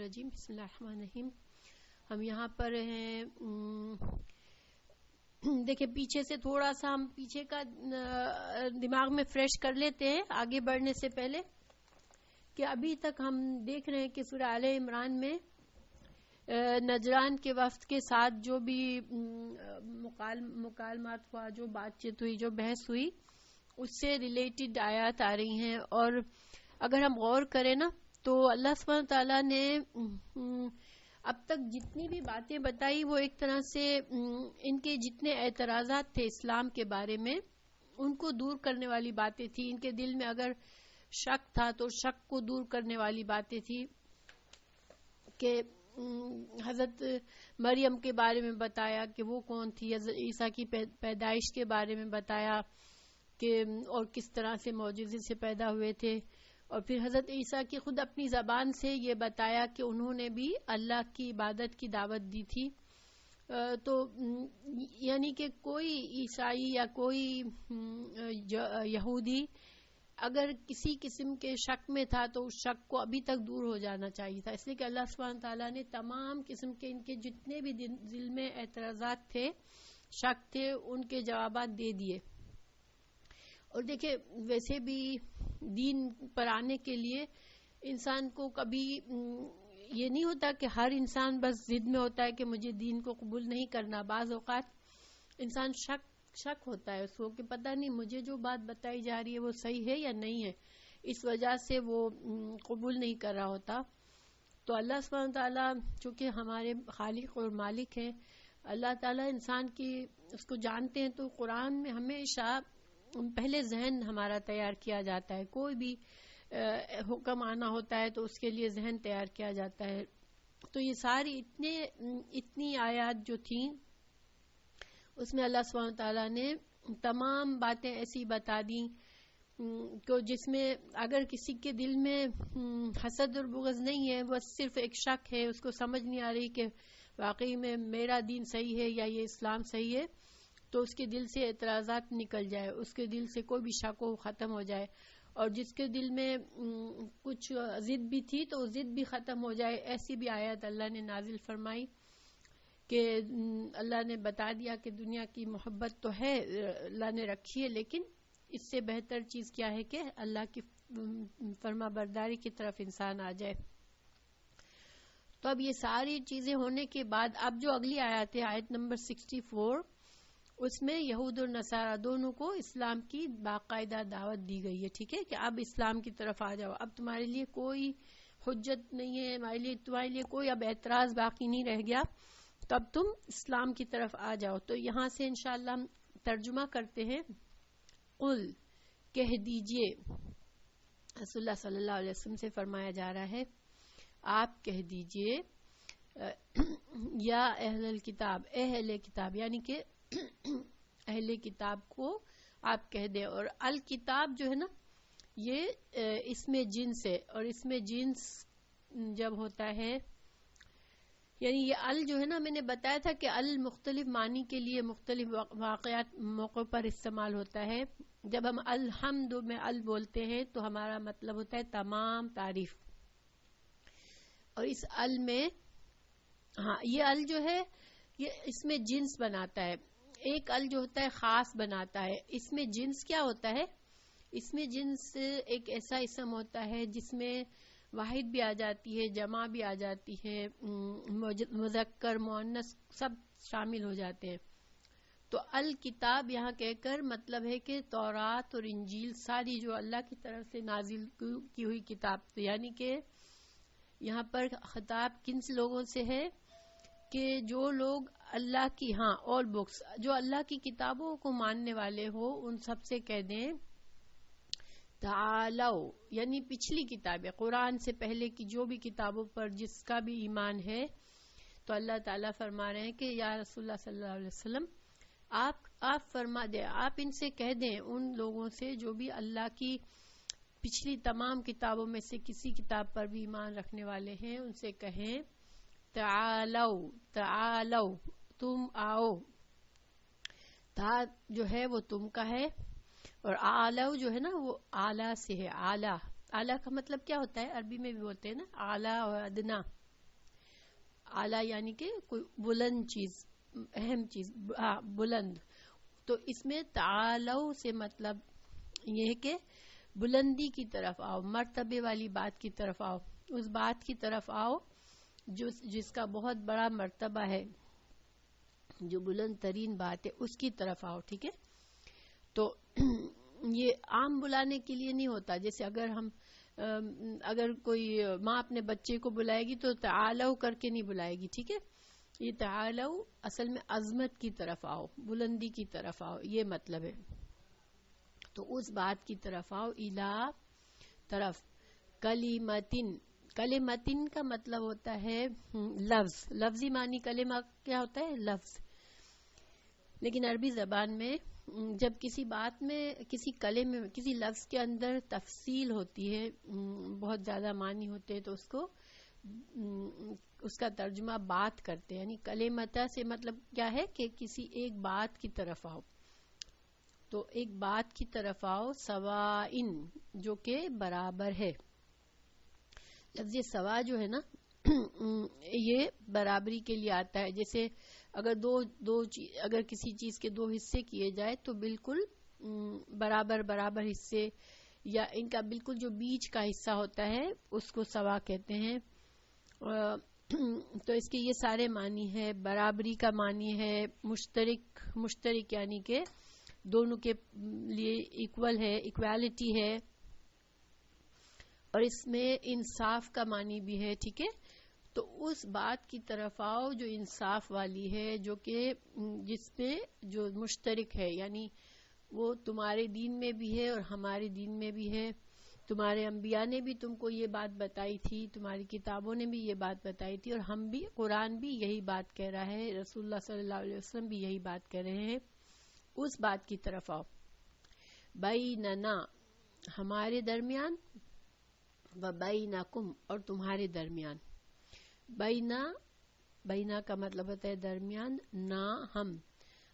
الرجیم بسم اللہ الرحمن الرحیم. ہم یہاں پر ہیں. دیکھیں پیچھے سے تھوڑا سا ہم پیچھے کا دماغ میں فریش کر لیتے ہیں آگے بڑھنے سے پہلے کہ ابھی تک ہم دیکھ رہے ہیں کہ سورہ آل عمران میں نجران کے وفد کے ساتھ جو بھی مکالمات ہوا، جو بات چیت ہوئی، جو بحث ہوئی، اس سے ریلیٹڈ آیات آ رہی ہیں. اور اگر ہم غور کریں نا تو اللہ سبحانہ تعالیٰ نے اب تک جتنی بھی باتیں بتائی وہ ایک طرح سے ان کے جتنے اعتراضات تھے اسلام کے بارے میں ان کو دور کرنے والی باتیں تھی. ان کے دل میں اگر شک تھا تو شک کو دور کرنے والی باتیں تھی کہ حضرت مریم کے بارے میں بتایا کہ وہ کون تھی، حضرت عیسیٰ کی پیدائش کے بارے میں بتایا کہ اور کس طرح سے معجزے سے پیدا ہوئے تھے، اور پھر حضرت عیسیٰ کی خود اپنی زبان سے یہ بتایا کہ انہوں نے بھی اللہ کی عبادت کی دعوت دی تھی. تو یعنی کہ کوئی عیسائی یا کوئی یہودی اگر کسی قسم کے شک میں تھا تو اس شک کو ابھی تک دور ہو جانا چاہیے تھا، اس لیے کہ اللہ سبحانہ تعالیٰ نے تمام قسم کے ان کے جتنے بھی دل میں اعتراضات تھے، شک تھے، ان کے جوابات دے دیے. اور دیکھیں ویسے بھی دین پر آنے کے لیے انسان کو کبھی یہ نہیں ہوتا کہ ہر انسان بس ضد میں ہوتا ہے کہ مجھے دین کو قبول نہیں کرنا. بعض اوقات انسان شک ہوتا ہے اس کو کہ پتہ نہیں مجھے جو بات بتائی جا رہی ہے وہ صحیح ہے یا نہیں ہے، اس وجہ سے وہ قبول نہیں کر رہا ہوتا. تو اللہ سبحانہ تعالیٰ چونکہ ہمارے خالق اور مالک ہیں، اللہ تعالیٰ انسان کی اس کو جانتے ہیں، تو قرآن میں ہمیشہ پہلے ذہن ہمارا تیار کیا جاتا ہے. کوئی بھی حکم آنا ہوتا ہے تو اس کے لیے ذہن تیار کیا جاتا ہے. تو یہ ساری اتنی آیات جو تھیں اس میں اللہ سبحانہ تعالیٰ نے تمام باتیں ایسی بتا دیں کہ جس میں اگر کسی کے دل میں حسد اور بغض نہیں ہے، وہ صرف ایک شک ہے، اس کو سمجھ نہیں آ رہی کہ واقعی میں میرا دین صحیح ہے یا یہ اسلام صحیح ہے، تو اس کے دل سے اعتراضات نکل جائے، اس کے دل سے کوئی بھی شک و ختم ہو جائے. اور جس کے دل میں کچھ ضد بھی تھی تو ضد بھی ختم ہو جائے. ایسی بھی آیت اللہ نے نازل فرمائی کہ اللہ نے بتا دیا کہ دنیا کی محبت تو ہے، اللہ نے رکھی ہے، لیکن اس سے بہتر چیز کیا ہے کہ اللہ کی فرما برداری کی طرف انسان آ جائے. تو اب یہ ساری چیزیں ہونے کے بعد اب جو اگلی آیت ہے، آیت نمبر 64، اس میں یہود اور نصارہ دونوں کو اسلام کی باقاعدہ دعوت دی گئی ہے. ٹھیک ہے کہ اب اسلام کی طرف آ جاؤ، اب تمہارے لیے کوئی حجت نہیں ہے، تمہارے لیے کوئی اب اعتراض باقی نہیں رہ گیا، تو اب تم اسلام کی طرف آ جاؤ. تو یہاں سے انشاءاللہ ہم ترجمہ کرتے ہیں. قل کہہ دیجئے، رسول اللہ صلی اللہ علیہ وسلم سے فرمایا جا رہا ہے، آپ کہہ دیجئے یا اہل الکتاب، اہل کتاب یعنی کہ اہل کتاب کو آپ کہہ دیں. اور الکتاب جو ہے نا یہ اس میں جنس ہے، اور اس میں جنس جب ہوتا ہے یعنی یہ ال جو ہے نا، میں نے بتایا تھا کہ ال مختلف معنی کے لیے مختلف واقعات موقع پر استعمال ہوتا ہے. جب ہم الحمد میں ال بولتے ہیں تو ہمارا مطلب ہوتا ہے تمام تعریف. اور اس ال میں یہ ال جو ہے یہ اس میں جنس بناتا ہے. ایک ال جو ہوتا ہے خاص بناتا ہے. اس میں جنس کیا ہوتا ہے؟ اس میں جنس ایک ایسا اسم ہوتا ہے جس میں واحد بھی آ جاتی ہے، جمع بھی آ جاتی ہے، مذکر مؤنث سب شامل ہو جاتے ہیں. تو الکتاب یہاں کہہ کر مطلب ہے کہ تورات اور انجیل ساری جو اللہ کی طرف سے نازل کی ہوئی کتاب. تو یعنی کہ یہاں پر خطاب کن سے لوگوں سے ہے کہ جو لوگ اللہ کی all بکس جو اللہ کی کتابوں کو ماننے والے ہو، ان سب سے کہہ دیں تعالو، یعنی پچھلی کتابیں قرآن سے پہلے کی جو بھی کتابوں پر جس کا بھی ایمان ہے. تو اللہ تعالیٰ فرما رہے ہیں کہ یا رسول اللہ صلی اللہ علیہ وسلم آپ فرما دیں، آپ ان سے کہہ دیں، ان لوگوں سے جو بھی اللہ کی پچھلی تمام کتابوں میں سے کسی کتاب پر بھی ایمان رکھنے والے ہیں، ان سے کہیں تعالو تم آؤ. تا جو ہے وہ تم کا ہے، اور آلو جو ہے نا وہ آلہ سے ہے. آلہ کا مطلب کیا ہوتا ہے؟ عربی میں بھی بولتے ہیں نا آلہ اور ادنا. اعلیٰ یعنی کہ کوئی بلند چیز، اہم چیز، بلند. تو اس میں تعالو سے مطلب یہ ہے کہ بلندی کی طرف آؤ، مرتبے والی بات کی طرف آؤ، اس بات کی طرف آؤ جس کا بہت بڑا مرتبہ ہے، جو بلند ترین بات ہے اس کی طرف آؤ. ٹھیک ہے. تو یہ عام بلانے کے لیے نہیں ہوتا. جیسے اگر کوئی ماں اپنے بچے کو بلائے گی تو تعالو کر کے نہیں بلائے گی. ٹھیک ہے. یہ تعالو اصل میں عظمت کی طرف آؤ، بلندی کی طرف آؤ، یہ مطلب ہے. تو اس بات کی طرف آؤ، الا طرف، کلمتن. کلمتن کا مطلب ہوتا ہے لفظ. لفظی معنی کلمہ کیا ہوتا ہے؟ لفظ. لیکن عربی زبان میں جب کسی بات میں، کسی کلمے میں، کسی لفظ کے اندر تفصیل ہوتی ہے، بہت زیادہ معنی ہوتے ہیں، تو اس کا ترجمہ بات کرتے ہیں. یعنی کلمتہ سے مطلب کیا ہے کہ کسی ایک بات کی طرف آؤ. تو ایک بات کی طرف آؤ، سوائن جو کہ برابر ہے. لفظ سوا جو ہے نا یہ برابری کے لیے آتا ہے. جیسے اگر کسی چیز کے دو حصے کیے جائے تو بالکل برابر حصے، یا ان کا بالکل جو بیچ کا حصہ ہوتا ہے اس کو سوا کہتے ہیں. تو اس کے یہ سارے معنی ہے. برابری کا معنی ہے مشترک یعنی کہ دونوں کے لیے ایکول ہے، ایکوالٹی ہے. اور اس میں انصاف کا معنی بھی ہے. ٹھیک ہے. تو اس بات کی طرف آؤ جو انصاف والی ہے، جو کہ جس میں جو مشترک ہے، یعنی وہ تمہارے دین میں بھی ہے اور ہمارے دین میں بھی ہے. تمہارے انبیاء نے بھی تم کو یہ بات بتائی تھی، تمہاری کتابوں نے بھی یہ بات بتائی تھی، اور ہم بھی، قرآن بھی یہی بات کہہ رہا ہے، رسول اللہ صلی اللہ علیہ وسلم بھی یہی بات کہہ رہے ہیں. اس بات کی طرف آؤ. بیننا ہمارے درمیان، و بینکم اور تمہارے درمیان. بینا کا مطلب ہوتا ہے درمیان، نا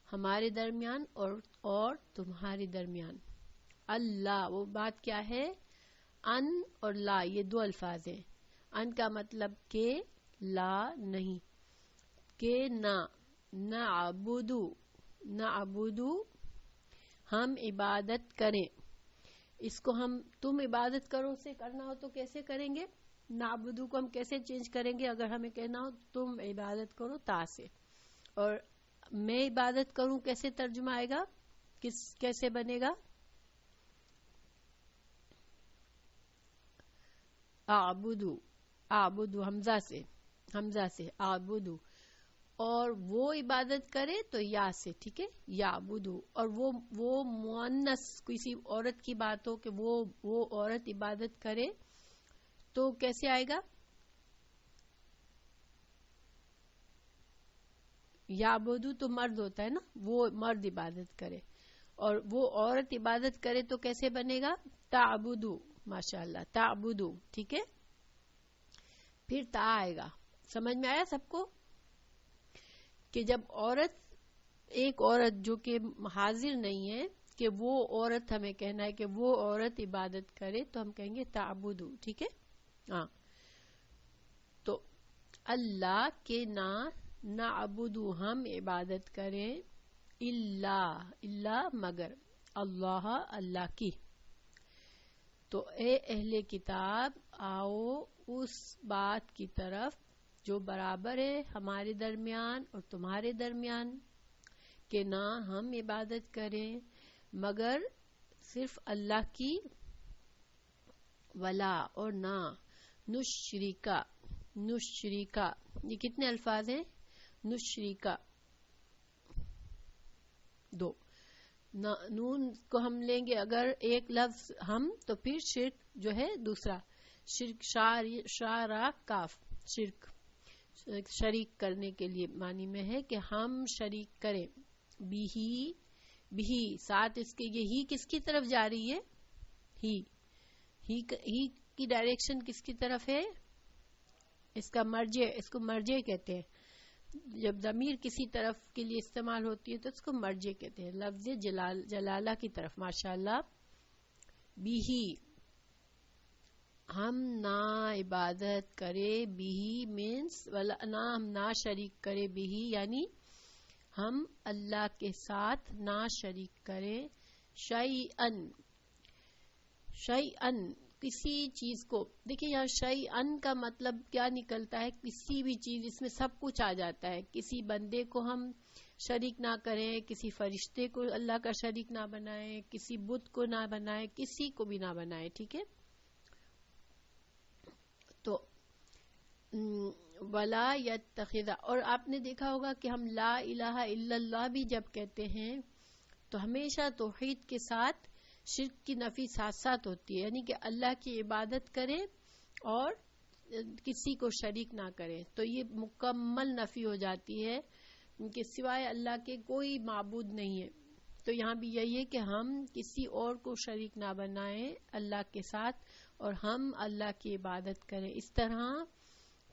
ہمارے درمیان اور تمہارے درمیان. اللہ وہ بات کیا ہے؟ ان اور لا، یہ دو الفاظ ہیں. ان کا مطلب کہ لا نہیں، کہ نہ عبدو ہم عبادت کریں. اس کو تم عبادت کرو سے کرنا ہو تو کیسے کریں گے؟ نعبدو کو ہم کیسے چینج کریں گے؟ اگر ہمیں کہنا ہو تم عبادت کرو تا سے، اور میں عبادت کروں کیسے ترجمہ آئے گا؟ کیسے بنے گا؟ اعبدو حمزہ سے اعبدو. اور وہ عبادت کرے تو یا سے. ٹھیک ہے. یعبدو. اور وہ مؤنث کسی عورت کی بات ہو کہ وہ عورت عبادت کرے تو کیسے آئے گا؟ یعبدو تو مرد ہوتا ہے نا، وہ مرد عبادت کرے، اور وہ عورت عبادت کرے تو کیسے بنے گا؟ تعبدو. ماشاءاللہ، تعبدو. ٹھیک ہے. پھر تا آئے گا. سمجھ میں آیا سب کو؟ کہ جب ایک عورت جو کہ حاضر نہیں ہے، کہ وہ عورت ہمیں کہنا ہے کہ وہ عورت عبادت کرے تو ہم کہیں گے تعبدو. ٹھیک ہے. ہاں. تو اللہ کے نعبدو ہم عبادت کریں، اللہ مگر، اللہ کی. تو اے اہل کتاب آؤ اس بات کی طرف جو برابر ہے ہمارے درمیان اور تمہارے درمیان، کہ نہ ہم عبادت کریں مگر صرف اللہ کی، ولا اور نہ نشریکا. یہ کتنے الفاظ ہیں؟ نشریکا دو. نون کو ہم لیں گے اگر ایک لفظ ہم، تو پھر شرک جو ہے دوسرا، شرک شارا کاف، شریک کرنے کے لیے معنی میں ہے کہ ہم شریک کریں. بھی ساتھ اس کے، یہ ہی کس کی طرف جا رہی ہے؟ ہی کی ڈائریکشن کس کی طرف ہے؟ اس کو مرجع کہتے ہیں. جب ضمیر کسی طرف کے لیے استعمال ہوتی ہے تو اس کو مرجع کہتے ہیں، لفظ جلالہ کی طرف. ماشاءاللہ. بھی ہم نہ عبادت کرے بھی مینس نہ ہم نہ شریک کرے بھی یعنی ہم اللہ کے ساتھ نہ شریک کریں شیئن کسی چیز کو. دیکھیں یہاں شیئن کا مطلب کیا نکلتا ہے؟ کسی بھی چیز، اس میں سب کچھ آ جاتا ہے. کسی بندے کو ہم شریک نہ کریں، کسی فرشتے کو اللہ کا شریک نہ بنائیں، کسی بت کو نہ بنائیں، کسی کو بھی نہ بنائیں. ٹھیک ہے، تو ولا یتخذ. اور آپ نے دیکھا ہوگا کہ ہم لا الہ الا اللہ بھی جب کہتے ہیں تو ہمیشہ توحید کے ساتھ شرک کی نفی ساتھ ساتھ ہوتی ہے، یعنی کہ اللہ کی عبادت کریں اور کسی کو شریک نہ کریں. تو یہ مکمل نفی ہو جاتی ہے کہ سوائے اللہ کے کوئی معبود نہیں ہے. تو یہاں بھی یہی ہے کہ ہم کسی اور کو شریک نہ بنائیں اللہ کے ساتھ اور ہم اللہ کی عبادت کریں اس طرح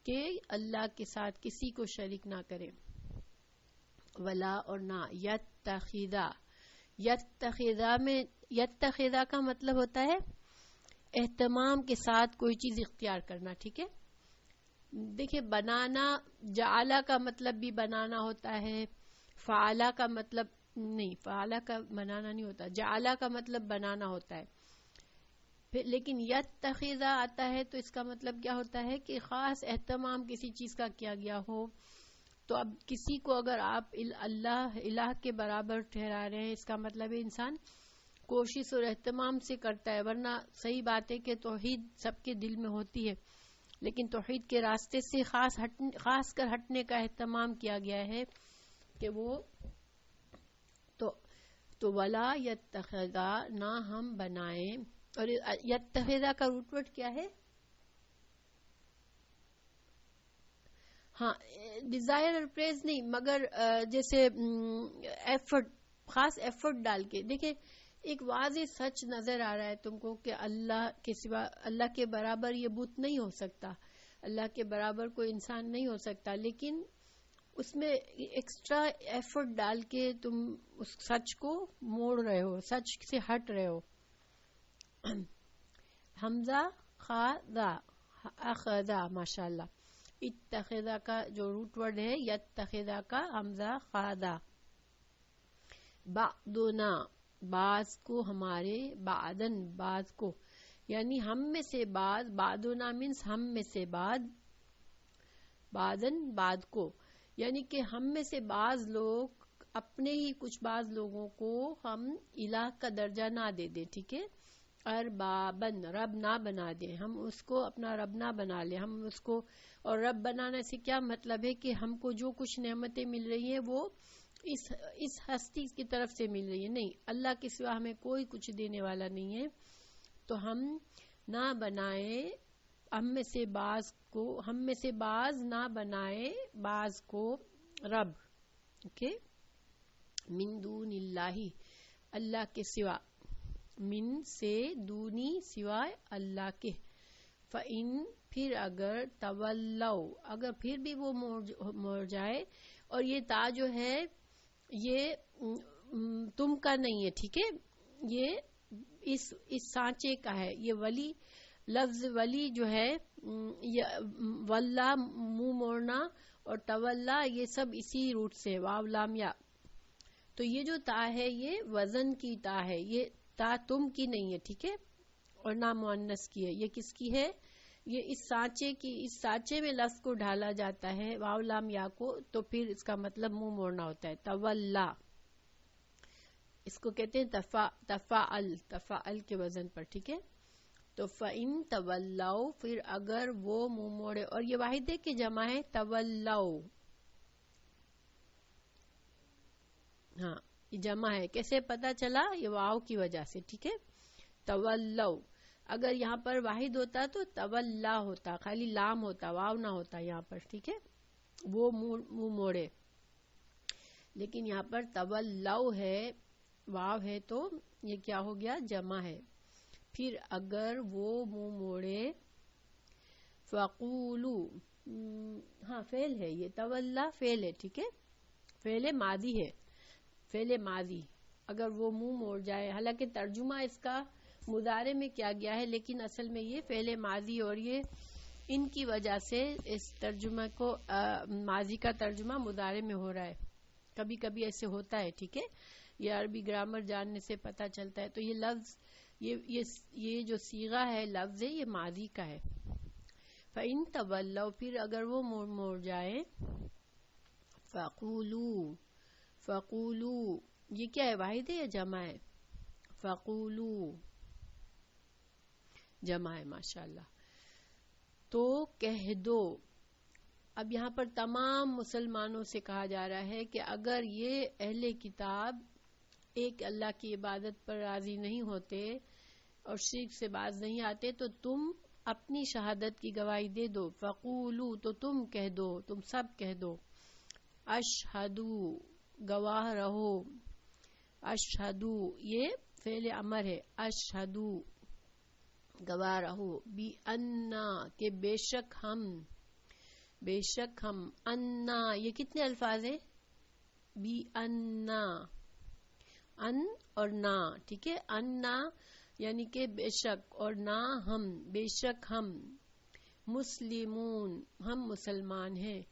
کہ اللہ کے ساتھ کسی کو شریک نہ کریں. ولا اور نہ یتخذا کا مطلب ہوتا ہے اہتمام کے ساتھ کوئی چیز اختیار کرنا. ٹھیک ہے، دیکھیں بنانا، جعلہ کا مطلب بھی بنانا ہوتا ہے، فعلہ کا مطلب نہیں، فعلہ کا بنانا نہیں ہوتا، جعلہ کا مطلب بنانا ہوتا ہے. لیکن یتخذا آتا ہے تو اس کا مطلب کیا ہوتا ہے کہ خاص اہتمام کسی چیز کا کیا گیا ہو. تو اب کسی کو اگر آپ الہ کے برابر ٹھہرا رہے ہیں، اس کا مطلب ہے انسان کوشش اور اہتمام سے کرتا ہے. ورنہ صحیح بات ہے کہ توحید سب کے دل میں ہوتی ہے، لیکن توحید کے راستے سے خاص کر ہٹنے کا اہتمام کیا گیا ہے کہ وہ تو ولا یتخذا نہ ہم بنائیں. اور یتخذا کا روٹ ورڈ کیا ہے؟ ہاں، ڈیزائر اور پریز نہیں، مگر جیسے ایفرٹ، خاص ایفرٹ ڈال کے. دیکھیں ایک واضح سچ نظر آ رہا ہے تم کو کہ اللہ کے سوا، اللہ کے برابر یہ بت نہیں ہو سکتا، اللہ کے برابر کوئی انسان نہیں ہو سکتا، لیکن اس میں ایکسٹرا ایفرٹ ڈال کے تم اس سچ کو موڑ رہے ہو، سچ سے ہٹ رہے ہو. حمزہ خاذا اخذا، ماشاء اللہ. اتخذا کا جو روٹ ورڈ ہے یتخذا کا حمزہ خاذا. بعضنا بعض کو، ہمارے، بعدن بعض کو، یعنی ہم میں سے بعض، بعضنا مینس ہم میں سے بعض، بعدن بعض کو، یعنی کہ ہم میں سے بعض لوگ اپنے ہی کچھ بعض لوگوں کو ہم الہ کا درجہ نہ دے دیں. ٹھیک ہے، اربابن رب نہ بنا دیں، ہم اس کو اپنا رب نہ بنا لیں. ہم اس کو، اور رب بنانے سے کیا مطلب ہے کہ ہم کو جو کچھ نعمتیں مل رہی ہیں وہ اس ہستی کی طرف سے مل رہی ہے، نہیں، اللہ کے سوا ہمیں کوئی کچھ دینے والا نہیں ہے. تو ہم نہ بنائیں ہم میں سے بعض نہ بنائے بعض کو رب. اوکے، من دون اللہ، اللہ کے سوا، من سے دونی سوائے اللہ کے. فَإِن پھر اگر تولو، اگر پھر بھی وہ مڑ جائے، اور یہ تا جو ہے یہ تم کا نہیں ہے. ٹھیک ہے، یہ اس سانچے کا ہے. یہ ولی لفظ ولی جو ہے، واللہ منہ موڑنا، اور تولا یہ سب اسی روٹ سے، واو لام یا. تو یہ جو تا ہے یہ وزن کی تا ہے، یہ تا تم کی نہیں ہے. ٹھیک ہے، اور نہ مؤنث کی ہے. یہ کس کی ہے؟ یہ اس سانچے میں لفظ کو ڈھالا جاتا ہے، واو لام یا کو، تو پھر اس کا مطلب منہ موڑنا ہوتا ہے. تولا اس کو کہتے ہیں تفاعل کے وزن پر. ٹھیک ہے، تو فَإِن تَوَلَّوْا پھر اگر وہ منہ موڑے، اور یہ واحد ہے کہ جمع ہے تولو. ہاں یہ جمع ہے، کیسے پتا چلا؟ یہ واو کی وجہ سے. ٹھیک ہے، تولو. اگر یہاں پر واحد ہوتا تو تولا ہوتا، خالی لام ہوتا، واو نہ ہوتا یہاں پر. ٹھیک ہے، وہ منہ موڑے. لیکن یہاں پر تولو ہے، واو ہے، تو یہ کیا ہو گیا؟ جمع ہے. پھر اگر وہ منہ موڑے، فقولو، ہاں فعل ہے، یہ تولا فعل ہے. ٹھیک ہے، فعل ماضی ہے، فعل ماضی. اگر وہ منہ موڑ جائے، حالانکہ ترجمہ اس کا مضارع میں کیا گیا ہے، لیکن اصل میں یہ فعل ماضی، اور یہ ان کی وجہ سے اس ترجمہ کو ماضی کا ترجمہ مضارع میں ہو رہا ہے. کبھی کبھی ایسے ہوتا ہے. ٹھیک ہے، یہ عربی گرامر جاننے سے پتہ چلتا ہے. تو یہ لفظ یہ جو صیغہ ہے، لفظ ہے، یہ ماضی کا ہے. فَإِن تَوَلَّوْا، پھر اگر وہ موڑ جائیں، فَقُولُوا یہ کیا ہے، واحد ہے یا جمع ہے؟ فَقُولُوا جمع ہے، ماشاءاللہ. تو کہہ دو. اب یہاں پر تمام مسلمانوں سے کہا جا رہا ہے کہ اگر یہ اہل کتاب ایک اللہ کی عبادت پر راضی نہیں ہوتے اور شرک سے باز نہیں آتے تو تم اپنی شہادت کی گواہی دے دو. فقولو تو تم کہہ دو، تم سب کہہ دو. اشہدو گواہ رہو. اشہدو یہ فعل امر ہے. اشہدو گواہ رہو. بی انا کہ بے شک ہم. انا یہ کتنے الفاظ ہیں؟ بی انا، ان اور نا. ٹھیک ہے، انا یعنی کہ بے شک، اور نا ہم، بے شک ہم. مسلمون ہم مسلمان ہیں.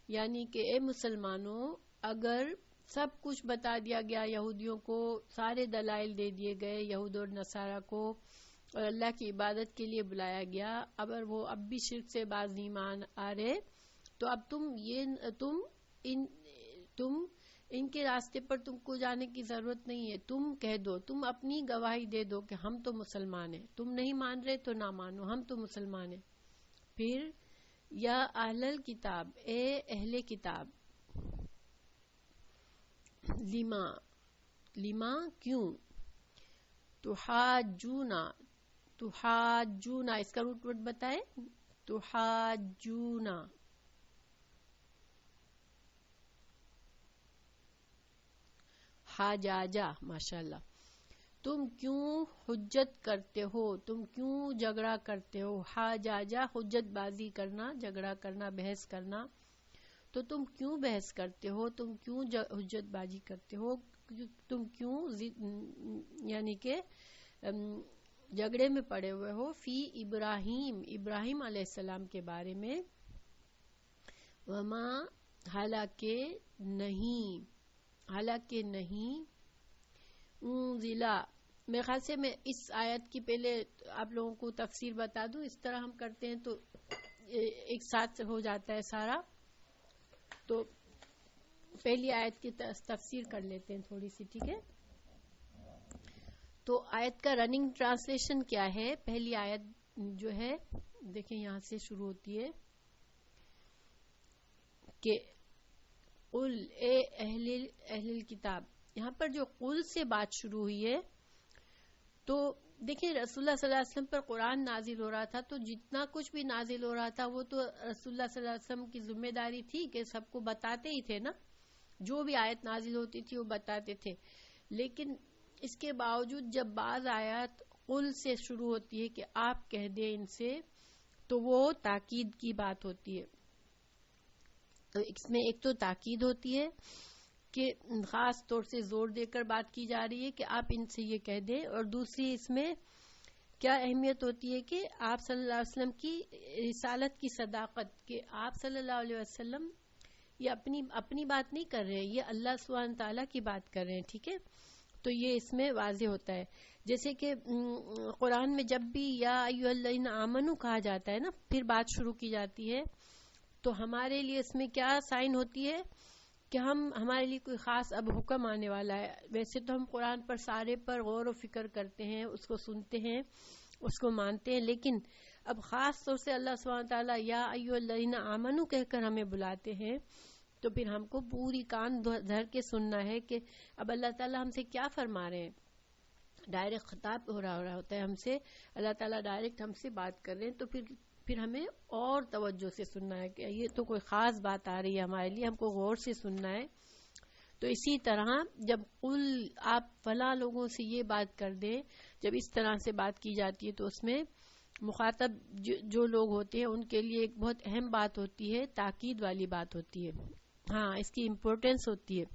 یعنی کہ اے مسلمانوں، اگر سب کچھ بتا دیا گیا یہودیوں کو، سارے دلائل دے دیے گئے یہود اور نصارہ کو، اور اللہ کی عبادت کے لیے بلایا گیا، اگر وہ اب بھی شرک سے باز نہیں مان آ رہے، تو اب تم ان کے راستے پر تم کو جانے کی ضرورت نہیں ہے. تم کہہ دو، تم اپنی گواہی دے دو کہ ہم تو مسلمان ہیں. تم نہیں مان رہے تو نہ مانو، ہم تو مسلمان ہیں. پھر یا اہل الکتاب، اے اہل کتاب. لما کیوں. تحاجونا اس کا روٹ بتائے. تحاجونا حاجاجا، ماشاءاللہ. تم کیوں حجت کرتے ہو، تم کیوں جھگڑا کرتے ہو. حاجاجا حجت بازی کرنا، جھگڑا کرنا، بحث کرنا. تو تم کیوں بحث کرتے ہو، تم کیوں حجت بازی کرتے ہو، تم کیوں یعنی کہ جھگڑے میں پڑے ہوئے ہو. فی ابراہیم علیہ السلام کے بارے میں. وما حالانکہ نہیں انزلا. میرے خیال سے میں اس آیت کی پہلے آپ لوگوں کو تفسیر بتا دوں. اس طرح ہم کرتے ہیں تو ایک ساتھ ہو جاتا ہے سارا. تو پہلی آیت کی تفسیر کر لیتے ہیں تھوڑی سی. ٹھیک ہے، تو آیت کا رننگ ٹرانسلیشن کیا ہے. پہلی آیت جو ہے دیکھیں یہاں سے شروع ہوتی ہے کہ قل اے اہل کتاب. یہاں پر جو قل سے بات شروع ہوئی ہے، تو دیکھیں رسول اللہ صلی اللہ علیہ وسلم پر قرآن نازل ہو رہا تھا، تو جتنا کچھ بھی نازل ہو رہا تھا وہ تو رسول اللہ صلی اللہ علیہ وسلم کی ذمہ داری تھی کہ سب کو بتاتے ہی تھے نا. جو بھی آیت نازل ہوتی تھی وہ بتاتے تھے. لیکن اس کے باوجود جب بعض آیات قل سے شروع ہوتی ہے کہ آپ کہہ دیں ان سے، تو وہ تاکید کی بات ہوتی ہے. تو اس میں ایک تو تاکید ہوتی ہے کہ خاص طور سے زور دے کر بات کی جا رہی ہے کہ آپ ان سے یہ کہہ دیں، اور دوسری اس میں کیا اہمیت ہوتی ہے کہ آپ صلی اللہ علیہ وسلم کی رسالت کی صداقت، کہ آپ صلی اللہ علیہ وسلم یہ اپنی بات نہیں کر رہے ہیں، یہ اللہ سبحانہ تعالیٰ کی بات کر رہے ہیں. ٹھیک ہے، تو یہ اس میں واضح ہوتا ہے. جیسے کہ قرآن میں جب بھی یا ایھا الذین آمنو کہا جاتا ہے نا، پھر بات شروع کی جاتی ہے، تو ہمارے لیے اس میں کیا سائن ہوتی ہے کہ ہمارے لیے کوئی خاص اب حکم آنے والا ہے. ویسے تو ہم قرآن پر سارے پر غور و فکر کرتے ہیں، اس کو سنتے ہیں، اس کو مانتے ہیں، لیکن اب خاص طور سے اللہ سبحانہ تعالیٰ یا ایھا الذین آمنو کہہ کر ہمیں بلاتے ہیں، تو پھر ہم کو پوری کان دھر کے سننا ہے کہ اب اللہ تعالیٰ ہم سے کیا فرما رہے ہیں. ڈائریکٹ خطاب ہو رہا ہوتا ہے ہم سے، اللہ تعالیٰ ڈائریکٹ ہم سے بات کر رہے ہیں، تو پھر ہمیں اور توجہ سے سننا ہے کہ یہ تو کوئی خاص بات آ رہی ہے ہمارے لیے، ہم کو غور سے سننا ہے. تو اسی طرح جب قل آپ فلاں لوگوں سے یہ بات کر دیں، جب اس طرح سے بات کی جاتی ہے تو اس میں مخاطب جو لوگ ہوتے ہیں ان کے لیے ایک بہت اہم بات ہوتی ہے، تاکید والی بات ہوتی ہے. ہاں، اس کی امپورٹنس ہوتی ہے.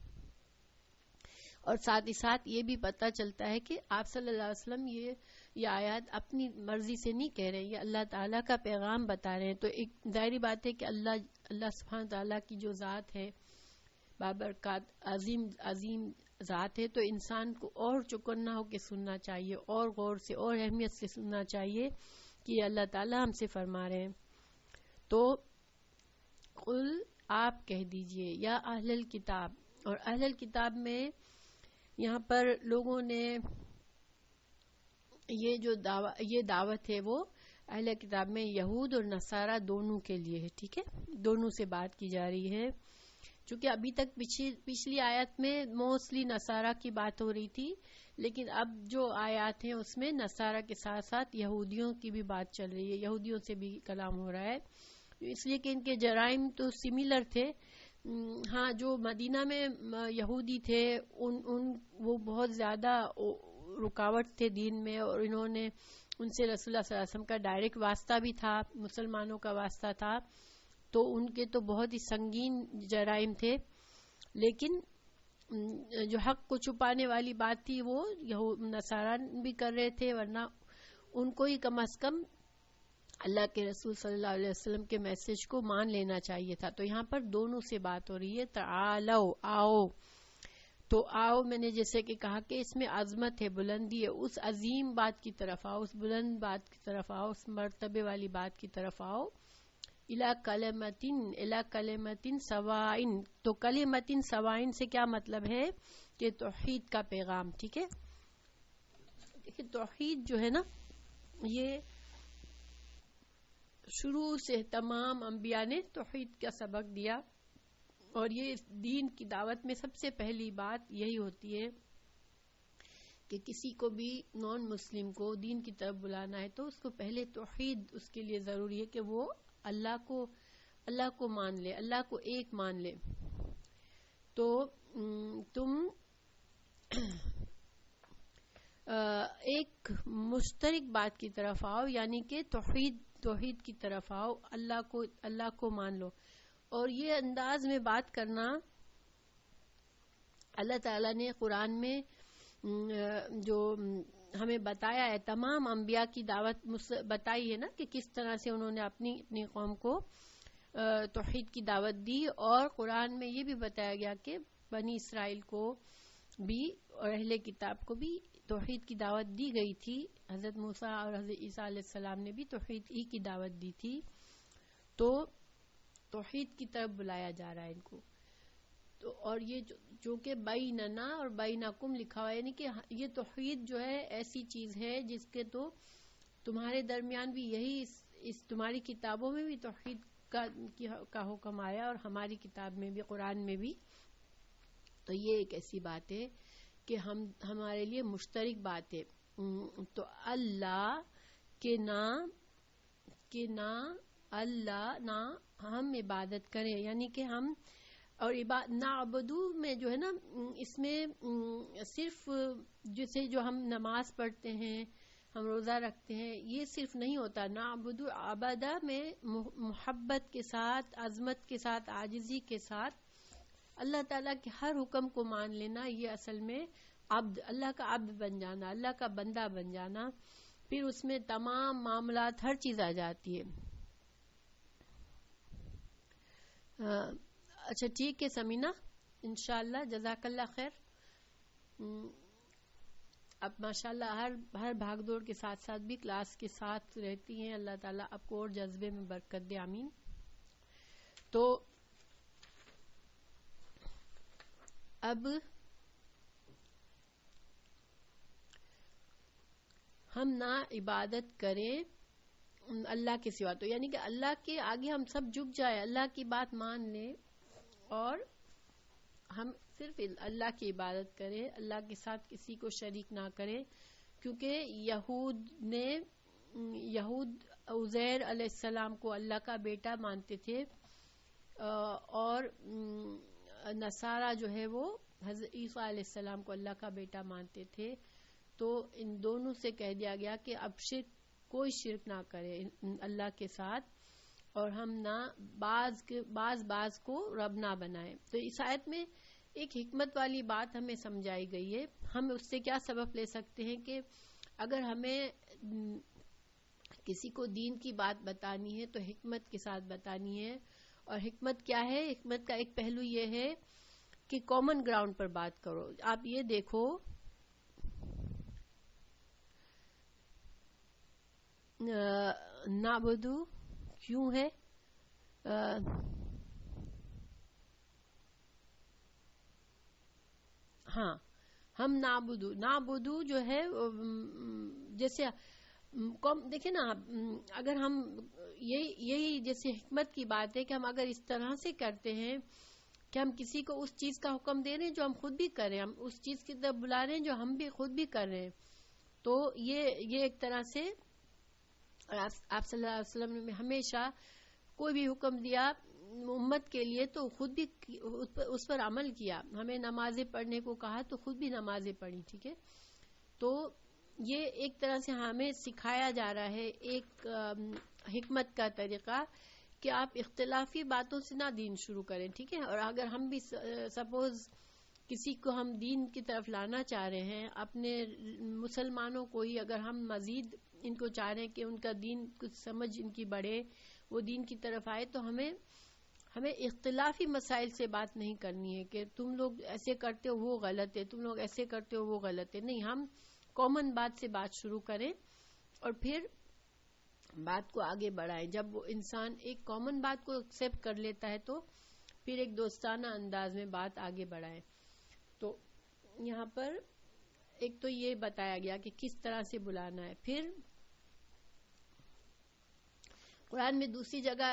اور ساتھ ہی ساتھ یہ بھی پتہ چلتا ہے کہ آپ صلی اللہ علیہ وسلم یہ آیات اپنی مرضی سے نہیں کہہ رہے ہیں، یہ اللہ تعالیٰ کا پیغام بتا رہے ہیں. تو ایک ظاہری بات ہے کہ اللہ سبحانہ تعالیٰ کی جو ذات ہے بابرکات عظیم ذات ہے، تو انسان کو اور چوکنا ہو کے سننا چاہیے، اور غور سے اور اہمیت سے سننا چاہیے کہ یہ اللہ تعالیٰ ہم سے فرما رہے ہیں. تو قل آپ کہہ دیجئے یا اہل الکتاب. اور اہل الکتاب میں یہاں پر لوگوں نے یہ دعوت ہے وہ اہل کتاب میں یہود اور نصارہ دونوں کے لیے ہے. ٹھیک ہے، دونوں سے بات کی جا رہی ہے، چونکہ ابھی تک پچھلی آیت میں موسٹلی نصارہ کی بات ہو رہی تھی، لیکن اب جو آیات ہیں اس میں نصارہ کے ساتھ ساتھ یہودیوں کی بھی بات چل رہی ہے، یہودیوں سے بھی کلام ہو رہا ہے، اس لیے کہ ان کے جرائم تو سملر تھے. ہاں، جو مدینہ میں یہودی تھے وہ بہت زیادہ رکاوٹ تھے دین میں، اور انہوں نے ان سے رسول اللہ صلی اللہ علیہ وسلم کا ڈائریکٹ واسطہ بھی تھا، مسلمانوں کا واسطہ تھا، تو ان کے تو بہت ہی سنگین جرائم تھے. لیکن جو حق کو چھپانے والی بات تھی وہ نصارہ بھی کر رہے تھے، ورنہ ان کو ہی کم از کم اللہ کے رسول صلی اللہ علیہ وسلم کے میسج کو مان لینا چاہیے تھا. تو یہاں پر دونوں سے بات ہو رہی ہے. تعالو، آؤ. تو آؤ میں نے جیسے کہ کہا کہ اس میں عظمت ہے، بلندی ہے، اس عظیم بات کی طرف آؤ، اس بلند بات کی طرف آؤ، اس مرتبے والی بات کی طرف آؤ. الی کلمتن سوائن. تو کلمتن سوائن سے کیا مطلب ہے کہ توحید کا پیغام. ٹھیک ہے، دیکھیں توحید جو ہے نا، یہ شروع سے تمام انبیاء نے توحید کا سبق دیا، اور یہ دین کی دعوت میں سب سے پہلی بات یہی ہوتی ہے کہ کسی کو بھی نان مسلم کو دین کی طرف بلانا ہے تو اس کو پہلے توحید اس کے لیے ضروری ہے کہ وہ اللہ کو مان لے، اللہ کو ایک مان لے. تو تم ایک مشترک بات کی طرف آؤ، یعنی کہ توحید کی طرف آؤ، اللہ کو مان لو. اور یہ انداز میں بات کرنا اللہ تعالیٰ نے قرآن میں جو ہمیں بتایا ہے، تمام انبیاء کی دعوت بتائی ہے نا کہ کس طرح سے انہوں نے اپنی قوم کو توحید کی دعوت دی. اور قرآن میں یہ بھی بتایا گیا کہ بنی اسرائیل کو بھی اور اہل کتاب کو بھی توحید کی دعوت دی گئی تھی. حضرت موسیٰ اور حضرت عیسیٰ علیہ السلام نے بھی توحید ہی کی دعوت دی تھی. تو توحید کی طرف بلایا جا رہا ہے ان کو. تو اور یہ جو کہ بیننا اور بینکم لکھا ہوا ہے، یعنی کہ یہ توحید جو ہے ایسی چیز ہے جس کے تو تمہارے درمیان بھی یہی اس تمہاری کتابوں میں بھی توحید کا حکم آیا، اور ہماری کتاب میں بھی، قرآن میں بھی. تو یہ ایک ایسی بات ہے کہ ہمارے لیے مشترک بات ہے. تو اللہ کے نہ اللہ نہ ہم عبادت کریں، یعنی کہ ہم اور نعبدو میں جو ہے نا، اس میں صرف جیسے جو ہم نماز پڑھتے ہیں، ہم روزہ رکھتے ہیں، یہ صرف نہیں ہوتا. نعبدو عبادہ میں محبت کے ساتھ، عظمت کے ساتھ، عاجزی کے ساتھ اللہ تعالیٰ کے ہر حکم کو مان لینا، یہ اصل میں اللہ کا عبد بن جانا، اللہ کا بندہ بن جانا. پھر اس میں تمام معاملات، ہر چیز آ جاتی ہے. اچھا ٹھیک ہے سمینہ، انشاءاللہ، جزاک اللہ خیر. اب ماشاءاللہ ہر بھاگ دوڑ کے ساتھ ساتھ بھی کلاس کے ساتھ رہتی ہیں. اللہ تعالیٰ آپ کو اور جذبے میں برکت دے، آمین. تو اب ہم نہ عبادت کریں اللہ کے سوا. تو یعنی کہ اللہ کے آگے ہم سب جھک جائیں، اللہ کی بات مان لیں، اور ہم صرف اللہ کی عبادت کریں، اللہ کے ساتھ کسی کو شریک نہ کریں. کیونکہ یہود عزیر علیہ السلام کو اللہ کا بیٹا مانتے تھے، اور نصارہ جو ہے وہ حضرت عیسیٰ علیہ السلام کو اللہ کا بیٹا مانتے تھے. تو ان دونوں سے کہہ دیا گیا کہ اب کوئی شرک نہ کرے اللہ کے ساتھ، اور ہم نہ بعض کو رب نہ بنائیں. تو اس آیت میں ایک حکمت والی بات ہمیں سمجھائی گئی ہے. ہم اس سے کیا سبق لے سکتے ہیں کہ اگر ہمیں کسی کو دین کی بات بتانی ہے تو حکمت کے ساتھ بتانی ہے. اور حکمت کیا ہے؟ حکمت کا ایک پہلو یہ ہے کہ کامن گراؤنڈ پر بات کرو. آپ یہ دیکھو نعبدو کیوں ہے؟ ہاں ہم نعبدو جو ہے جیسے دیکھیں نا اگر ہم یہی جیسے حکمت کی بات ہے کہ ہم اگر اس طرح سے کرتے ہیں کہ ہم کسی کو اس چیز کا حکم دے رہے ہیں جو ہم خود بھی کر رہے ہیں, ہم اس چیز کی طرف بلا رہے ہیں جو ہم بھی خود بھی کر رہے ہیں, تو یہ ایک طرح سے آپ صلی اللہ علیہ وسلم نے ہمیشہ کوئی بھی حکم دیا امت کے لیے تو خود بھی اس پر عمل کیا. ہمیں نمازیں پڑھنے کو کہا تو خود بھی نمازیں پڑھی. ٹھیک ہے, تو یہ ایک طرح سے ہمیں سکھایا جا رہا ہے ایک حکمت کا طریقہ کہ آپ اختلافی باتوں سے نہ دین شروع کریں. ٹھیک ہے, اور اگر ہم بھی سپوز کسی کو ہم دین کی طرف لانا چاہ رہے ہیں, اپنے مسلمانوں کو ہی اگر ہم مزید ان کو چاہ رہے ہیں کہ ان کا دین کچھ سمجھ ان کی بڑھے, وہ دین کی طرف آئے, تو ہمیں اختلافی مسائل سے بات نہیں کرنی ہے کہ تم لوگ ایسے کرتے ہو وہ غلط ہے, تم لوگ ایسے کرتے ہو وہ غلط ہے. نہیں, ہم کامن بات سے بات شروع کریں اور پھر بات کو آگے بڑھائیں. جب وہ انسان ایک کامن بات کو ایکسیپٹ کر لیتا ہے تو پھر ایک دوستانہ انداز میں بات آگے بڑھائیں. تو یہاں پر ایک تو یہ بتایا گیا کہ کس طرح سے بلانا ہے. پھر قرآن میں دوسری جگہ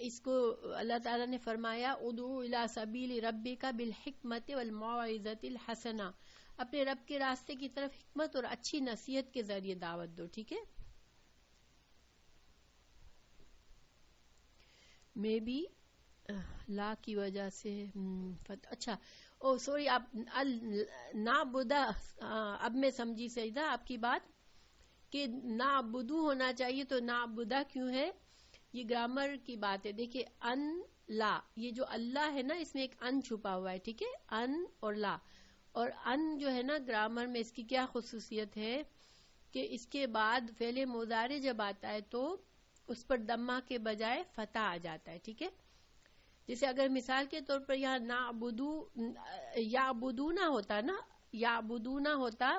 اس کو اللہ تعالیٰ نے فرمایا ادعو الی سبیل ربک بالحکمت والموعظۃ الحسنہ, اپنے رب کے راستے کی طرف حکمت اور اچھی نصیحت کے ذریعے دعوت دو. ٹھیک ہے, میں بھی لا کی وجہ سے اچھا سوری, آپ نعبدہ اب میں سمجھی سیدہ آپ کی بات کہ نعبدو ہونا چاہیے, تو نعبدہ کیوں ہے؟ یہ گرامر کی بات ہے. دیکھیے ان لا, یہ جو اللہ ہے نا اس میں ایک ان چھپا ہوا ہے. ٹھیک ہے, ان اور لا, اور ان جو ہے نا گرامر میں اس کی کیا خصوصیت ہے کہ اس کے بعد فعل مضارع جب آتا ہے تو اس پر دمہ کے بجائے فتح آ جاتا ہے. ٹھیک ہے, جیسے اگر مثال کے طور پر یہاں نعبدو یعبدونا ہوتا نا, یعبدونا ہوتا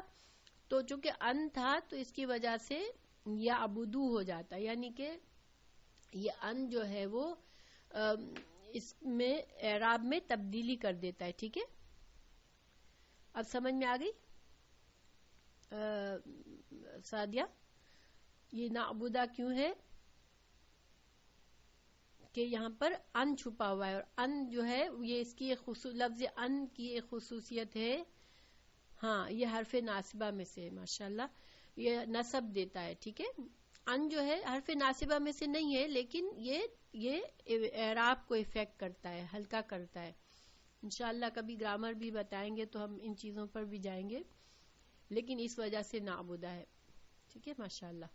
تو چونکہ ان تھا تو اس کی وجہ سے یعبدو ہو جاتا, یعنی کہ یہ ان جو ہے وہ اس میں اعراب میں تبدیلی کر دیتا ہے. ٹھیک ہے, اب سمجھ میں آ گئی سعدیہ یہ نعبدہ کیوں ہے کہ یہاں پر ان چھپا ہوا ہے, اور ان جو ہے یہ اس کی لفظ ان کی ایک خصوصیت ہے. ہاں, یہ حرف ناصبہ میں سے ماشاءاللہ یہ نصب دیتا ہے. ٹھیک ہے, ان جو ہے حرف ناصبہ میں سے نہیں ہے, لیکن یہ اعراب کو افیکٹ کرتا ہے, ہلکا کرتا ہے. انشاءاللہ کبھی گرامر بھی بتائیں گے تو ہم ان چیزوں پر بھی جائیں گے, لیکن اس وجہ سے نعبدہ ہے. ٹھیک ہے ماشاءاللہ.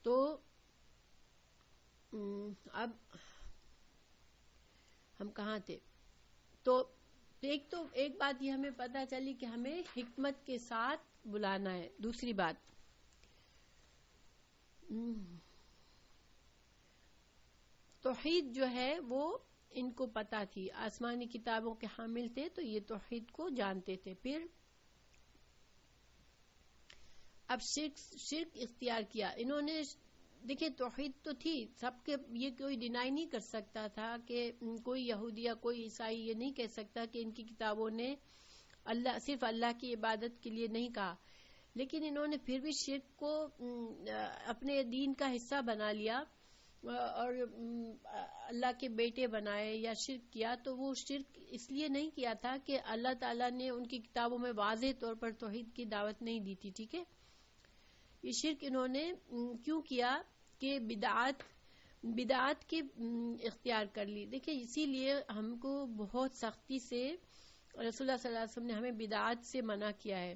تو اب ہم کہاں تھے؟ تو ایک بات یہ ہمیں پتہ چلی کہ ہمیں حکمت کے ساتھ بلانا ہے. دوسری بات توحید جو ہے وہ ان کو پتا تھی, آسمانی کتابوں کے حامل تھے تو یہ توحید کو جانتے تھے. پھر اب شرک اختیار کیا انہوں نے. دیکھیں توحید تو تھی سب کے, یہ کوئی ڈینائی نہیں کر سکتا تھا کہ کوئی یہودی یا کوئی عیسائی یہ نہیں کہہ سکتا کہ ان کی کتابوں نے صرف اللہ کی عبادت کے لیے نہیں کہا, لیکن انہوں نے پھر بھی شرک کو اپنے دین کا حصہ بنا لیا اور اللہ کے بیٹے بنائے یا شرک کیا. تو وہ شرک اس لیے نہیں کیا تھا کہ اللہ تعالیٰ نے ان کی کتابوں میں واضح طور پر توحید کی دعوت نہیں دی تھی. ٹھیک ہے, یہ شرک انہوں نے کیوں کیا کہ بدعات کی اختیار کر لی. دیکھیں اسی لیے ہم کو بہت سختی سے رسول اللہ صلی اللہ علیہ وسلم نے ہمیں بدعات سے منع کیا ہے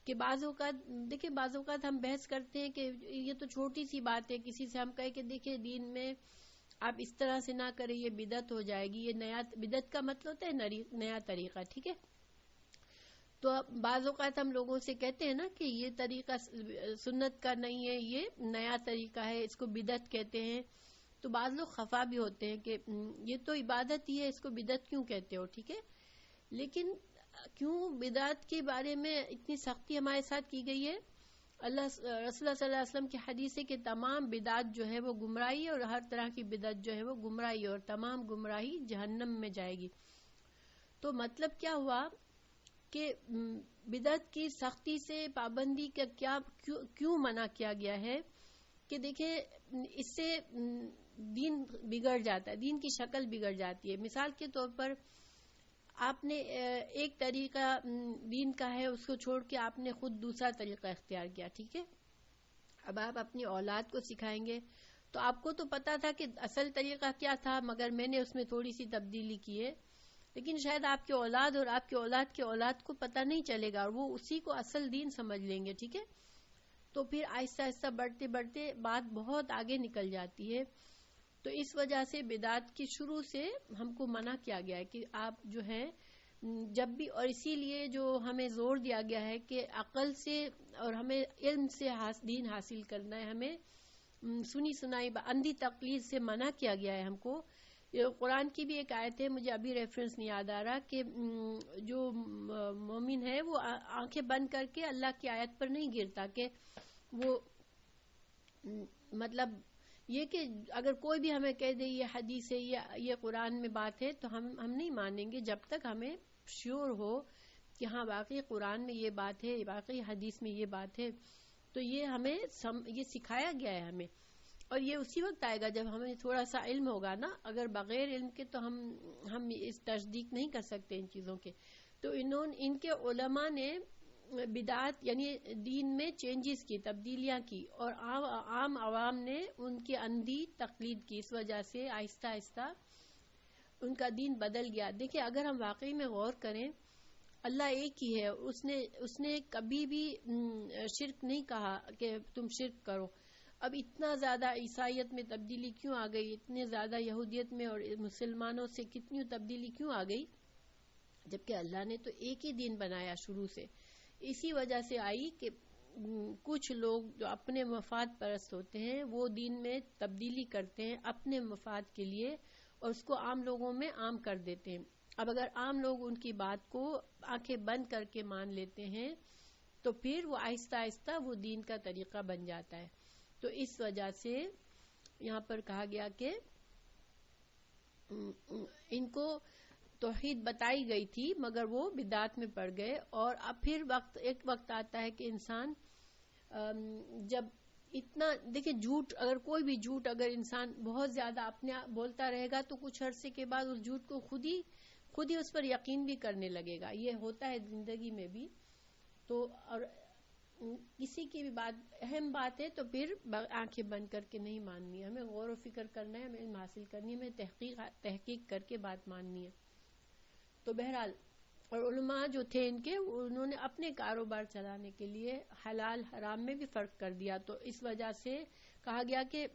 کہ بعض اوقات ہم بحث کرتے ہیں کہ یہ تو چھوٹی سی بات ہے, کسی سے ہم کہیں کہ دیکھیں دین میں آپ اس طرح سے نہ کریں یہ بدعت ہو جائے گی. یہ بدعت کا مطلب ہوتا ہے نیا طریقہ. ٹھیک ہے, تو بعض اوقات ہم لوگوں سے کہتے ہیں نا کہ یہ طریقہ سنت کا نہیں ہے، یہ نیا طریقہ ہے، اس کو بدعت کہتے ہیں. تو بعض لوگ خفا بھی ہوتے ہیں کہ یہ تو عبادت ہی ہے، اس کو بدعت کیوں کہتے ہو؟ ٹھیک ہے، لیکن کیوں بدعت کے بارے میں اتنی سختی ہمارے ساتھ کی گئی ہے؟ رسول اللہ صلی اللہ علیہ وسلم کی حدیث ہے کہ تمام بدعت جو ہے وہ گمراہی ہے، اور ہر طرح کی بدعت جو ہے وہ گمراہی ہے، اور تمام گمراہی جہنم میں جائے گی. تو مطلب کیا ہوا کہ بدعت کی سختی سے پابندی کا کیوں منع کیا گیا ہے؟ کہ دیکھیں اس سے دین بگڑ جاتا ہے، دین کی شکل بگڑ جاتی ہے. مثال کے طور پر آپ نے ایک طریقہ دین کا ہے، اس کو چھوڑ کے آپ نے خود دوسرا طریقہ اختیار کیا. ٹھیک ہے، اب آپ اپنی اولاد کو سکھائیں گے تو آپ کو تو پتا تھا کہ اصل طریقہ کیا تھا، مگر میں نے اس میں تھوڑی سی تبدیلی کی ہے. لیکن شاید آپ کی اولاد اور آپ کی اولاد کی اولاد کو پتہ نہیں چلے گا، اور وہ اسی کو اصل دین سمجھ لیں گے. ٹھیک ہے، تو پھر آہستہ آہستہ بڑھتے بڑھتے بات بہت آگے نکل جاتی ہے. تو اس وجہ سے بدعت کی شروع سے ہم کو منع کیا گیا ہے کہ آپ جو ہے جب بھی، اور اسی لیے جو ہمیں زور دیا گیا ہے کہ عقل سے اور ہمیں علم سے دین حاصل کرنا ہے، ہمیں سنی سنائی اندھی تقلید سے منع کیا گیا ہے ہم کو. قرآن کی بھی ایک آیت ہے، مجھے ابھی ریفرنس نہیں یاد آ رہا، کہ جو مومن ہے وہ آنکھیں بند کر کے اللہ کی آیت پر نہیں گرتا، کہ وہ مطلب یہ کہ اگر کوئی بھی ہمیں کہہ دے یہ حدیث ہے، یہ قرآن میں بات ہے، تو ہم نہیں مانیں گے جب تک ہمیں شیور ہو کہ ہاں واقعی قرآن میں یہ بات ہے، واقعی حدیث میں یہ بات ہے. تو یہ ہمیں یہ سکھایا گیا ہے ہمیں، اور یہ اسی وقت آئے گا جب ہمیں تھوڑا سا علم ہوگا نا. اگر بغیر علم کے تو ہم اس تصدیق نہیں کر سکتے ان چیزوں کے. تو ان کے علماء نے بدعات یعنی دین میں چینجز کی، تبدیلیاں کی، اور عام عوام نے ان کی اندھی تقلید کی. اس وجہ سے آہستہ آہستہ ان کا دین بدل گیا. دیکھیں اگر ہم واقعی میں غور کریں، اللہ ایک ہی ہے، اس نے کبھی بھی شرک نہیں کہا کہ تم شرک کرو. اب اتنا زیادہ عیسائیت میں تبدیلی کیوں آ گئی، اتنے زیادہ یہودیت میں اور مسلمانوں سے کتنی تبدیلی کیوں آ گئی، جبکہ اللہ نے تو ایک ہی دین بنایا شروع سے. اسی وجہ سے آئی کہ کچھ لوگ جو اپنے مفاد پرست ہوتے ہیں وہ دین میں تبدیلی کرتے ہیں اپنے مفاد کے لیے، اور اس کو عام لوگوں میں عام کر دیتے ہیں. اب اگر عام لوگ ان کی بات کو آنکھیں بند کر کے مان لیتے ہیں تو پھر وہ آہستہ آہستہ وہ دین کا طریقہ بن جاتا ہے. تو اس وجہ سے یہاں پر کہا گیا کہ ان کو توحید بتائی گئی تھی مگر وہ بدعت میں پڑ گئے. اور اب پھر ایک وقت آتا ہے کہ انسان جب اتنا دیکھیں جھوٹ، اگر کوئی بھی جھوٹ اگر انسان بہت زیادہ اپنے آپ بولتا رہے گا تو کچھ عرصے کے بعد اس جھوٹ کو خود ہی اس پر یقین بھی کرنے لگے گا. یہ ہوتا ہے زندگی میں بھی. تو اور کسی کی بھی بات اہم بات ہے تو پھر آنکھیں بند کر کے نہیں ماننی ہے، ہمیں غور و فکر کرنا ہے، ہمیں علم حاصل کرنی ہے، ہمیں تحقیق کر کے بات ماننی ہے. تو بہرحال اور علماء جو تھے ان کے، انہوں نے اپنے کاروبار چلانے کے لیے حلال حرام میں بھی فرق کر دیا. تو اس وجہ سے کہا گیا کہ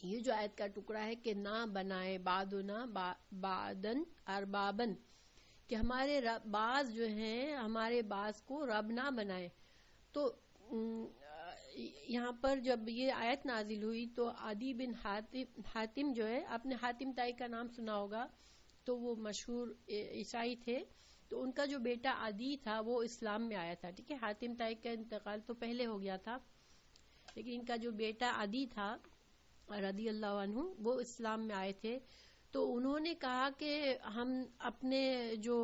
یہ جو آیت کا ٹکڑا ہے کہ نہ بنائے بعدنا بعدن اربابن، کہ ہمارے بعض جو ہیں ہمارے بعض کو رب نہ بنائے. تو یہاں پر جب یہ آیت نازل ہوئی تو عدی بن حاتم جو ہے، آپ نے حاتم تائی کا نام سنا ہوگا، تو وہ مشہور عیسائی تھے. تو ان کا جو بیٹا عدی تھا وہ اسلام میں آیا تھا. ٹھیک ہے، حاتم تائی کا انتقال تو پہلے ہو گیا تھا، لیکن ان کا جو بیٹا عدی تھا رضی اللہ عنہ وہ اسلام میں آئے تھے. تو انہوں نے کہا کہ ہم اپنے جو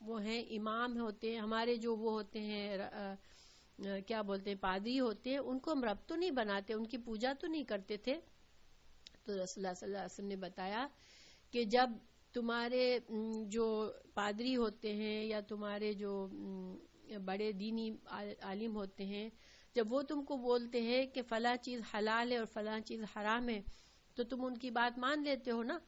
وہ ہیں امام ہوتے ہیں ہمارے، جو وہ ہوتے ہیں کیا بولتے ہیں پادری ہوتے ہیں، ان کو ہم رب تو نہیں بناتے، ان کی پوجا تو نہیں کرتے تھے. تو رسول اللہ صلی اللہ علیہ وسلم نے بتایا کہ جب تمہارے جو پادری ہوتے ہیں یا تمہارے جو بڑے دینی عالم ہوتے ہیں، جب وہ تم کو بولتے ہیں کہ فلاں چیز حلال ہے اور فلاں چیز حرام ہے تو تم ان کی بات مان لیتے ہو نا،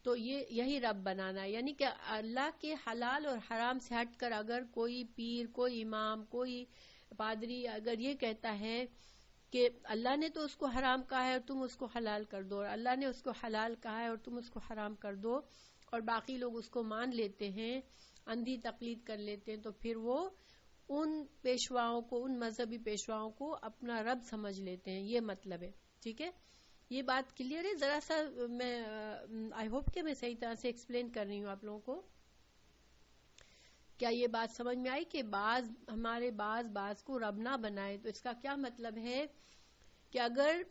تو یہی رب بنانا ہے. یعنی کہ اللہ کے حلال اور حرام سے ہٹ کر اگر کوئی پیر، کوئی امام، کوئی پادری اگر یہ کہتا ہے کہ اللہ نے تو اس کو حرام کہا ہے اور تم اس کو حلال کر دو، اور اللہ نے اس کو حلال کہا ہے اور تم اس کو حرام کر دو، اور باقی لوگ اس کو مان لیتے ہیں، اندھی تقلید کر لیتے ہیں، تو پھر وہ ان پیشواؤں کو، ان مذہبی پیشواؤں کو اپنا رب سمجھ لیتے ہیں. یہ مطلب ہے. ٹھیک ہے، یہ بات کلیئر ہے؟ ذرا سا میں آئی ہوپ کہ میں صحیح طرح سے ایکسپلین کر رہی ہوں آپ لوگوں کو. کیا یہ بات سمجھ میں آئی کہ ہمارے بعض کو رب نہ بنائے؟ تو اس کا کیا مطلب ہے کہ اگر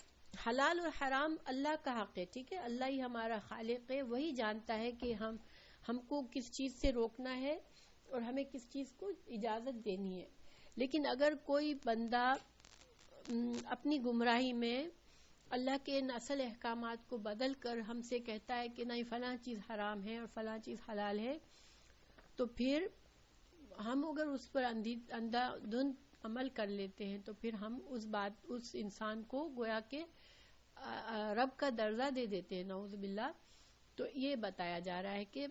حلال اور حرام اللہ کا حق ہے، ٹھیک ہے، اللہ ہی ہمارا خالق ہے، وہی جانتا ہے کہ ہم کو کس چیز سے روکنا ہے اور ہمیں کس چیز کو اجازت دینی ہے. لیکن اگر کوئی بندہ اپنی گمراہی میں اللہ کے ان اصل احکامات کو بدل کر ہم سے کہتا ہے کہ نہیں فلاں چیز حرام ہے اور فلاں چیز حلال ہے، تو پھر ہم اگر اس پر اندھا دھند عمل کر لیتے ہیں تو پھر ہم اس انسان کو گویا کہ رب کا درجہ دے دیتے ہیں، نعوذ باللہ. تو یہ بتایا جا رہا ہے کہ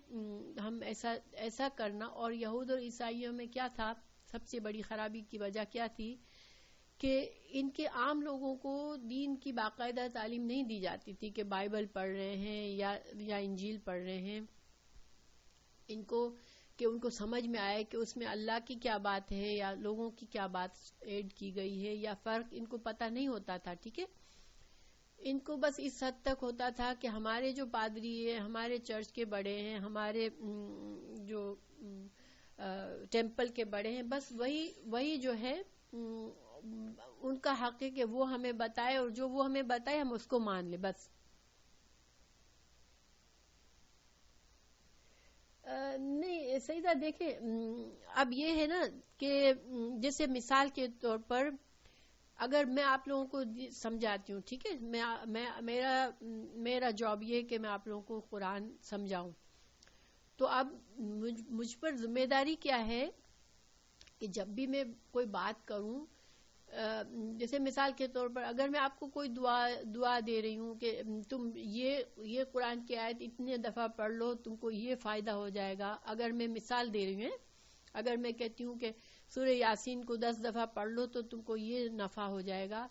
ہم ایسا کرنا. اور یہود اور عیسائیوں میں کیا تھا، سب سے بڑی خرابی کی وجہ کیا تھی کہ ان کے عام لوگوں کو دین کی باقاعدہ تعلیم نہیں دی جاتی تھی کہ بائبل پڑھ رہے ہیں یا انجیل پڑھ رہے ہیں. ان کو سمجھ میں آئے کہ اس میں اللہ کی کیا بات ہے یا لوگوں کی کیا بات ایڈ کی گئی ہے یا فرق ان کو پتہ نہیں ہوتا تھا. ٹھیک ہے، ان کو بس اس حد تک ہوتا تھا کہ ہمارے جو پادری ہیں، ہمارے چرچ کے بڑے ہیں، ہمارے جو ٹیمپل کے بڑے ہیں، بس وہی جو ہے ان کا حق ہے کہ وہ ہمیں بتائے، اور جو وہ ہمیں بتائے ہم اس کو مان لیں بس. نہیں سیدہ، دیکھیں اب یہ ہے نا کہ جیسے مثال کے طور پر اگر میں آپ لوگوں کو سمجھاتی ہوں، ٹھیک ہے، میرا جاب یہ ہے کہ میں آپ لوگوں کو قرآن سمجھاؤں، تو اب مجھ پر ذمہ داری کیا ہے کہ جب بھی میں کوئی بات کروں، جیسے مثال کے طور پر اگر میں آپ کو کوئی دعا دے رہی ہوں کہ تم یہ قرآن کی آیت اتنے دفعہ پڑھ لو تم کو یہ فائدہ ہو جائے گا، اگر میں مثال دے رہی ہوں، اگر میں کہتی ہوں کہ سورہ یاسین کو 10 دفعہ پڑھ لو تو تم کو یہ نفع ہو جائے گا،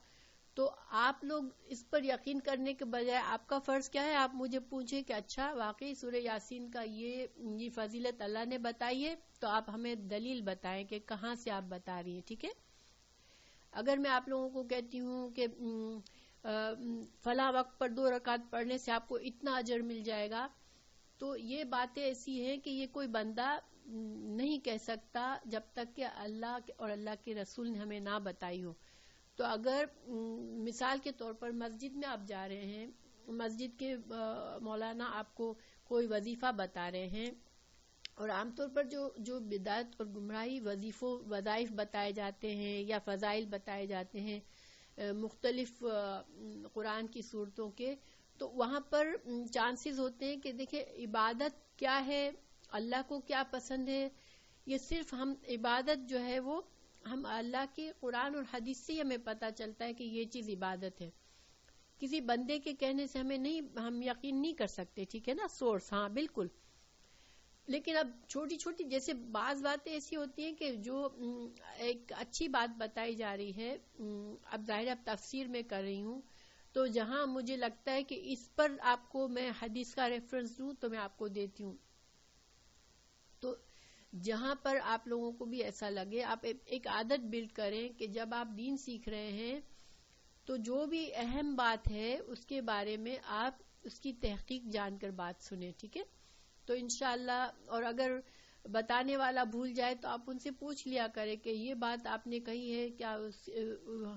تو آپ لوگ اس پر یقین کرنے کے بجائے آپ کا فرض کیا ہے، آپ مجھے پوچھیں کہ اچھا واقعی سورہ یاسین کا یہ فضیلت اللہ نے بتائی ہے، تو آپ ہمیں دلیل بتائیں کہ کہاں سے آپ بتا رہی ہیں. ٹھیک ہے، اگر میں آپ لوگوں کو کہتی ہوں کہ فلاں وقت پر 2 رکعت پڑھنے سے آپ کو اتنا اجر مل جائے گا، تو یہ باتیں ایسی ہیں کہ یہ کوئی بندہ نہیں کہہ سکتا جب تک کہ اللہ اور اللہ کے رسول نے ہمیں نہ بتائی ہو. تو اگر مثال کے طور پر مسجد میں آپ جا رہے ہیں، مسجد کے مولانا آپ کو کوئی وظیفہ بتا رہے ہیں، اور عام طور پر جو بدعت اور گمراہی وظائف بتائے جاتے ہیں یا فضائل بتائے جاتے ہیں مختلف قرآن کی صورتوں کے، تو وہاں پر چانسز ہوتے ہیں کہ دیکھیں عبادت کیا ہے، اللہ کو کیا پسند ہے، یہ صرف ہم عبادت جو ہے وہ ہم اللہ کے قرآن اور حدیث سے ہمیں پتہ چلتا ہے کہ یہ چیز عبادت ہے. کسی بندے کے کہنے سے ہم یقین نہیں کر سکتے. ٹھیک ہے نا، سورس، ہاں بالکل. لیکن اب چھوٹی چھوٹی جیسے بعض باتیں ایسی ہوتی ہیں کہ جو ایک اچھی بات بتائی جا رہی ہے، اب ظاہر اب تفسیر میں کر رہی ہوں، تو جہاں مجھے لگتا ہے کہ اس پر آپ کو میں حدیث کا ریفرنس دوں تو میں آپ کو دیتی ہوں. تو جہاں پر آپ لوگوں کو بھی ایسا لگے، آپ ایک عادت بلڈ کریں کہ جب آپ دین سیکھ رہے ہیں تو جو بھی اہم بات ہے اس کے بارے میں آپ اس کی تحقیق جان کر بات سنیں. ٹھیک ہے، تو انشاءاللہ، اور اگر بتانے والا بھول جائے تو آپ ان سے پوچھ لیا کریں کہ یہ بات آپ نے کہی ہے کیا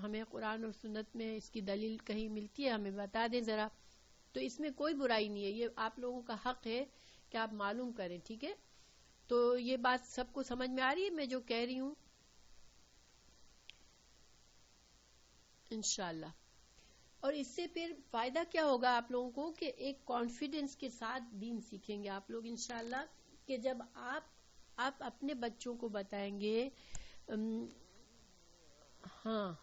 ہمیں قرآن اور سنت میں اس کی دلیل کہیں ملتی ہے، ہمیں بتا دیں ذرا. تو اس میں کوئی برائی نہیں ہے، یہ آپ لوگوں کا حق ہے کہ آپ معلوم کریں. ٹھیک ہے، تو یہ بات سب کو سمجھ میں آ رہی ہے میں جو کہہ رہی ہوں انشاءاللہ. اور اس سے پھر فائدہ کیا ہوگا آپ لوگوں کو کہ ایک کانفیڈنس کے ساتھ دین سیکھیں گے آپ لوگ انشاءاللہ، کہ جب آپ اپنے بچوں کو بتائیں گے، ہاں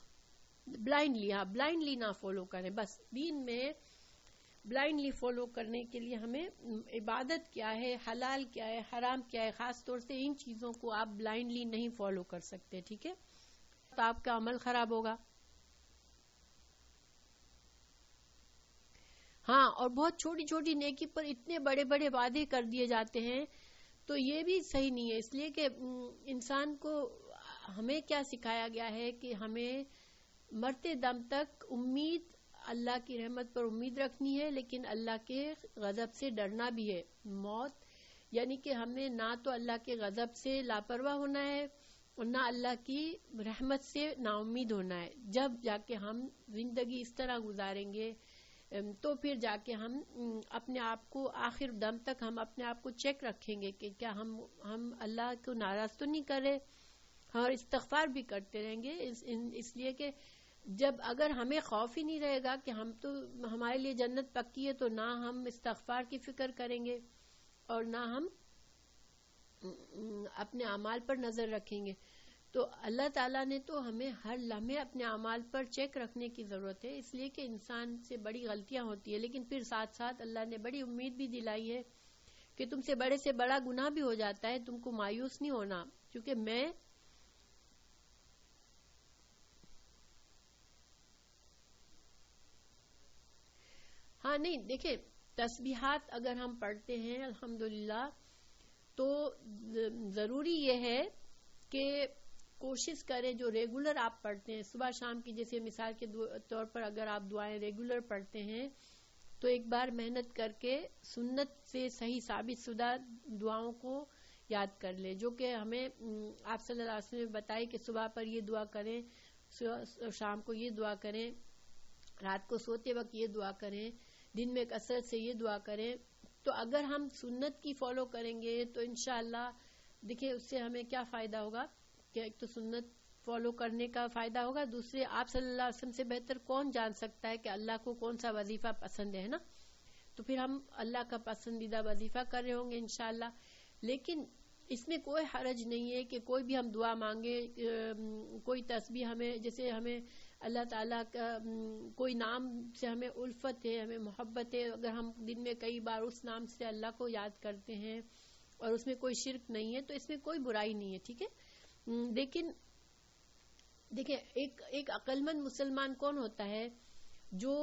بلائنڈلی نہ فالو کریں. بس دین میں بلائنڈلی فالو کرنے کے لیے ہمیں عبادت کیا ہے، حلال کیا ہے، حرام کیا ہے، خاص طور سے ان چیزوں کو آپ بلائنڈلی نہیں فالو کر سکتے. ٹھیک ہے، تو آپ کا عمل خراب ہوگا. ہاں، اور بہت چھوٹی چھوٹی نیکی پر اتنے بڑے بڑے وعدے کر دیے جاتے ہیں، تو یہ بھی صحیح نہیں ہے. اس لیے کہ انسان کو ہمیں کیا سکھایا گیا ہے کہ ہمیں مرتے دم تک امید اللہ کی رحمت پر امید رکھنی ہے، لیکن اللہ کے غضب سے ڈرنا بھی ہے. موت یعنی کہ ہمیں نہ تو اللہ کے غضب سے لاپرواہ ہونا ہے اور نہ اللہ کی رحمت سے نا امید ہونا ہے. جب جا کے ہم زندگی اس طرح گزاریں گے تو پھر جا کے ہم اپنے آپ کو آخر دم تک ہم اپنے آپ کو چیک رکھیں گے کہ کیا ہم اللہ کو ناراض تو نہیں کر رہے، اور استغفار بھی کرتے رہیں گے. اس لیے کہ جب اگر ہمیں خوف ہی نہیں رہے گا کہ ہم تو ہمارے لیے جنت پکی ہے، تو نہ ہم استغفار کی فکر کریں گے اور نہ ہم اپنے اعمال پر نظر رکھیں گے. تو اللہ تعالیٰ نے تو ہمیں ہر لمحے اپنے اعمال پر چیک رکھنے کی ضرورت ہے. اس لیے کہ انسان سے بڑی غلطیاں ہوتی ہیں، لیکن پھر ساتھ ساتھ اللہ نے بڑی امید بھی دلائی ہے کہ تم سے بڑا گناہ بھی ہو جاتا ہے، تم کو مایوس نہیں ہونا، کیونکہ میں ہاں نہیں دیکھیں، تسبیحات اگر ہم پڑھتے ہیں الحمدللہ، تو ضروری یہ ہے کہ کوشش کریں جو ریگولر آپ پڑھتے ہیں صبح شام کی، جیسے مثال کے طور پر اگر آپ دعائیں ریگولر پڑھتے ہیں تو ایک بار محنت کر کے سنت سے صحیح ثابت شدہ دعاؤں کو یاد کر لیں، جو کہ ہمیں آپ صلی اللہ علیہ وسلم نے بتائی کہ صبح پر یہ دعا کریں، شام کو یہ دعا کریں، رات کو سوتے وقت یہ دعا کریں، دن میں کثرت سے یہ دعا کریں. تو اگر ہم سنت کی فالو کریں گے تو انشاءاللہ دیکھیں اس سے ہمیں کیا فائدہ ہوگا کہ ایک تو سنت فالو کرنے کا فائدہ ہوگا، دوسرے آپ صلی اللہ علیہ وسلم سے بہتر کون جان سکتا ہے کہ اللہ کو کون سا وظیفہ پسند ہے نا. تو پھر ہم اللہ کا پسندیدہ وظیفہ کر رہے ہوں گے انشاءاللہ. لیکن اس میں کوئی حرج نہیں ہے کہ کوئی بھی ہم دعا مانگے، کوئی تسبیح ہمیں، جیسے ہمیں اللہ تعالیٰ کا کوئی نام سے ہمیں الفت ہے، ہمیں محبت ہے، اگر ہم دن میں کئی بار اس نام سے اللہ کو یاد کرتے ہیں اور اس میں کوئی شرک نہیں ہے تو اس میں کوئی برائی نہیں ہے، ٹھیک ہے. لیکن دیکھیں ایک عقل مند مسلمان کون ہوتا ہے جو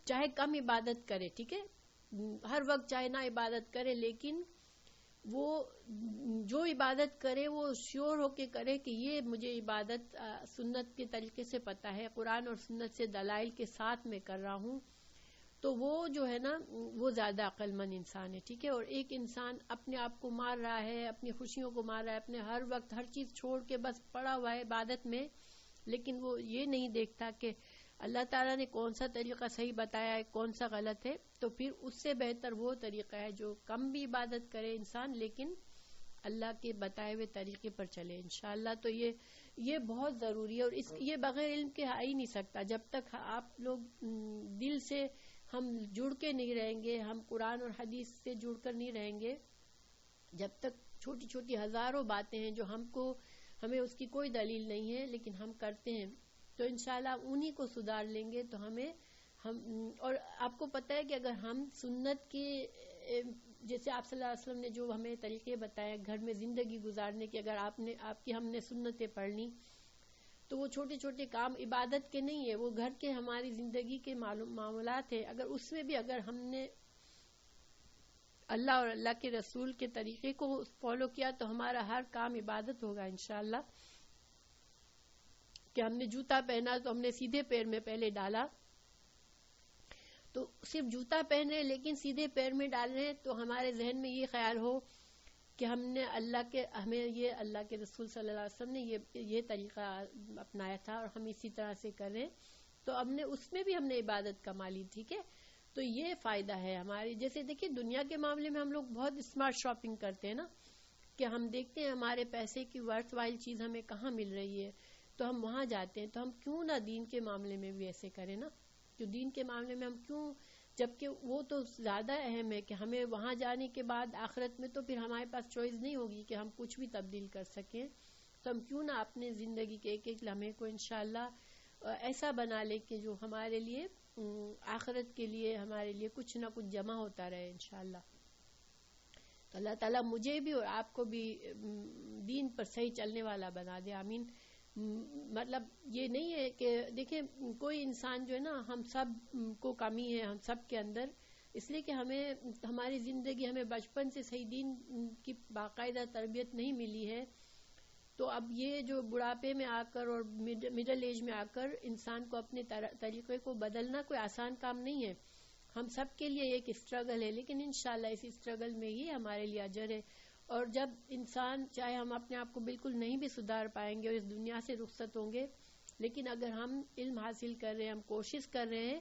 چاہے کم عبادت کرے، ٹھیک ہے، ہر وقت چاہے نہ عبادت کرے، لیکن وہ جو عبادت کرے وہ شیور ہو کے کرے کہ یہ مجھے عبادت سنت کے طریقے سے پتہ ہے، قرآن اور سنت سے دلائل کے ساتھ میں کر رہا ہوں. تو وہ جو ہے نا وہ زیادہ عقل مند انسان ہے، ٹھیک ہے. اور ایک انسان اپنے آپ کو مار رہا ہے، اپنی خوشیوں کو مار رہا ہے، اپنے ہر وقت ہر چیز چھوڑ کے بس پڑا ہوا ہے عبادت میں، لیکن وہ یہ نہیں دیکھتا کہ اللہ تعالیٰ نے کون سا طریقہ صحیح بتایا ہے، کون سا غلط ہے. تو پھر اس سے بہتر وہ طریقہ ہے جو کم بھی عبادت کرے انسان لیکن اللہ کے بتائے ہوئے طریقے پر چلے انشاءاللہ. تو یہ بہت ضروری ہے، اور یہ بغیر علم کے آ ہی نہیں سکتا. جب تک آپ لوگ دل سے ہم جڑ کے نہیں رہیں گے، ہم قرآن اور حدیث سے جڑ کر نہیں رہیں گے، جب تک چھوٹی چھوٹی ہزاروں باتیں ہیں جو ہمیں اس کی کوئی دلیل نہیں ہے لیکن ہم کرتے ہیں، تو انشاءاللہ انہی کو سدھار لیں گے. تو اور آپ کو پتہ ہے کہ اگر ہم سنت کے جیسے آپ صلی اللہ علیہ وسلم نے جو ہمیں طریقے بتائے گھر میں زندگی گزارنے کے، اگر آپ کی ہم نے سنتیں پڑھ لی تو وہ چھوٹے چھوٹے کام عبادت کے نہیں ہے، وہ گھر کے ہماری زندگی کے معاملات ہیں. اگر اس میں بھی اگر ہم نے اللہ اور اللہ کے رسول کے طریقے کو فالو کیا تو ہمارا ہر کام عبادت ہوگا انشاءاللہ. کہ ہم نے جوتا پہنا تو ہم نے سیدھے پیر میں پہلے ڈالا، تو صرف جوتا پہن رہے لیکن سیدھے پیر میں ڈال رہے ہیں، تو ہمارے ذہن میں یہ خیال ہو کہ ہمیں یہ اللہ کے رسول صلی اللہ علیہ وسلم نے یہ طریقہ اپنایا تھا اور ہم اسی طرح سے کر رہے ہیں، تو اس میں بھی ہم نے عبادت کما لی، ٹھیک ہے. تو یہ فائدہ ہے ہماری. جیسے دیکھیں دنیا کے معاملے میں ہم لوگ بہت اسمارٹ شاپنگ کرتے ہیں نا، کہ ہم دیکھتے ہیں ہمارے پیسے کی ورتھ وائل چیز ہمیں کہاں مل رہی ہے تو ہم وہاں جاتے ہیں. تو ہم کیوں نہ دین کے معاملے میں بھی ایسے کریں نا، جو دین کے معاملے میں ہم کیوں، جبکہ وہ تو زیادہ اہم ہے کہ ہمیں وہاں جانے کے بعد آخرت میں تو پھر ہمارے پاس چوائس نہیں ہوگی کہ ہم کچھ بھی تبدیل کر سکیں. تو ہم کیوں نہ اپنے زندگی کے ایک ایک لمحے کو انشاءاللہ ایسا بنا لے کہ جو ہمارے لیے آخرت کے لیے ہمارے لیے کچھ نہ کچھ جمع ہوتا رہے انشاءاللہ. تو اللہ تعالیٰ مجھے بھی اور آپ کو بھی دین پر صحیح چلنے والا بنا دے، آمین. مطلب یہ نہیں ہے کہ دیکھیں کوئی انسان جو ہے نا، ہم سب کو کمی ہے ہم سب کے اندر، اس لیے کہ ہمیں ہماری زندگی ہمیں بچپن سے صحیح دین کی باقاعدہ تربیت نہیں ملی ہے. تو اب یہ جو بڑھاپے میں آ کر اور مڈل ایج میں آ کر انسان کو اپنے طریقے کو بدلنا کوئی آسان کام نہیں ہے. ہم سب کے لیے ایک اسٹرگل ہے، لیکن انشاءاللہ اس اسٹرگل میں ہی ہمارے لیے اجر ہے. اور جب انسان چاہے ہم اپنے آپ کو بالکل نہیں بھی سدھار پائیں گے اور اس دنیا سے رخصت ہوں گے، لیکن اگر ہم علم حاصل کر رہے ہیں، ہم کوشش کر رہے ہیں،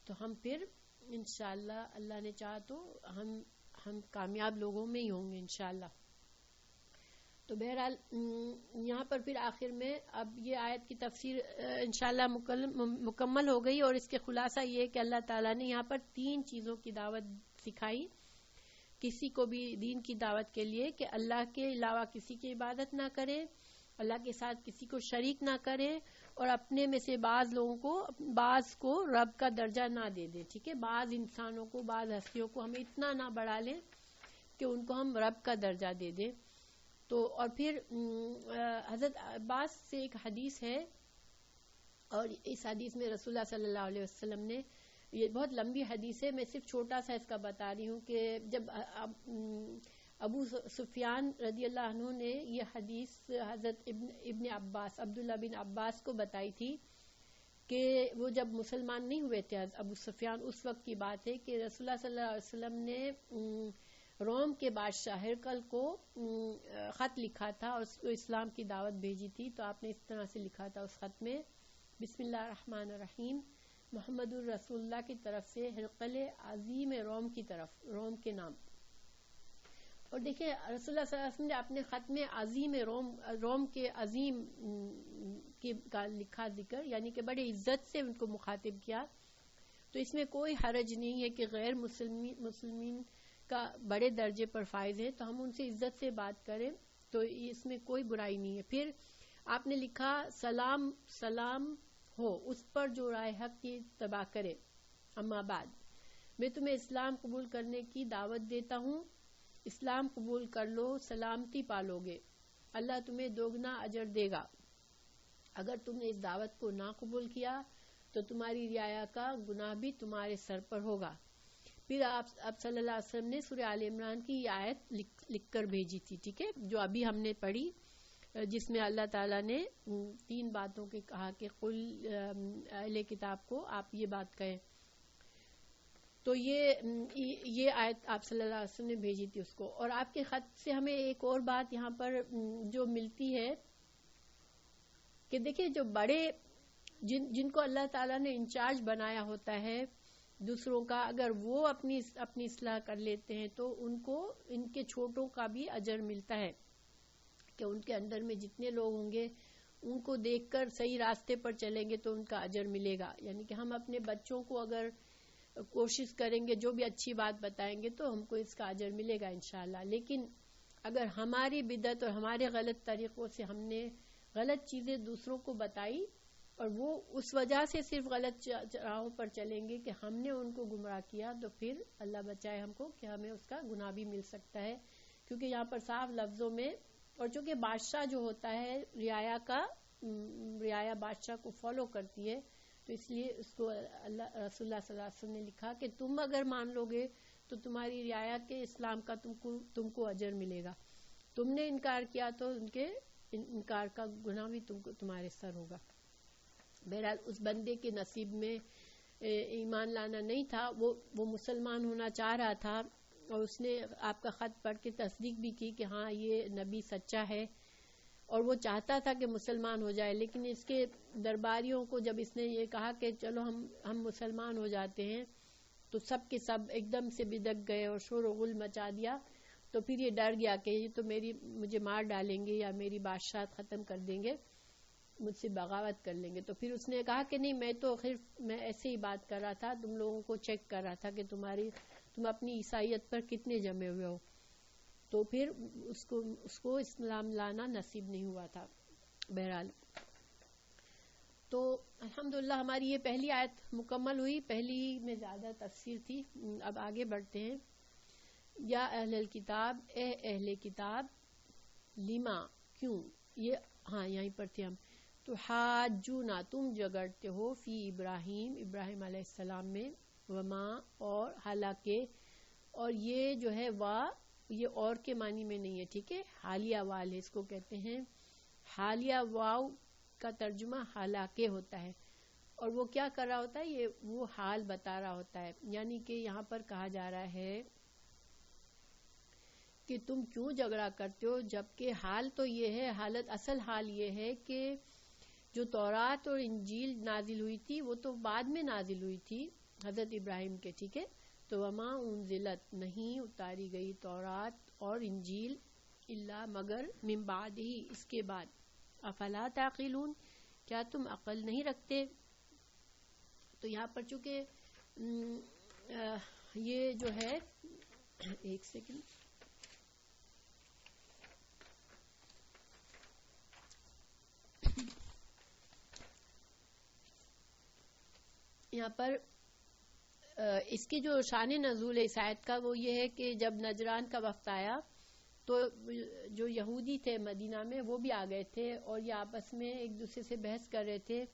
تو ہم پھر انشاءاللہ اللہ نے چاہا تو ہم کامیاب لوگوں میں ہی ہوں گے انشاءاللہ. تو بہرحال یہاں پر پھر آخر میں اب یہ آیت کی تفسیر انشاءاللہ مکمل ہو گئی، اور اس کے خلاصہ یہ کہ اللہ تعالیٰ نے یہاں پر 3 چیزوں کی دعوت سکھائی کسی کو بھی دین کی دعوت کے لیے، کہ اللہ کے علاوہ کسی کی عبادت نہ کرے، اللہ کے ساتھ کسی کو شریک نہ کرے، اور اپنے میں سے بعض کو رب کا درجہ نہ دے دے. ٹھیک ہے، بعض انسانوں کو، بعض ہستیوں کو ہم اتنا نہ بڑھا لیں کہ ان کو ہم رب کا درجہ دے دیں. تو اور پھر حضرت عباس سے ایک حدیث ہے، اور اس حدیث میں رسول اللہ صلی اللہ علیہ وسلم نے، یہ بہت لمبی حدیث ہے، میں صرف چھوٹا سا اس کا بتا رہی ہوں، کہ جب ابو سفیان رضی اللہ عنہ نے یہ حدیث حضرت ابن عباس، عبداللہ بن عباس کو بتائی تھی، کہ وہ جب مسلمان نہیں ہوئے تھے ابو سفیان، اس وقت کی بات ہے کہ رسول اللہ صلی اللہ علیہ وسلم نے روم کے بادشاہ ہرقل کو خط لکھا تھا اور اس کو اسلام کی دعوت بھیجی تھی. تو آپ نے اس طرح سے لکھا تھا اس خط میں، بسم اللہ الرحمن الرحیم، محمد الرسول اللہ کی طرف سے ہرقل عظیم روم کی طرف، روم کے نام. اور دیکھیں رسول اللہ صلی اللہ علیہ وسلم نے اپنے خط میں عظیم روم کے عظیم کا لکھا ذکر، یعنی کہ بڑے عزت سے ان کو مخاطب کیا. تو اس میں کوئی حرج نہیں ہے کہ غیر مسلمین کا بڑے درجے پر فائز ہے تو ہم ان سے عزت سے بات کریں، تو اس میں کوئی برائی نہیں ہے. پھر آپ نے لکھا، سلام ہو اس پر جو رائے حق کی اتباع کرے، اما بعد، میں تمہیں اسلام قبول کرنے کی دعوت دیتا ہوں. اسلام قبول کر لو، سلامتی پالو گے، اللہ تمہیں دوگنا اجر دے گا. اگر تم نے اس دعوت کو نہ قبول کیا تو تمہاری رعایا کا گناہ بھی تمہارے سر پر ہوگا. پھر آپ صلی اللہ علیہ وسلم نے سورہ آل عمران کی یہ آیت لکھ کر بھیجی تھی، ٹھیک ہے، جو ابھی ہم نے پڑھی، جس میں اللہ تعالیٰ نے 3 باتوں کے کہا کہ قل اہل کتاب کو آپ یہ بات کہیں. تو یہ آیت آپ صلی اللہ علیہ وسلم نے بھیجی تھی اس کو. اور آپ کے خط سے ہمیں ایک اور بات یہاں پر جو ملتی ہے کہ دیکھیں جو بڑے جن کو اللہ تعالیٰ نے انچارج بنایا ہوتا ہے دوسروں کا، اگر وہ اپنی اصلاح کر لیتے ہیں تو ان کو ان کے چھوٹوں کا بھی اجر ملتا ہے، کہ ان کے اندر میں جتنے لوگ ہوں گے ان کو دیکھ کر صحیح راستے پر چلیں گے تو ان کا اجر ملے گا. یعنی کہ ہم اپنے بچوں کو اگر کوشش کریں گے، جو بھی اچھی بات بتائیں گے تو ہم کو اس کا اجر ملے گا انشاءاللہ. لیکن اگر ہماری بدعت اور ہمارے غلط طریقوں سے ہم نے غلط چیزیں دوسروں کو بتائی اور وہ اس وجہ سے صرف غلط راہوں پر چلیں گے کہ ہم نے ان کو گمراہ کیا، تو پھر اللہ بچائے ہم کو کہ ہمیں اس کا گناہ بھی مل سکتا ہے. کیونکہ یہاں پر صاف لفظوں میں، اور چونکہ بادشاہ جو ہوتا ہے رعایا بادشاہ کو فالو کرتی ہے، تو اس لیے اس کو رسول اللہ صلی اللہ علیہ وسلم نے لکھا کہ تم اگر مان لو گے تو تمہاری رعایا کے اسلام کا تم کو اجر ملے گا. تم نے انکار کیا تو ان کے انکار کا گناہ بھی تمہارے سر ہوگا. بہرحال اس بندے کے نصیب میں ایمان لانا نہیں تھا، وہ مسلمان ہونا چاہ رہا تھا، اور اس نے آپ کا خط پڑھ کے تصدیق بھی کی کہ ہاں یہ نبی سچا ہے، اور وہ چاہتا تھا کہ مسلمان ہو جائے. لیکن اس کے درباریوں کو جب اس نے یہ کہا کہ چلو ہم مسلمان ہو جاتے ہیں، تو سب کے سب ایک دم سے بدک گئے اور شور و غل مچا دیا. تو پھر یہ ڈر گیا کہ یہ تو مجھے مار ڈالیں گے یا میری بادشاہت ختم کر دیں گے، مجھ سے بغاوت کر لیں گے. تو پھر اس نے کہا کہ نہیں، میں ایسے ہی بات کر رہا تھا، تم لوگوں کو چیک کر رہا تھا کہ تم اپنی عیسائیت پر کتنے جمے ہوئے ہو. تو پھر اس کو اسلام لانا نصیب نہیں ہوا تھا. بہرحال تو الحمدللہ ہماری یہ پہلی آیت مکمل ہوئی. پہلی میں زیادہ تفسیر تھی. اب آگے بڑھتے ہیں. یا اہل الکتاب، اے اہل کتاب، لما، کیوں، یہ ہاں یہیں پر تھے ہم. تو حاجونا تم جگڑتے ہو فی ابراہیم ابراہیم علیہ السلام میں، وما اور حالانکہ، اور یہ جو ہے وا یہ اور کے معنی میں نہیں ہے، ٹھیک ہے، حالیہ وال ہے، اس کو کہتے ہیں حالیہ واو کا ترجمہ حالانکہ ہوتا ہے، اور وہ کیا کر رہا ہوتا ہے، یہ وہ حال بتا رہا ہوتا ہے، یعنی کہ یہاں پر کہا جا رہا ہے کہ تم کیوں جھگڑا کرتے ہو، جبکہ حال تو یہ ہے، حالت اصل حال یہ ہے کہ جو تورات اور انجیل نازل ہوئی تھی وہ تو بعد میں نازل ہوئی تھی حضرت ابراہیم کے، ٹھیک ہے، تو وما انزلت نہیں اتاری گئی تورات اور انجیل الا مگر من بعد ہی اس کے بعد، افلا تعقلون کیا تم عقل نہیں رکھتے. تو یہاں پر چونکہ یہ جو ہے ایک سیکنڈ یہاں پر اس کی جو شان نزول ہے اس آیت کا وہ یہ ہے کہ جب نجران کا وفد آیا تو جو یہودی تھے مدینہ میں وہ بھی آ گئے تھے، اور یہ آپس میں ایک دوسرے سے بحث کر رہے تھے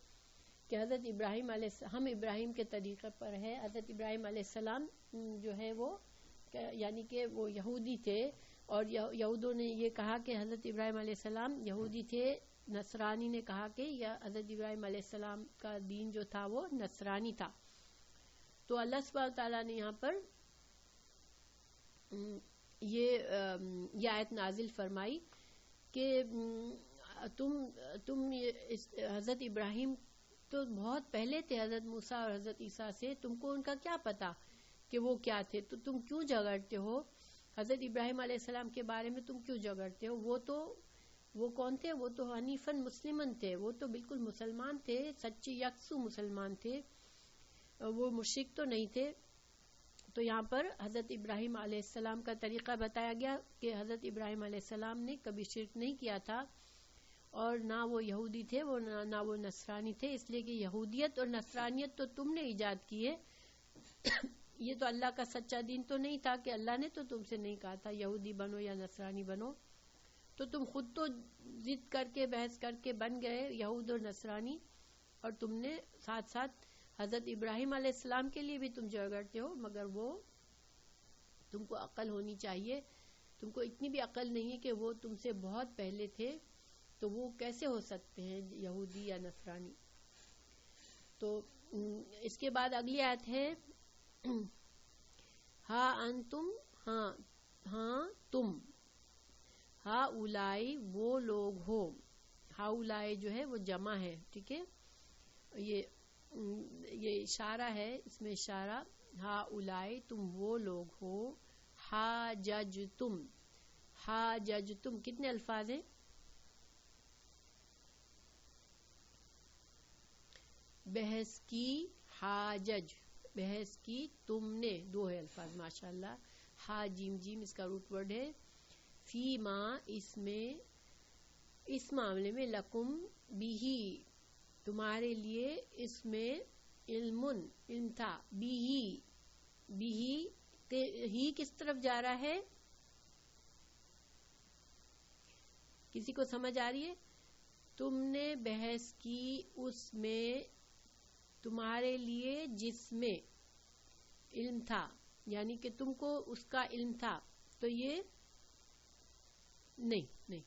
کہ حضرت ابراہیم ہم ابراہیم کے طریقے پر ہے. حضرت ابراہیم علیہ السلام جو ہے وہ یعنی کہ وہ یہودی تھے، اور یہودوں نے یہ کہا کہ حضرت ابراہیم علیہ السلام یہودی تھے، نصرانی نے کہا کہ حضرت ابراہیم علیہ السلام کا دین جو تھا وہ نصرانی تھا. تو اللہ سبحانہ تعالیٰ نے یہاں پر یہ آیت نازل فرمائی کہ تم حضرت ابراہیم تو بہت پہلے تھے حضرت موسیٰ اور حضرت عیسیٰ سے، تم کو ان کا کیا پتا کہ وہ کیا تھے، تو تم کیوں جھگڑتے ہو حضرت ابراہیم علیہ السلام کے بارے میں، تم کیوں جھگڑتے ہو؟ وہ کون تھے؟ وہ تو حنیفاً مسلمن تھے، وہ تو بالکل مسلمان تھے، سچے یکسو مسلمان تھے، وہ مشرک تو نہیں تھے. تو یہاں پر حضرت ابراہیم علیہ السلام کا طریقہ بتایا گیا کہ حضرت ابراہیم علیہ السلام نے کبھی شرک نہیں کیا تھا، اور نہ وہ یہودی تھے نہ وہ نصرانی تھے، اس لیے کہ یہودیت اور نصرانیت تو تم نے ایجاد کی ہے. یہ تو اللہ کا سچا دین تو نہیں تھا کہ اللہ نے تو تم سے نہیں کہا تھا یہودی بنو یا نصرانی بنو، تو تم خود تو ضد کر کے بحث کر کے بن گئے یہود اور نصرانی، اور تم نے ساتھ ساتھ حضرت ابراہیم علیہ السلام کے لیے بھی تم جھگڑتے ہو، مگر وہ تم کو عقل ہونی چاہیے، تم کو اتنی بھی عقل نہیں ہے کہ وہ تم سے بہت پہلے تھے، تو وہ کیسے ہو سکتے ہیں یہودی یا نصرانی. تو اس کے بعد اگلی آیت ہے ہاں انتم ہاں تم، ہاں اولائی وہ لوگ ہو، ہاں اولائی جو ہے وہ جمع ہے، ٹھیک ہے، یہ اشارہ ہے، اس میں اشارہ، ہاں اولائی تم وہ لوگ ہو، ہا جج تم کتنے الفاظ ہیں؟ بحث کی، حاجج بحث کی، تم نے دو ہے الفاظ، ماشاءاللہ، ہا جیم جیم اس کا روٹ ورڈ ہے، فی ما اس میں، اس معاملے میں، لکم بھی تمہارے لیے، اس میں علم تھا، بھی ہی کس طرف جا رہا ہے، کسی کو سمجھ آ رہی ہے؟ تم نے بحث کی اس میں تمہارے لیے جس میں علم تھا، یعنی کہ تم کو اس کا علم تھا، تو یہ نہیں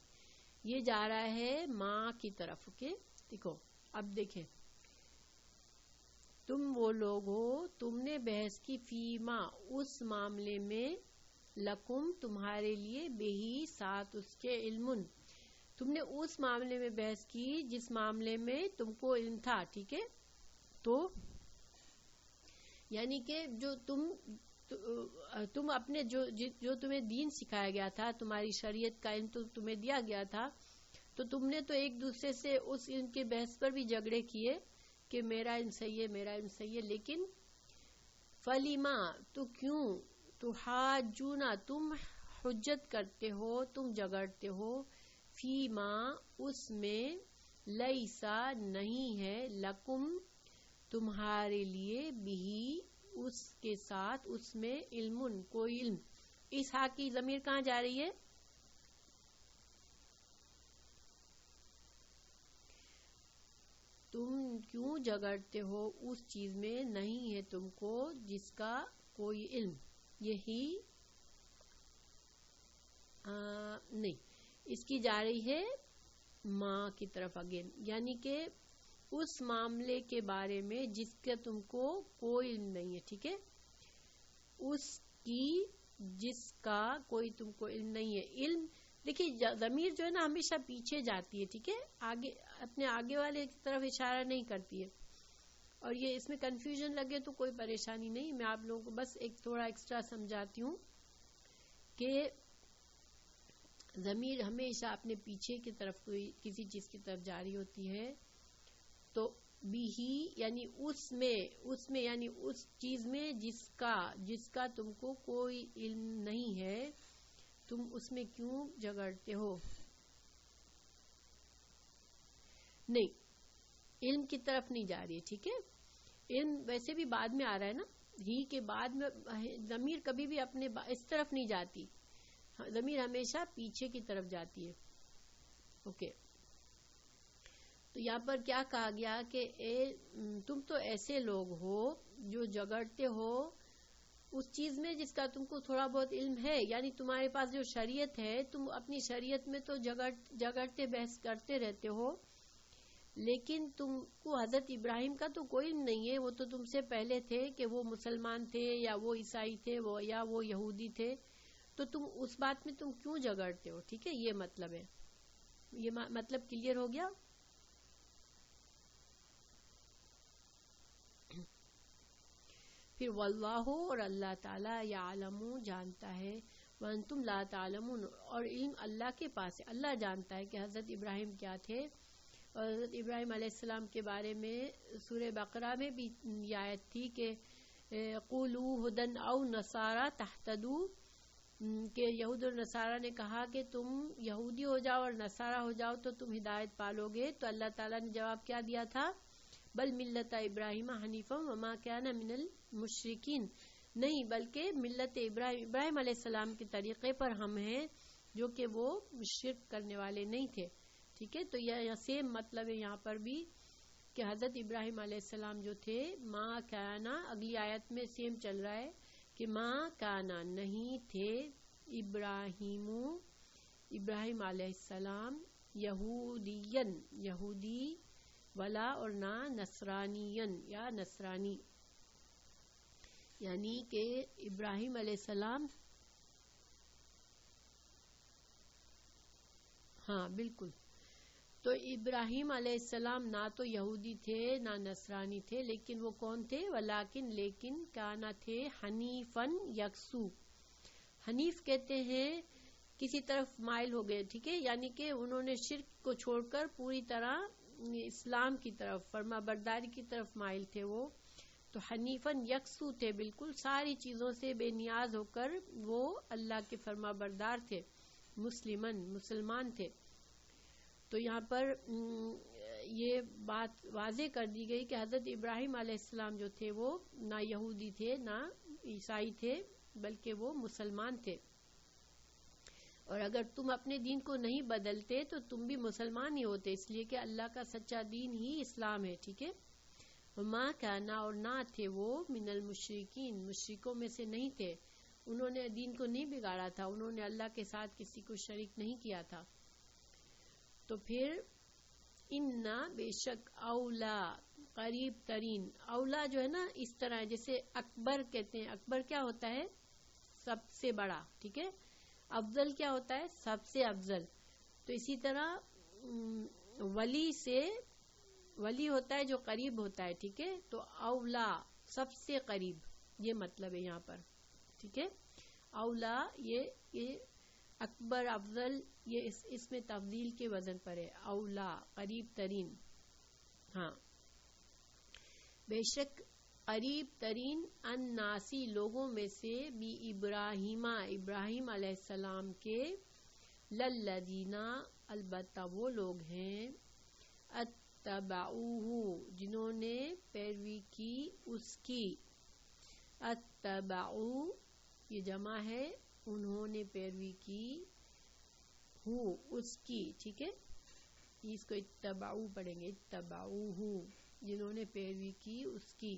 یہ جا رہا ہے ماں کی طرف. اوکے دیکھو اب دیکھیں، تم وہ لوگ ہو، تم نے بحث کی، فیما اس معاملے میں، لکم تمہارے لیے، بہی ساتھ اس کے، علم تم نے اس معاملے میں بحث کی جس معاملے میں تم کو علم تھا، ٹھیک ہے. تو یعنی کہ جو تم اپنے جو تمہیں دین سکھایا گیا تھا، تمہاری شریعت کا علم تو تمہیں دیا گیا تھا، تو تم نے تو ایک دوسرے سے اس علم کے بحث پر بھی جھگڑے کیے کہ میرا علم صحیح ہے، میرا علم صحیح ہے، لیکن فلیما تو کیوں، تو حاجونا تم حجت کرتے ہو، تم جھگڑتے ہو، فیما اس میں، لیسا نہیں ہے، لکم تمہارے لیے، بھی اس کے ساتھ، اس میں، علم کوئی علم. اس ہا کی ضمیر کہاں جا رہی ہے؟ تم کیوں جگڑتے ہو اس چیز میں نہیں ہے تم کو جس کا کوئی علم. یہی نہیں، اس کی جا رہی ہے ماں کی طرف اگین، یعنی کہ اس معاملے کے بارے میں جس کا تم کو کوئی علم نہیں ہے. ٹھیک ہے، اس کی جس کا کوئی تم کو علم نہیں ہے. علم دیکھیے ضمیر جو ہے نا ہمیشہ پیچھے جاتی ہے. ٹھیک ہے، آگے اپنے آگے والے کی طرف اشارہ نہیں کرتی ہے. اور یہ اس میں کنفیوژن لگے تو کوئی پریشانی نہیں، میں آپ لوگوں کو بس ایک تھوڑا ایکسٹرا سمجھاتی ہوں کہ ضمیر ہمیشہ اپنے پیچھے کی طرف کوئی کسی چیز کی طرف جاری ہوتی ہے. تو بھی یعنی اس میں یعنی اس چیز میں جس کا تم کو کوئی علم نہیں ہے، تم اس میں کیوں جگڑتے ہو. نہیں، علم کی طرف نہیں جا رہی ہے. ٹھیک ہے، علم ویسے بھی بعد میں آ رہا ہے نا، ہی کے بعد میں ضمیر کبھی بھی اپنے اس طرف نہیں جاتی، ضمیر ہمیشہ پیچھے کی طرف جاتی ہے. اوکے، تو یہاں پر کیا کہا گیا کہ تم تو ایسے لوگ ہو جو جگڑتے ہو اس چیز میں جس کا تم کو تھوڑا بہت علم ہے. یعنی تمہارے پاس جو شریعت ہے، تم اپنی شریعت میں تو جگڑتے بحث کرتے رہتے ہو، لیکن تم کو حضرت ابراہیم کا تو کوئی علم نہیں ہے. وہ تو تم سے پہلے تھے کہ وہ مسلمان تھے یا وہ عیسائی تھے یا وہ یہودی تھے، تو تم اس بات میں تم کیوں جگڑتے ہو. ٹھیک ہے، یہ مطلب ہے. یہ مطلب کلیئر ہو گیا. پھر واللہ، اور اللہ تعالیٰ، یعلم، جانتا ہے، وانتم لا تعلمون، اور علم اللہ کے پاس ہے. اللہ جانتا ہے کہ حضرت ابراہیم کیا تھے. اور حضرت ابراہیم علیہ السلام کے بارے میں سورہ بقرہ میں بھی یہ آیت تھی کہ قولوا ہدی او نصارى تہتدوا، کہ یہود اور نصارہ نے کہا کہ تم یہودی ہو جاؤ اور نصارہ ہو جاؤ تو تم ہدایت پالو گے. تو اللہ تعالیٰ نے جواب کیا دیا تھا؟ بل ملت ابراہیم حنیفا وما کان من المشرکین، نہیں بلکہ ملت ابراہیم علیہ السلام کے طریقے پر ہم ہیں، جو کہ وہ شرک کرنے والے نہیں تھے. ٹھیک ہے، تو یہ سیم مطلب ہے یہاں پر بھی کہ حضرت ابراہیم علیہ السلام جو تھے، ما کانا، اگلی آیت میں سیم چل رہا ہے کہ ما کانا، نہیں تھے، ابراہیم علیہ السلام یہودین، یہودی، ولا، اور نہ نصرانین یا نصرانی. یعنی کہ ابراہیم علیہ السلام، ہاں بالکل، تو ابراہیم علیہ السلام نہ تو یہودی تھے نہ نصرانی تھے، لیکن وہ کون تھے؟ لیکن کانا تھے حنیفن، یکسو. حنیف کہتے ہیں کسی طرف مائل ہو گئے. ٹھیک ہے، یعنی کہ انہوں نے شرک کو چھوڑ کر پوری طرح اسلام کی طرف، فرما برداری کی طرف مائل تھے وہ. تو حنیفن، یکسو تھے، بالکل ساری چیزوں سے بے نیاز ہو کر وہ اللہ کے فرما بردار تھے، مسلمان تھے. تو یہاں پر یہ بات واضح کر دی گئی کہ حضرت ابراہیم علیہ السلام جو تھے وہ نہ یہودی تھے نہ عیسائی تھے، بلکہ وہ مسلمان تھے. اور اگر تم اپنے دین کو نہیں بدلتے تو تم بھی مسلمان ہی ہوتے، اس لیے کہ اللہ کا سچا دین ہی اسلام ہے. ٹھیک ہے، وما کانا، اور نہ تھے وہ، من المشرکین، مشرکوں میں سے نہیں تھے. انہوں نے دین کو نہیں بگاڑا تھا، انہوں نے اللہ کے ساتھ کسی کو شریک نہیں کیا تھا. تو پھر اننا، بے شک، اولا، قریب ترین. اولا جو ہے نا اس طرح ہے جیسے اکبر کہتے ہیں. اکبر کیا ہوتا ہے؟ سب سے بڑا. ٹھیک ہے، افضل کیا ہوتا ہے؟ سب سے افضل. تو اسی طرح ولی سے، ولی ہوتا ہے جو قریب ہوتا ہے. ٹھیک ہے، تو اولا، سب سے قریب، یہ مطلب ہے یہاں پر. ٹھیک ہے، اولا، یہ اکبر، افضل، یہ اس میں تفضیل کے وزن پر ہے. اولا، قریب ترین. ہاں، بے شک قریب ترین، الناسی، لوگوں میں سے، بی ابراہیم، ابراہیم علیہ السلام کے، للذین، البتہ وہ لوگ ہیں، اتبعوہ، جنہوں نے پیروی کی اس کی. اتبعو، یہ جمع ہے، انہوں نے پیروی کی، ہو، اس کی. ٹھیک ہے، اس کو اتبعو پڑھیں گے، اتبعوہ، جنہوں نے پیروی کی اس کی،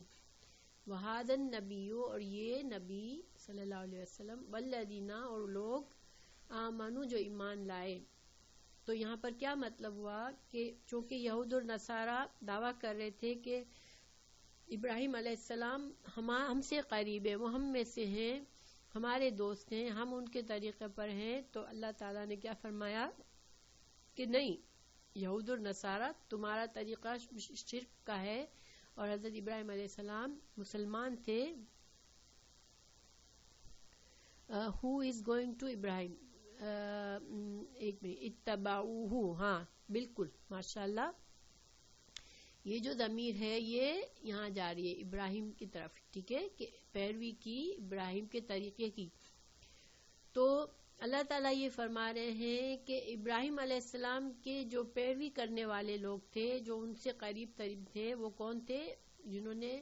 وہذا النبی، اور یہ نبی صلی اللہ علیہ وسلم، والذین، اور لوگ، آمنو، جو ایمان لائے۔ تو یہاں پر کیا مطلب ہوا کہ چونکہ یہود اور نصارہ دعویٰ کر رہے تھے کہ ابراہیم علیہ السلام ہم سے قریب ہے، وہ ہم میں سے ہیں، ہمارے دوست ہیں، ہم ان کے طریقے پر ہیں، تو اللہ تعالیٰ نے کیا فرمایا کہ نہیں، یہود اور نصارہ تمہارا طریقہ شرک کا ہے، اور حضرت ابراہیم علیہ السلام مسلمان تھے۔ ہو از گوئنگ ٹو ابراہیم، ایک منٹ، اتبعوہ، ہاں بالکل ماشاءاللہ، یہ جو ضمیر ہے یہ یہاں جا رہی ہے ابراہیم کی طرف، ٹھیک ہے، کہ پیروی کی ابراہیم کے طریقے کی۔ تو اللہ تعالیٰ یہ فرما رہے ہیں کہ ابراہیم علیہ السلام کے جو پیروی کرنے والے لوگ تھے، جو ان سے قریب تھے، وہ کون تھے؟ جنہوں نے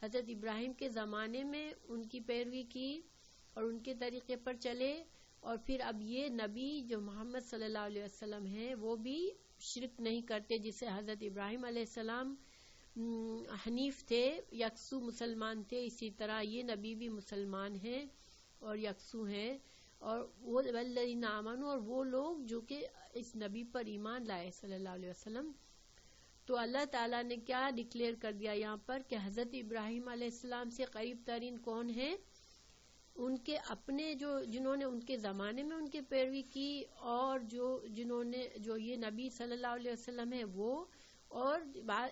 حضرت ابراہیم کے زمانے میں ان کی پیروی کی اور ان کے طریقے پر چلے، اور پھر اب یہ نبی جو محمد صلی اللہ علیہ وسلم ہیں وہ بھی شرک نہیں کرتے، جسے حضرت ابراہیم علیہ السلام حنیف تھے، یکسو مسلمان تھے، اسی طرح یہ نبی بھی مسلمان ہیں اور یکسو ہیں، اور وہ والذین آمنوا، اور وہ لوگ جو کہ اس نبی پر ایمان لائے صلی اللہ علیہ وسلم۔ تو اللہ تعالیٰ نے کیا ڈکلیئر کر دیا یہاں پر کہ حضرت ابراہیم علیہ السلام سے قریب ترین کون ہیں؟ ان کے اپنے جنہوں نے ان کے زمانے میں ان کی پیروی کی، اور جو یہ نبی صلی اللہ علیہ وسلم ہے وہ، اور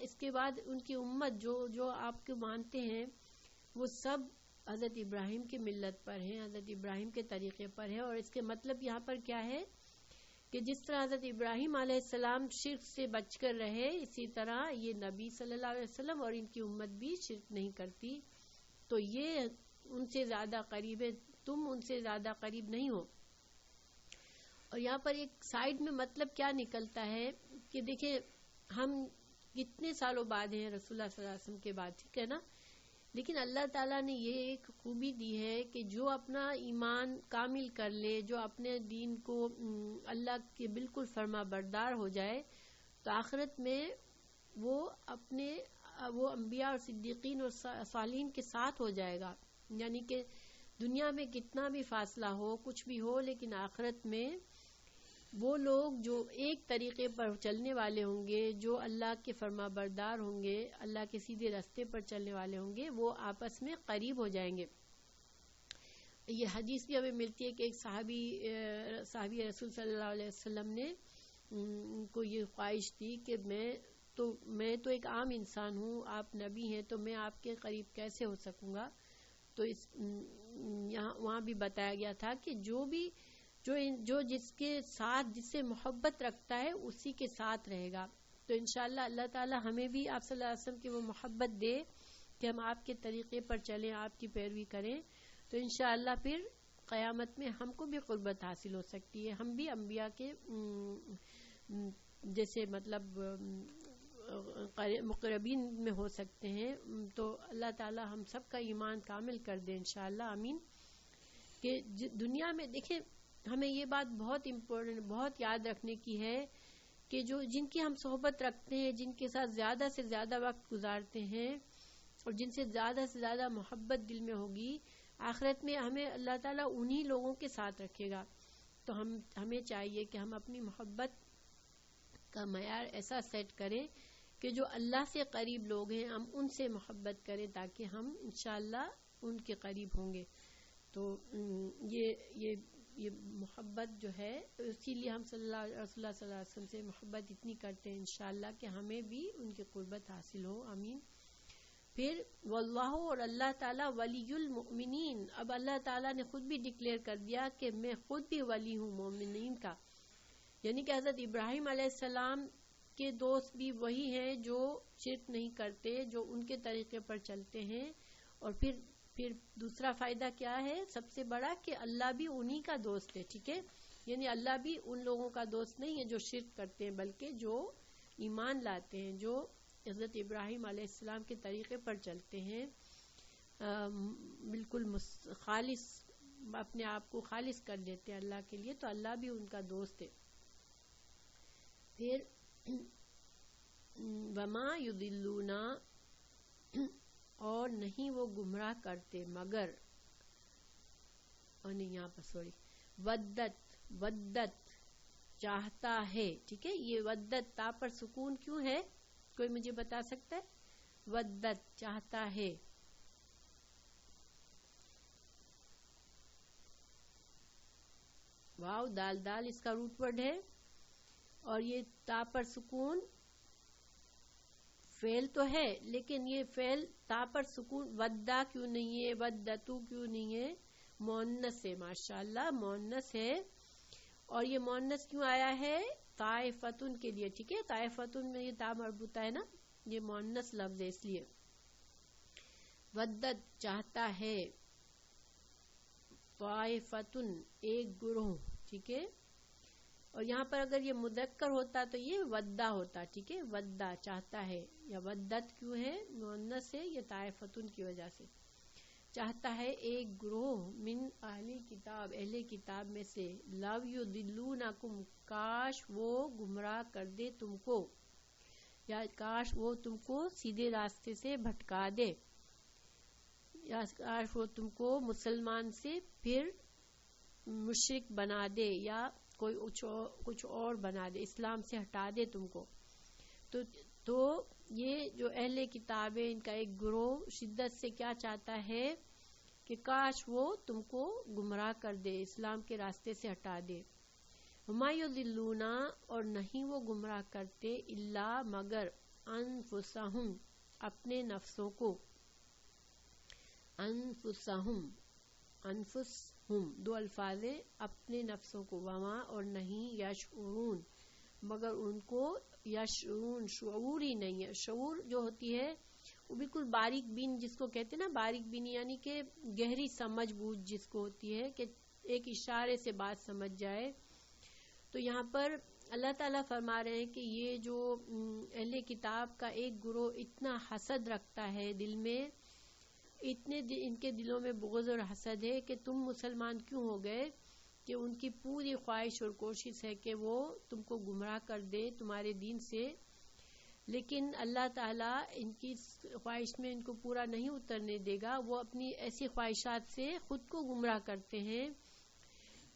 اس کے بعد ان کی امت جو آپ کو مانتے ہیں وہ سب حضرت ابراہیم کی ملت پر ہیں، حضرت ابراہیم کے طریقے پر ہے۔ اور اس کے مطلب یہاں پر کیا ہے کہ جس طرح حضرت ابراہیم علیہ السلام شرک سے بچ کر رہے، اسی طرح یہ نبی صلی اللہ علیہ وسلم اور ان کی امت بھی شرک نہیں کرتی، تو یہ ان سے زیادہ قریب ہے، تم ان سے زیادہ قریب نہیں ہو۔ اور یہاں پر ایک سائیڈ میں مطلب کیا نکلتا ہے کہ دیکھیں ہم کتنے سالوں بعد ہیں رسول اللہ صلی اللہ علیہ وسلم کے بعد، ٹھیک ہے نا، لیکن اللہ تعالیٰ نے یہ ایک خوبی دی ہے کہ جو اپنا ایمان کامل کر لے، جو اپنے دین کو اللہ کے بالکل فرما بردار ہو جائے، تو آخرت میں وہ انبیاء اور صدیقین اور صالحین کے ساتھ ہو جائے گا۔ یعنی کہ دنیا میں کتنا بھی فاصلہ ہو، کچھ بھی ہو، لیکن آخرت میں وہ لوگ جو ایک طریقے پر چلنے والے ہوں گے، جو اللہ کے فرما بردار ہوں گے، اللہ کے سیدھے راستے پر چلنے والے ہوں گے، وہ آپس میں قریب ہو جائیں گے۔ یہ حدیث بھی ہمیں ملتی ہے کہ ایک صحابی رسول صلی اللہ علیہ وسلم نے کو یہ خواہش تھی کہ میں تو ایک عام انسان ہوں، آپ نبی ہیں، تو میں آپ کے قریب کیسے ہو سکوں گا؟ تو وہاں بھی بتایا گیا تھا کہ جو جس کے ساتھ جس سے محبت رکھتا ہے اسی کے ساتھ رہے گا۔ تو انشاءاللہ اللہ تعالی ہمیں بھی آپ صلی اللہ علیہ وسلم کی وہ محبت دے کہ ہم آپ کے طریقے پر چلیں، آپ کی پیروی کریں، تو انشاءاللہ پھر قیامت میں ہم کو بھی قربت حاصل ہو سکتی ہے، ہم بھی انبیاء کے جیسے مطلب مقربین میں ہو سکتے ہیں۔ تو اللہ تعالی ہم سب کا ایمان کامل کر دے انشاءاللہ، آمین۔ کہ دنیا میں دیکھیں ہمیں یہ بات بہت امپورٹنٹ، بہت یاد رکھنے کی ہے کہ جن کی ہم صحبت رکھتے ہیں، جن کے ساتھ زیادہ سے زیادہ وقت گزارتے ہیں اور جن سے زیادہ محبت دل میں ہوگی، آخرت میں ہمیں اللہ تعالیٰ انہی لوگوں کے ساتھ رکھے گا۔ تو ہمیں چاہیے کہ ہم اپنی محبت کا معیار ایسا سیٹ کریں کہ جو اللہ سے قریب لوگ ہیں ہم ان سے محبت کریں، تاکہ ہم انشاءاللہ ان کے قریب ہوں گے۔ تو یہ محبت جو ہے، اسی لیے ہم رسول اللہ صلی اللہ علیہ وسلم سے محبت اتنی کرتے ہیں انشاءاللہ کہ ہمیں بھی ان کی قربت حاصل ہو، آمین۔ پھر واللہ، اور اللہ تعالیٰ، ولی المؤمنین، اب اللہ تعالیٰ نے خود بھی ڈکلیئر کر دیا کہ میں خود بھی ولی ہوں مومنین کا، یعنی کہ حضرت ابراہیم علیہ السلام کے دوست بھی وہی ہیں جو شرک نہیں کرتے، جو ان کے طریقے پر چلتے ہیں۔ اور پھر دوسرا فائدہ کیا ہے سب سے بڑا، کہ اللہ بھی انہی کا دوست ہے، ٹھیک ہے، یعنی اللہ بھی ان لوگوں کا دوست نہیں ہے جو شرک کرتے ہیں، بلکہ جو ایمان لاتے ہیں، جو حضرت ابراہیم علیہ السلام کے طریقے پر چلتے ہیں، بالکل خالص اپنے آپ کو خالص کر دیتے ہیں اللہ کے لیے، تو اللہ بھی ان کا دوست ہے۔ پھر وما یضلون، اور نہیں وہ گمراہ کرتے مگر، اور نہیں یہاں پر سوری، ودت چاہتا ہے، ٹھیک ہے، یہ ودت تا پر سکون کیوں ہے؟ کوئی مجھے بتا سکتا ہے؟ ودت چاہتا ہے، واو دال دال اس کا روٹ ورڈ ہے، اور یہ تا پر سکون فعل تو ہے، لیکن یہ فعل تا پر سکون ودا کیوں نہیں ہے، ودتو کیوں نہیں ہے؟ مؤنث ہے، ماشاءاللہ مؤنث ہے، اور یہ مؤنث کیوں آیا ہے؟ طائفتن کے لیے، ٹھیک ہے، طائفتن میں یہ تا مربوطہ ہے نا، یہ مؤنث لفظ ہے اس لیے۔ ودت چاہتا ہے، طائفتن ایک گروہ، ٹھیک ہے، اور یہاں پر اگر یہ مذکر ہوتا تو یہ ودا ہوتا، ٹھیک ہے، ودا چاہتا ہے، یا ودت کیوں ہے؟ مؤنث ہے، یہ طائفتن کی وجہ سے۔ چاہتا ہے ایک گروہ، من اہل کتاب، اہل کتاب میں سے، لو یضلونکم، کاش وہ گمراہ کر دے تم کو، یا کاش وہ تم کو سیدھے راستے سے بھٹکا دے، یا کاش وہ تم کو مسلمان سے پھر مشرک بنا دے، یا کوئی کچھ اور بنا دے، اسلام سے ہٹا دے تم کو۔ تو یہ جو اہل کتاب ہے ان کا ایک گروہ شدت سے کیا چاہتا ہے کہ کاش وہ تم کو گمراہ کر دے، اسلام کے راستے سے ہٹا دے۔ وما یضلون، اور نہیں وہ گمراہ کرتے، الا مگر، انفسہم اپنے نفسوں کو، انفسہم، انفسہم دو الفاظ ہیں، اپنے نفسوں کو، وما اور نہیں، یشعرون مگر ان کو، یشعرون شعور ہی نہیں ہے، شعور جو ہوتی ہے وہ بالکل باریک بین جس کو کہتے ہیں نا، باریک بینی یعنی کہ گہری سمجھ بوجھ جس کو ہوتی ہے کہ ایک اشارے سے بات سمجھ جائے۔ تو یہاں پر اللہ تعالیٰ فرما رہے ہیں کہ یہ جو اہل کتاب کا ایک گروہ اتنا حسد رکھتا ہے دل میں، اتنے ان کے دلوں میں بغض اور حسد ہے کہ تم مسلمان کیوں ہو گئے، کہ ان کی پوری خواہش اور کوشش ہے کہ وہ تم کو گمراہ کر دے تمہارے دین سے، لیکن اللہ تعالیٰ ان کی خواہش میں ان کو پورا نہیں اترنے دے گا، وہ اپنی ایسی خواہشات سے خود کو گمراہ کرتے ہیں،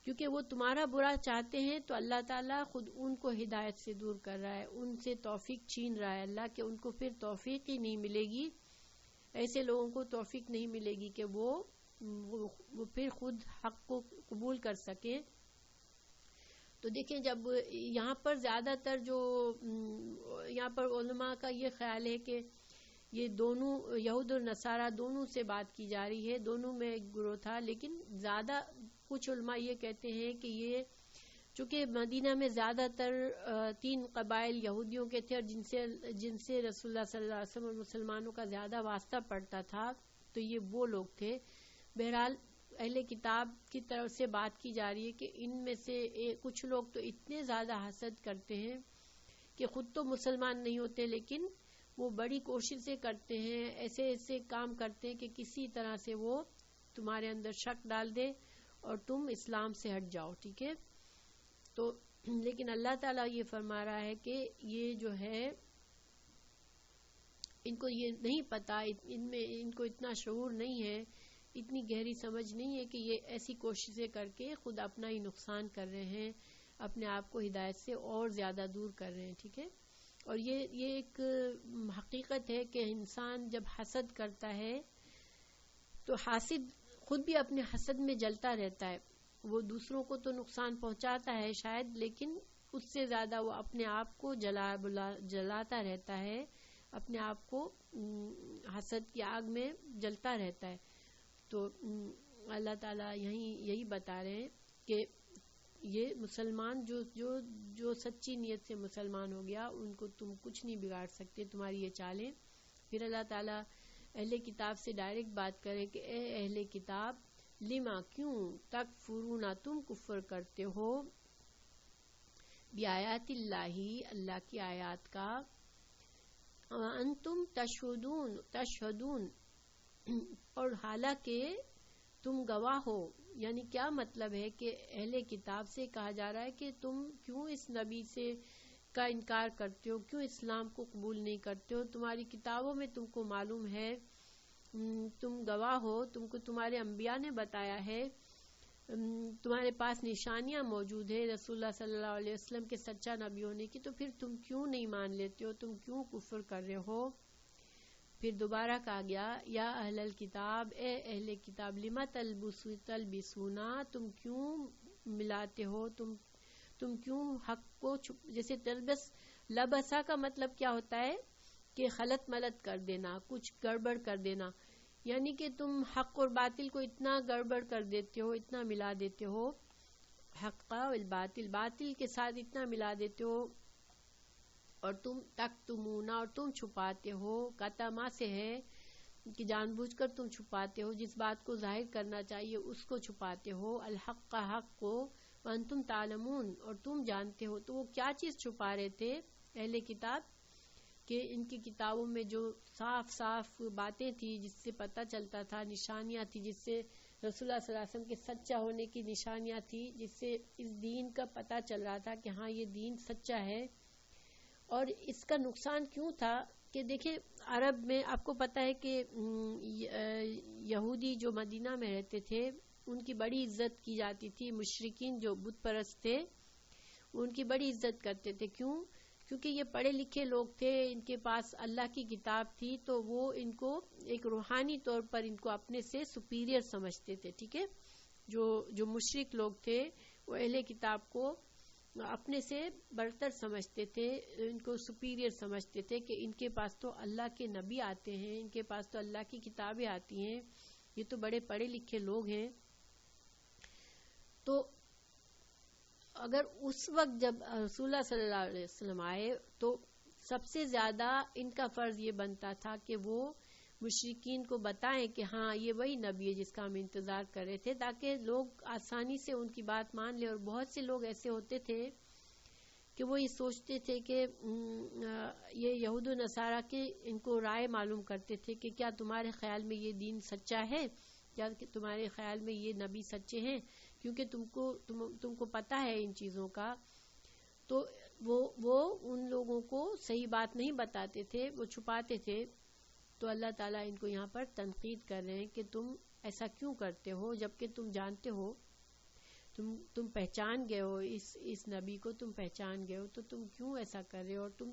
کیونکہ وہ تمہارا برا چاہتے ہیں، تو اللہ تعالیٰ خود ان کو ہدایت سے دور کر رہا ہے، ان سے توفیق چھین رہا ہے اللہ، کہ ان کو پھر توفیق ہی نہیں ملے گی، ایسے لوگوں کو توفیق نہیں ملے گی کہ وہ پھر خود حق کو قبول کر سکیں۔ تو دیکھیں جب یہاں پر زیادہ تر جو یہاں پر علماء کا یہ خیال ہے کہ یہ دونوں یہود اور نصارہ دونوں سے بات کی جا رہی ہے، دونوں میں ایک گروہ تھا، لیکن زیادہ کچھ علماء یہ کہتے ہیں کہ یہ چونکہ مدینہ میں زیادہ تر 3 قبائل یہودیوں کے تھے، اور جن سے رسول اللہ صلی اللہ علیہ وسلم اور مسلمانوں کا زیادہ واسطہ پڑتا تھا، تو یہ وہ لوگ تھے۔ بہرحال اہل کتاب کی طرف سے بات کی جا رہی ہے کہ ان میں سے کچھ لوگ تو اتنے زیادہ حسد کرتے ہیں کہ خود تو مسلمان نہیں ہوتے، لیکن وہ بڑی کوششیں کرتے ہیں، ایسے ایسے کام کرتے ہیں کہ کسی طرح سے وہ تمہارے اندر شک ڈال دے اور تم اسلام سے ہٹ جاؤ، ٹھیک ہے۔ تو لیکن اللہ تعالیٰ یہ فرما رہا ہے کہ یہ جو ہے ان کو یہ نہیں پتا، ان کو اتنا شعور نہیں ہے، اتنی گہری سمجھ نہیں ہے کہ یہ ایسی کوششیں کر کے خود اپنا ہی نقصان کر رہے ہیں، اپنے آپ کو ہدایت سے اور زیادہ دور کر رہے ہیں، ٹھیک ہے۔ اور یہ ایک حقیقت ہے کہ انسان جب حسد کرتا ہے تو حاسد خود بھی اپنے حسد میں جلتا رہتا ہے، وہ دوسروں کو تو نقصان پہنچاتا ہے شاید، لیکن اس سے زیادہ وہ اپنے آپ کو جلاتا رہتا ہے، اپنے آپ کو حسد کی آگ میں جلتا رہتا ہے۔ تو اللہ تعالیٰ یہی بتا رہے ہیں کہ یہ مسلمان جو سچی نیت سے مسلمان ہو گیا، ان کو تم کچھ نہیں بگاڑ سکتے، تمہاری یہ چالیں۔ پھر اللہ تعالیٰ اہل کتاب سے ڈائریکٹ بات کرے کہ اے اہل کتاب، لما کیوں تکفرون تم کفر کرتے ہو، بآیات اللہ اللہ کی آیات کا، انتم تشہدون اور حالانکہ تم گواہ ہو۔ یعنی کیا مطلب ہے کہ اہل کتاب سے کہا جا رہا ہے کہ تم کیوں اس نبی سے کا انکار کرتے ہو؟ کیوں اسلام کو قبول نہیں کرتے ہو؟ تمہاری کتابوں میں تم کو معلوم ہے، تم گواہ ہو، تم کو تمہارے انبیاء نے بتایا ہے، تمہارے پاس نشانیاں موجود ہیں رسول اللہ صلی اللہ علیہ وسلم کے سچا نبی ہونے کی، تو پھر تم کیوں نہیں مان لیتے ہو؟ تم کیوں کفر کر رہے ہو؟ پھر دوبارہ کہا گیا یا اہل الکتاب، اے اہل کتاب، لما تلبسونا، تم کیوں ملاتے ہو، تم کیوں حق کو جیسے تلبس، لبسا کا مطلب کیا ہوتا ہے کہ خلط ملط کر دینا، کچھ گڑبڑ کر دینا، یعنی کہ تم حق اور باطل کو اتنا گڑبڑ کر دیتے ہو، اتنا ملا دیتے ہو، حق والباطل، باطل کے ساتھ اتنا ملا دیتے ہو، اور تم تکتمونا، اور تم چھپاتے ہو، کتما سے ہے کہ جان بوجھ کر تم چھپاتے ہو، جس بات کو ظاہر کرنا چاہیے اس کو چھپاتے ہو، الحق کا حق کو، وانتم تعلمون، اور تم جانتے ہو۔ تو وہ کیا چیز چھپا رہے تھے اہل کتاب؟ کہ ان کی کتابوں میں جو صاف صاف باتیں تھی جس سے پتہ چلتا تھا، نشانیاں تھی جس سے رسول اللہ صلی اللہ علیہ وسلم کے سچا ہونے کی نشانیاں تھی، جس سے اس دین کا پتہ چل رہا تھا کہ ہاں یہ دین سچا ہے۔ اور اس کا نقصان کیوں تھا کہ دیکھیں عرب میں آپ کو پتہ ہے کہ یہودی جو مدینہ میں رہتے تھے ان کی بڑی عزت کی جاتی تھی، مشرکین جو بت پرست تھے ان کی بڑی عزت کرتے تھے۔ کیوں؟ کیونکہ یہ پڑھے لکھے لوگ تھے، ان کے پاس اللہ کی کتاب تھی، تو وہ ان کو ایک روحانی طور پر ان کو اپنے سے سپیریئر سمجھتے تھے، ٹھیک ہے؟ جو مشرک لوگ تھے وہ اہل کتاب کو اپنے سے برتر سمجھتے تھے، ان کو سپیریئر سمجھتے تھے کہ ان کے پاس تو اللہ کے نبی آتے ہیں، ان کے پاس تو اللہ کی کتابیں آتی ہیں، یہ تو بڑے پڑھے لکھے لوگ ہیں۔ تو اگر اس وقت جب رسول اللہ صلی اللہ علیہ وسلم آئے تو سب سے زیادہ ان کا فرض یہ بنتا تھا کہ وہ مشرکین کو بتائیں کہ ہاں یہ وہی نبی ہے جس کا ہم انتظار کر رہے تھے، تاکہ لوگ آسانی سے ان کی بات مان لیں۔ اور بہت سے لوگ ایسے ہوتے تھے کہ وہ یہ سوچتے تھے کہ یہ یہود و نصارہ کے ان کو رائے معلوم کرتے تھے کہ کیا تمہارے خیال میں یہ دین سچا ہے، کیا تمہارے خیال میں یہ نبی سچے ہیں، کیونکہ تم کو پتہ ہے ان چیزوں کا۔ تو وہ ان لوگوں کو صحیح بات نہیں بتاتے تھے، وہ چھپاتے تھے۔ تو اللہ تعالیٰ ان کو یہاں پر تنقید کر رہے ہیں کہ تم ایسا کیوں کرتے ہو جبکہ تم جانتے ہو، تم پہچان گئے ہو اس نبی کو، تم پہچان گئے ہو، تو تم کیوں ایسا کر رہے ہو؟ اور تم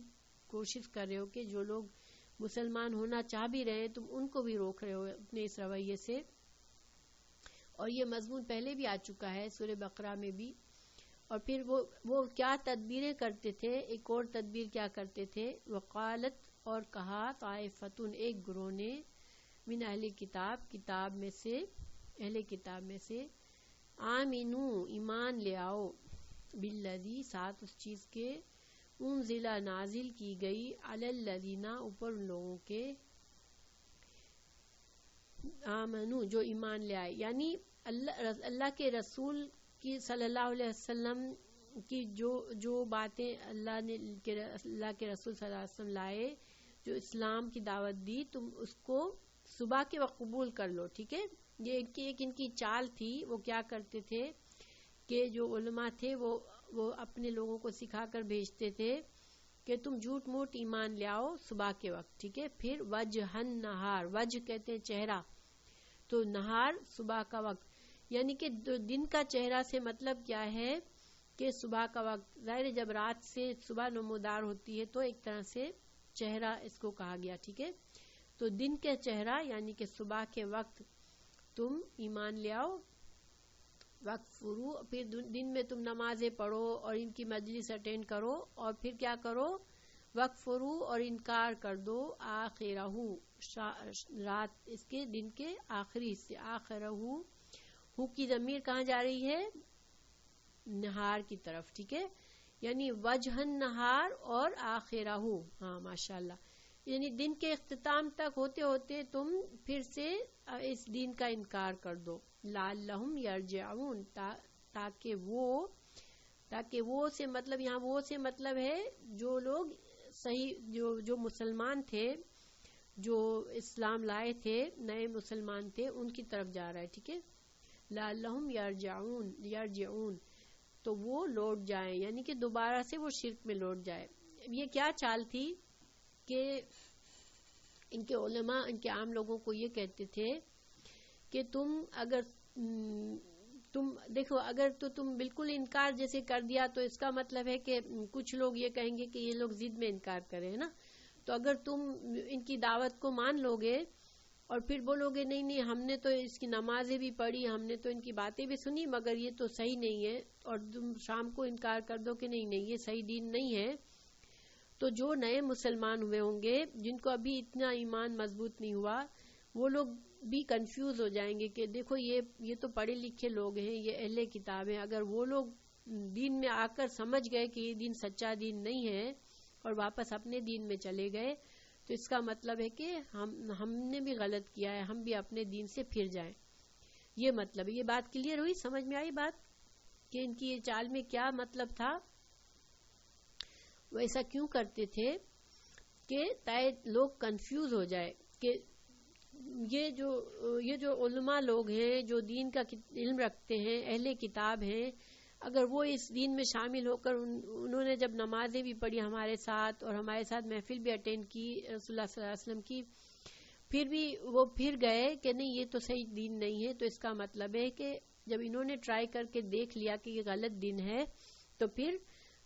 کوشش کر رہے ہو کہ جو لوگ مسلمان ہونا چاہ بھی رہے ہیں تم ان کو بھی روک رہے ہو اپنے اس رویے سے۔ اور یہ مضمون پہلے بھی آ چکا ہے سورہ بقرہ میں بھی۔ اور پھر وہ کیا تدبیریں کرتے تھے، ایک اور تدبیر کیا کرتے تھے، وقالت، اور کہا، طائفتن، ایک گروہ نے، من اہل کتاب، کتاب میں سے، اہل کتاب میں سے، آمینو، ایمان لے آؤ، بالذی، ساتھ اس چیز کے، انزل، نازل کی گئی، علی الذین، اوپر ان لوگوں کے، آمنو، جو ایمان لے آئے، یعنی اللہ کے رسول کی صلی اللہ علیہ وسلم کی جو باتیں اللہ کے رسول صلی اللہ علیہ وسلم لائے، جو اسلام کی دعوت دی، تم اس کو صبح کے وقت قبول کر لو، ٹھیک ہے؟ یہ ایک ان کی چال تھی۔ وہ کیا کرتے تھے کہ جو علماء تھے وہ اپنے لوگوں کو سکھا کر بھیجتے تھے کہ تم جھوٹ موٹ ایمان لے آؤ صبح کے وقت، ٹھیک ہے؟ پھر وجہن نہار، وجہ کہتے ہیں چہرہ، تو نہار صبح کا وقت، یعنی کہ دن کا چہرہ سے مطلب کیا ہے کہ صبح کا وقت، ظاہر جب رات سے صبح نمودار ہوتی ہے تو ایک طرح سے چہرہ اس کو کہا گیا، ٹھیک ہے؟ تو دن کے چہرہ یعنی کہ صبح کے وقت تم ایمان لے آؤ، وقفرو، پھر دن میں تم نمازیں پڑھو اور ان کی مجلس اٹینڈ کرو، اور پھر کیا کرو، وقفرو، اور انکار کر دو، آخرہ، رات اس کے دن کے آخری حصے، آخرہ، ہو کی ضمیر کہاں جا رہی ہے؟ نہار کی طرف، ٹھیک ہے؟ یعنی وجہن نہار اور آخرہ، ہاں ماشاءاللہ، یعنی دن کے اختتام تک ہوتے ہوتے تم پھر سے اس دین کا انکار کر دو، لعلہم یرجعون، تاکہ وہ سے مطلب، یہاں وہ سے مطلب ہے جو لوگ صحیح، جو مسلمان تھے، جو اسلام لائے تھے، نئے مسلمان تھے، ان کی طرف جا رہا ہے، ٹھیک ہے؟ لعلہم یرجعون، تو وہ لوٹ جائیں، یعنی کہ دوبارہ سے وہ شرک میں لوٹ جائے. یہ کیا چال تھی کہ ان کے علماء ان کے عام لوگوں کو یہ کہتے تھے کہ تم دیکھو، اگر تو تم بالکل انکار جیسے کر دیا تو اس کا مطلب ہے کہ کچھ لوگ یہ کہیں گے کہ یہ لوگ ضد میں انکار کریں، ہے نا. تو اگر تم ان کی دعوت کو مان لو گے اور پھر بولو گے نہیں نہیں ہم نے تو اس کی نمازیں بھی پڑھی، ہم نے تو ان کی باتیں بھی سنی، مگر یہ تو صحیح نہیں ہے، اور تم شام کو انکار کر دو کہ نہیں نہیں یہ صحیح دین نہیں ہے، تو جو نئے مسلمان ہوئے ہوں گے جن کو ابھی اتنا ایمان مضبوط نہیں ہوا، وہ لوگ بھی کنفیوز ہو جائیں گے کہ دیکھو یہ تو پڑھے لکھے لوگ ہیں، یہ اہل کتاب ہیں، اگر وہ لوگ دین میں آ کر سمجھ گئے کہ یہ دین سچا دین نہیں ہے اور واپس اپنے دین میں چلے گئے، تو اس کا مطلب ہے کہ ہم نے بھی غلط کیا ہے، ہم بھی اپنے دین سے پھر جائیں. یہ مطلب ہے. یہ بات کلیئر ہوئی، سمجھ میں آئی بات کہ ان کی یہ چال میں کیا مطلب تھا؟ وہ ایسا کیوں کرتے تھے کہ تاکہ لوگ کنفیوز ہو جائے کہ یہ جو علماء لوگ ہیں جو دین کا علم رکھتے ہیں، اہل کتاب ہیں، اگر وہ اس دین میں شامل ہو کر انہوں نے جب نمازیں بھی پڑھی ہمارے ساتھ اور ہمارے ساتھ محفل بھی اٹینڈ کی رسول اللہ صلی اللہ علیہ وسلم کی، پھر بھی وہ پھر گئے کہ نہیں یہ تو صحیح دین نہیں ہے، تو اس کا مطلب ہے کہ جب انہوں نے ٹرائی کر کے دیکھ لیا کہ یہ غلط دین ہے، تو پھر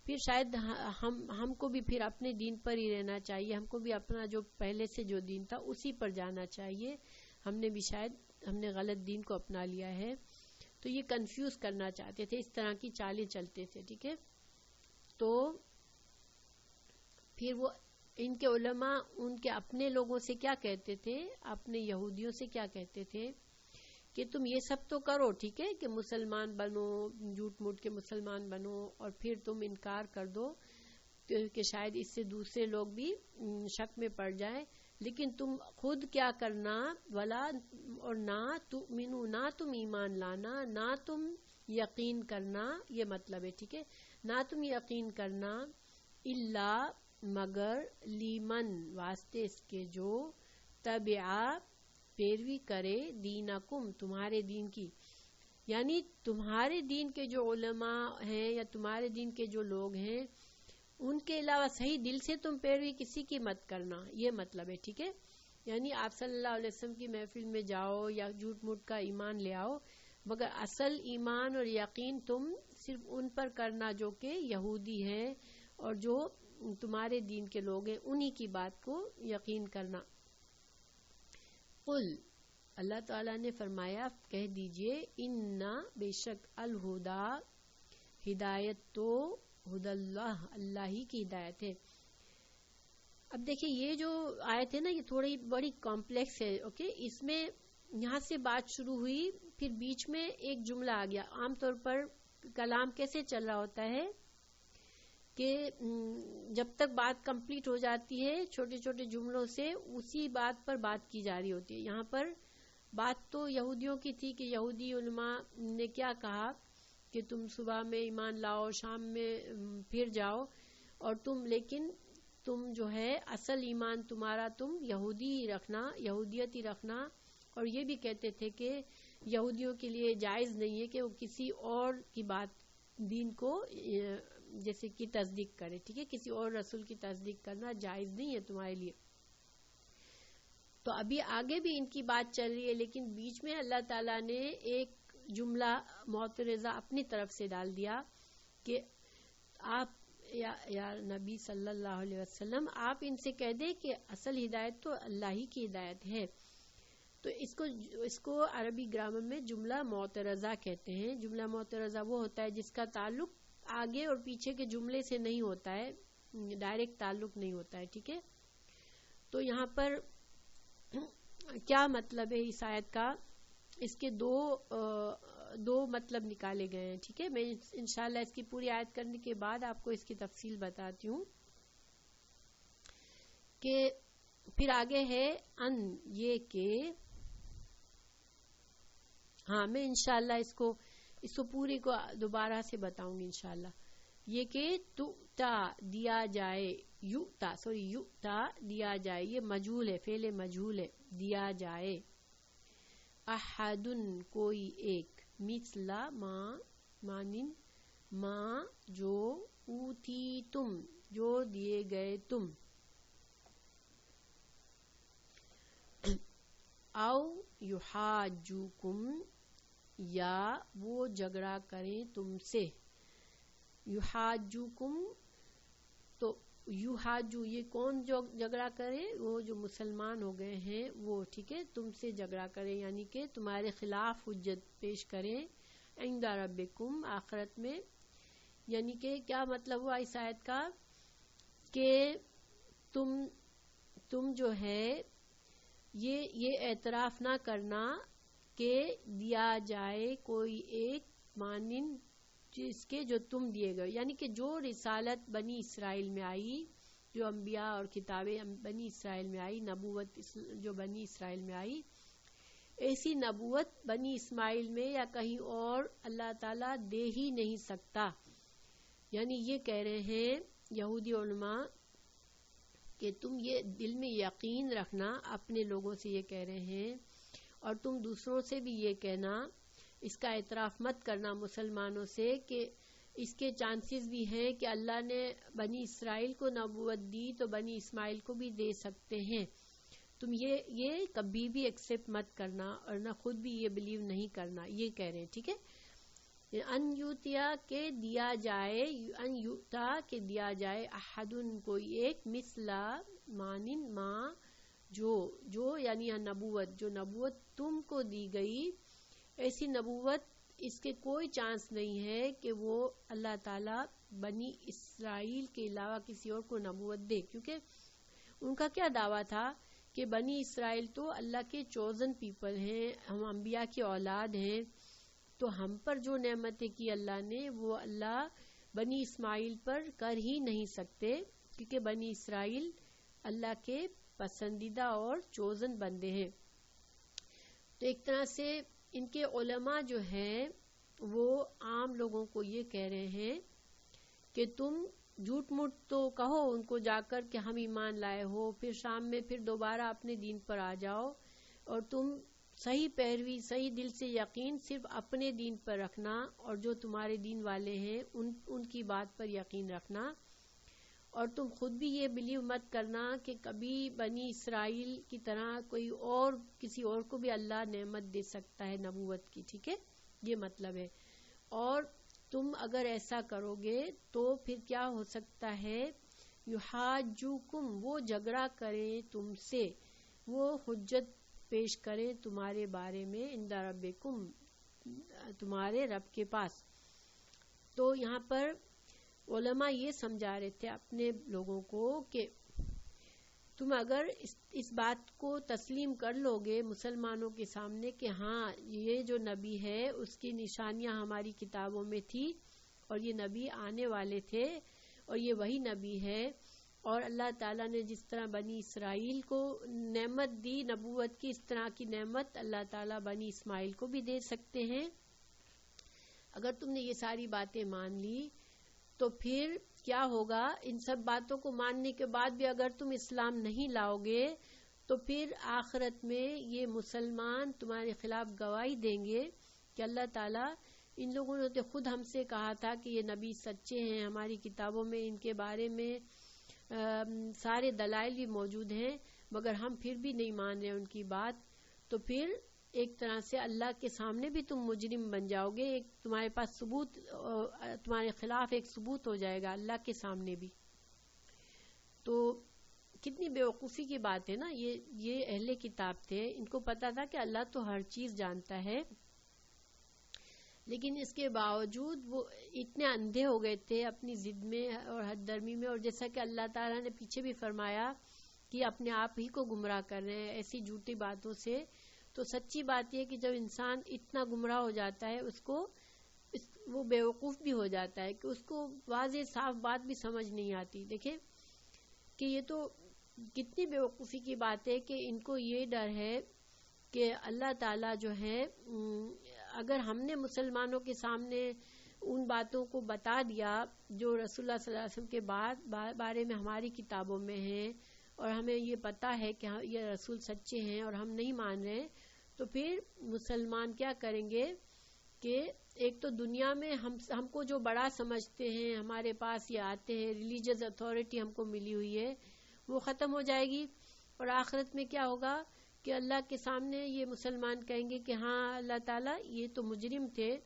شاید ہم کو بھی پھر اپنے دین پر ہی رہنا چاہیے، ہم کو بھی اپنا جو پہلے سے جو دین تھا اسی پر جانا چاہیے، ہم نے غلط دین کو اپنا لیا ہے. تو یہ کنفیوز کرنا چاہتے تھے، اس طرح کی چالیں چلتے تھے. ٹھیک ہے. تو پھر وہ ان کے علماء ان کے اپنے لوگوں سے کیا کہتے تھے، اپنے یہودیوں سے کیا کہتے تھے کہ تم یہ سب تو کرو، ٹھیک ہے، کہ مسلمان بنو، جھوٹ موٹ کے مسلمان بنو، اور پھر تم انکار کر دو کہ شاید اس سے دوسرے لوگ بھی شک میں پڑ جائیں، لیکن تم خود کیا کرنا، ولا اور نہ تؤمنو، نہ تم ایمان لانا، نہ تم یقین کرنا. یہ مطلب ہے. ٹھیک ہے. نہ تم یقین کرنا، الا مگر، لیمن واسطے اس کے جو تبعا پیروی کرے، دینکم تمہارے دین کی، یعنی تمہارے دین کے جو علماء ہیں یا تمہارے دین کے جو لوگ ہیں ان کے علاوہ صحیح دل سے تم پیروی کسی کی مت کرنا. یہ مطلب ہے. ٹھیک ہے. یعنی آپ صلی اللہ علیہ وسلم کی محفل میں جاؤ یا جھوٹ موٹ کا ایمان لے آؤ، مگر اصل ایمان اور یقین تم صرف ان پر کرنا جو کہ یہودی ہیں اور جو تمہارے دین کے لوگ ہیں، انہی کی بات کو یقین کرنا. قل، اللہ تعالیٰ نے فرمایا کہہ دیجئے، انا بے شک، الہدا ہدایت تو، ہدی اللہ اللہ ہی کی ہدایت ہے. اب دیکھیں یہ جو آیت ہے نا یہ تھوڑی بڑی کمپلیکس ہے. اوکے. اس میں یہاں سے بات شروع ہوئی، پھر بیچ میں ایک جملہ آ گیا. عام طور پر کلام کیسے چل رہا ہوتا ہے کہ جب تک بات کمپلیٹ ہو جاتی ہے چھوٹے چھوٹے جملوں سے اسی بات پر بات کی جا رہی ہوتی ہے. یہاں پر بات تو یہودیوں کی تھی کہ یہودی علماء نے کیا کہا کہ تم صبح میں ایمان لاؤ، شام میں پھر جاؤ، اور لیکن تم جو ہے اصل ایمان تمہارا تم یہودی ہی رکھنا، یہودیت ہی رکھنا. اور یہ بھی کہتے تھے کہ یہودیوں کے لیے جائز نہیں ہے کہ وہ کسی اور کی بات دین کو جیسے کہ تصدیق کرے. ٹھیک ہے. کسی اور رسول کی تصدیق کرنا جائز نہیں ہے تمہارے لیے. تو ابھی آگے بھی ان کی بات چل رہی ہے، لیکن بیچ میں اللہ تعالیٰ نے ایک جملہ معترضہ اپنی طرف سے ڈال دیا کہ آپ یا نبی صلی اللہ علیہ وسلم آپ ان سے کہہ دیں کہ اصل ہدایت تو اللہ ہی کی ہدایت ہے. تو اس کو عربی گرامر میں جملہ معترضہ کہتے ہیں. جملہ معترضہ وہ ہوتا ہے جس کا تعلق آگے اور پیچھے کے جملے سے نہیں ہوتا ہے، ڈائریکٹ تعلق نہیں ہوتا ہے. ٹھیک ہے. تو یہاں پر کیا مطلب ہے اس آیت کا؟ اس کے دو مطلب نکالے گئے ہیں. ٹھیک ہے. میں انشاءاللہ اس کی پوری آیت کرنے کے بعد آپ کو اس کی تفصیل بتاتی ہوں کہ پھر آگے ہے ان، یہ کہ ہاں میں انشاءاللہ اس کو پوری کو دوبارہ سے بتاؤں گی انشاءاللہ. یہ کہ تُؤْتَا دیا جائے، یؤتا دیا جائے، یہ مجہول ہے، فعل مجہول ہے، دیا جائے. احدن کوئی ایک، مثلا ما مانن، ماں جو اوتی تم جو دیے گئے تم، او یحاجوکم یا وہ جھگڑا کریں تم سے. یحاجوکم تو یحاجو یہ کون جو جھگڑا کرے؟ وہ جو مسلمان ہو گئے ہیں وہ، ٹھیک ہے، تم سے جھگڑا کریں یعنی کہ تمہارے خلاف حجت پیش کریں عند ربکم آخرت میں. یعنی کہ کیا مطلب ہوا اس آیت کا کہ تم جو ہے یہ اعتراف نہ کرنا کہ دیا جائے کوئی ایک مانند جس کے جو تم دیے گئے، یعنی کہ جو رسالت بنی اسرائیل میں آئی، جو انبیاء اور کتابیں بنی اسرائیل میں آئی، نبوت جو بنی اسرائیل میں آئی، ایسی نبوت بنی اسماعیل میں یا کہیں اور اللہ تعالیٰ دے ہی نہیں سکتا. یعنی یہ کہہ رہے ہیں یہودی علماء کہ تم یہ دل میں یقین رکھنا، اپنے لوگوں سے یہ کہہ رہے ہیں، اور تم دوسروں سے بھی یہ کہنا، اس کا اعتراف مت کرنا مسلمانوں سے کہ اس کے چانسز بھی ہیں کہ اللہ نے بنی اسرائیل کو نبوت دی تو بنی اسماعیل کو بھی دے سکتے ہیں. تم یہ کبھی بھی ایکسپٹ مت کرنا اور نہ خود بھی یہ بلیو نہیں کرنا، یہ کہہ رہے ہیں. ٹھیک ہے، ان یوتیا کے دیا جائے، ان یوتا کے دیا جائے، احدن کوئی ایک، مثلا مانند ماں جو یعنی نبوت، جو نبوت تم کو دی گئی، ایسی نبوت اس کے کوئی چانس نہیں ہے کہ وہ اللہ تعالیٰ بنی اسرائیل کے علاوہ کسی اور کو نبوت دے. کیونکہ ان کا کیا دعویٰ تھا کہ بنی اسرائیل تو اللہ کے چوزن پیپل ہیں، ہم انبیاء کی اولاد ہیں، تو ہم پر جو نعمتیں کی اللہ نے وہ اللہ بنی اسماعیل پر کر ہی نہیں سکتے، کیونکہ بنی اسرائیل اللہ کے پسندیدہ اور چوزن بندے ہیں. تو ایک طرح سے ان کے علماء جو ہیں وہ عام لوگوں کو یہ کہہ رہے ہیں کہ تم جھوٹ موٹ تو کہو ان کو جا کر کہ ہم ایمان لائے ہو، پھر شام میں پھر دوبارہ اپنے دین پر آ جاؤ، اور تم صحیح پیروی، صحیح دل سے یقین صرف اپنے دین پر رکھنا، اور جو تمہارے دین والے ہیں ان کی بات پر یقین رکھنا، اور تم خود بھی یہ بلیو مت کرنا کہ کبھی بنی اسرائیل کی طرح کوئی اور کسی اور کو بھی اللہ نعمت دے سکتا ہے نبوت کی. ٹھیک ہے، یہ مطلب ہے. اور تم اگر ایسا کرو گے تو پھر کیا ہو سکتا ہے، یحاجوکم وہ جھگڑا کریں تم سے، وہ حجت پیش کریں تمہارے بارے میں عند ربکم تمہارے رب کے پاس. تو یہاں پر علماء یہ سمجھا رہے تھے اپنے لوگوں کو کہ تم اگر اس بات کو تسلیم کر لو گے مسلمانوں کے سامنے کہ ہاں یہ جو نبی ہے اس کی نشانیاں ہماری کتابوں میں تھی، اور یہ نبی آنے والے تھے، اور یہ وہی نبی ہے، اور اللہ تعالیٰ نے جس طرح بنی اسرائیل کو نعمت دی نبوت کی، اس طرح کی نعمت اللہ تعالیٰ بنی اسماعیل کو بھی دے سکتے ہیں. اگر تم نے یہ ساری باتیں مان لی تو پھر کیا ہوگا، ان سب باتوں کو ماننے کے بعد بھی اگر تم اسلام نہیں لاؤ گے تو پھر آخرت میں یہ مسلمان تمہارے خلاف گواہی دیں گے کہ اللہ تعالیٰ ان لوگوں نے تو خود ہم سے کہا تھا کہ یہ نبی سچے ہیں، ہماری کتابوں میں ان کے بارے میں سارے دلائل بھی موجود ہیں، مگر ہم پھر بھی نہیں مان رہے ان کی بات. تو پھر ایک طرح سے اللہ کے سامنے بھی تم مجرم بن جاؤ گے، ایک تمہارے پاس ثبوت، تمہارے خلاف ایک ثبوت ہو جائے گا اللہ کے سامنے بھی. تو کتنی بیوقوفی کی بات ہے نا. یہ اہل کتاب تھے، ان کو پتا تھا کہ اللہ تو ہر چیز جانتا ہے، لیکن اس کے باوجود وہ اتنے اندھے ہو گئے تھے اپنی ضد میں اور حد درمی میں. اور جیسا کہ اللہ تعالیٰ نے پیچھے بھی فرمایا کہ اپنے آپ ہی کو گمراہ کر رہے ہیں ایسی جھوٹی باتوں سے. تو سچی بات یہ کہ جب انسان اتنا گمراہ ہو جاتا ہے وہ بیوقوف بھی ہو جاتا ہے کہ اس کو واضح صاف بات بھی سمجھ نہیں آتی. دیکھیں کہ یہ تو کتنی بیوقوفی کی بات ہے کہ ان کو یہ ڈر ہے کہ اللہ تعالیٰ جو ہے اگر ہم نے مسلمانوں کے سامنے ان باتوں کو بتا دیا جو رسول اللہ صلی اللہ علیہ وسلم کے بارے میں ہماری کتابوں میں ہیں، اور ہمیں یہ پتا ہے کہ یہ رسول سچے ہیں اور ہم نہیں مان رہے، تو پھر مسلمان کیا کریں گے کہ ایک تو دنیا میں ہم کو جو بڑا سمجھتے ہیں، ہمارے پاس یہ آتے ہیں، ریلیجیس اتھارٹی ہم کو ملی ہوئی ہے، وہ ختم ہو جائے گی. اور آخرت میں کیا ہوگا کہ اللہ کے سامنے یہ مسلمان کہیں گے کہ ہاں اللہ تعالیٰ یہ تو مجرم تھے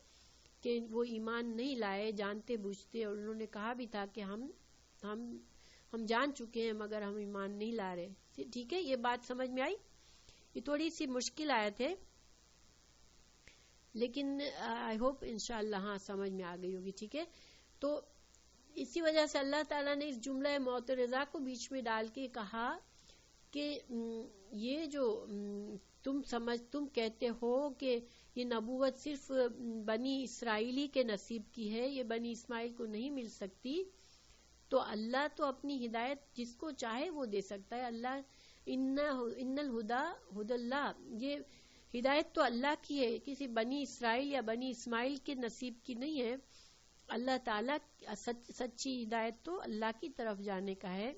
کہ وہ ایمان نہیں لائے جانتے بوجھتے، اور انہوں نے کہا بھی تھا کہ ہم جان چکے ہیں مگر ہم ایمان نہیں لا رہے. ٹھیک ہے، یہ بات سمجھ میں آئی؟ یہ تھوڑی سی مشکل آیت ہے لیکن آئی ہوپ انشاءاللہ ہاں سمجھ میں آ گئی ہوگی. ٹھیک ہے، تو اسی وجہ سے اللہ تعالیٰ نے اس جملہ معترضہ کو بیچ میں ڈال کے کہا کہ یہ جو تم کہتے ہو کہ یہ نبوت صرف بنی اسرائیلی کے نصیب کی ہے، یہ بنی اسماعیل کو نہیں مل سکتی، تو اللہ تو اپنی ہدایت جس کو چاہے وہ دے سکتا ہے. اللہ ان الہدا ہدی اللہ، یہ ہدایت تو اللہ کی ہے، کسی بنی اسرائیل یا بنی اسماعیل کے نصیب کی نہیں ہے. اللہ تعالیٰ سچی ہدایت تو اللہ کی طرف جانے کا ہے.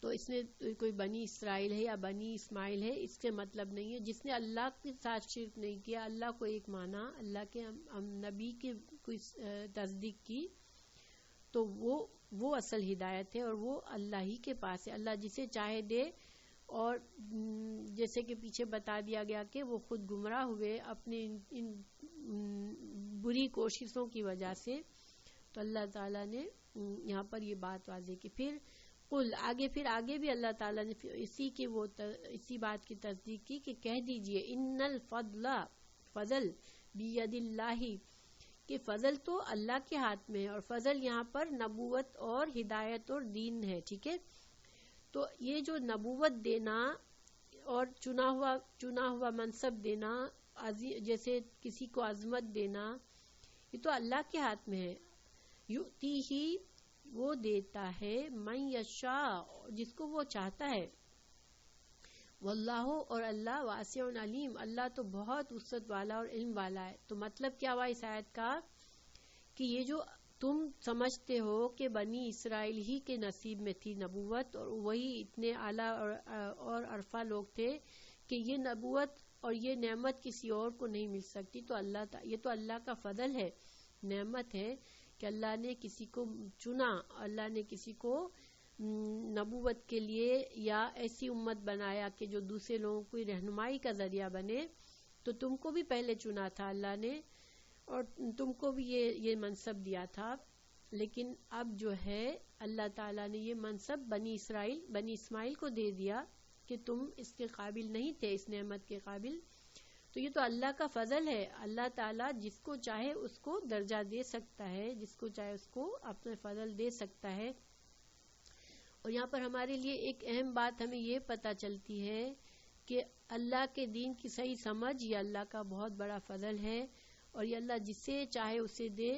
تو اس میں کوئی بنی اسرائیل ہے یا بنی اسماعیل ہے اس کے مطلب نہیں ہے. جس نے اللہ کے ساتھ شرک نہیں کیا، اللہ کو ایک مانا، اللہ کے نبی کی کوئی تصدیق کی، تو وہ اصل ہدایت ہے اور وہ اللہ ہی کے پاس ہے. اللہ جسے چاہے دے، اور جیسے کہ پیچھے بتا دیا گیا کہ وہ خود گمراہ ہوئے اپنے ان بری کوششوں کی وجہ سے. تو اللہ تعالیٰ نے یہاں پر یہ بات واضح کی. پھر قل آگے بھی اللہ تعالیٰ نے اسی بات کی تصدیق کی کہ کہہ دیجئے ان فضل بید اللہ، کہ فضل تو اللہ کے ہاتھ میں ہے، اور فضل یہاں پر نبوت اور ہدایت اور دین ہے. ٹھیک ہے، تو یہ جو نبوت دینا اور چنا ہوا منصب دینا، جیسے کسی کو عظمت دینا، یہ تو اللہ کے ہاتھ میں ہے. یؤتی ہی، وہ دیتا ہے، من یشاء، جس کو وہ چاہتا ہے. واللہ، اور اللہ واسع علیم، اللہ تو بہت وسعت والا اور علم والا ہے. تو مطلب کیا ہوا اس آیت کا کہ یہ جو تم سمجھتے ہو کہ بنی اسرائیل ہی کے نصیب میں تھی نبوت، اور وہی اتنے اعلیٰ اور عرفہ لوگ تھے کہ یہ نبوت اور یہ نعمت کسی اور کو نہیں مل سکتی، تو یہ تو اللہ کا فضل ہے، نعمت ہے کہ اللہ نے کسی کو چنا، اللہ نے کسی کو نبوت کے لیے یا ایسی امت بنایا کہ جو دوسرے لوگوں کو رہنمائی کا ذریعہ بنے. تو تم کو بھی پہلے چنا تھا اللہ نے، اور تم کو بھی یہ منصب دیا تھا، لیکن اب جو ہے اللہ تعالیٰ نے یہ منصب بنی اسماعیل کو دے دیا کہ تم اس کے قابل نہیں تھے، اس نعمت کے قابل. تو یہ تو اللہ کا فضل ہے. اللہ تعالیٰ جس کو چاہے اس کو درجہ دے سکتا ہے، جس کو چاہے اس کو اپنا فضل دے سکتا ہے. اور یہاں پر ہمارے لیے ایک اہم بات ہمیں یہ پتہ چلتی ہے کہ اللہ کے دین کی صحیح سمجھ یہ اللہ کا بہت بڑا فضل ہے، اور یہ اللہ جسے چاہے اسے دے،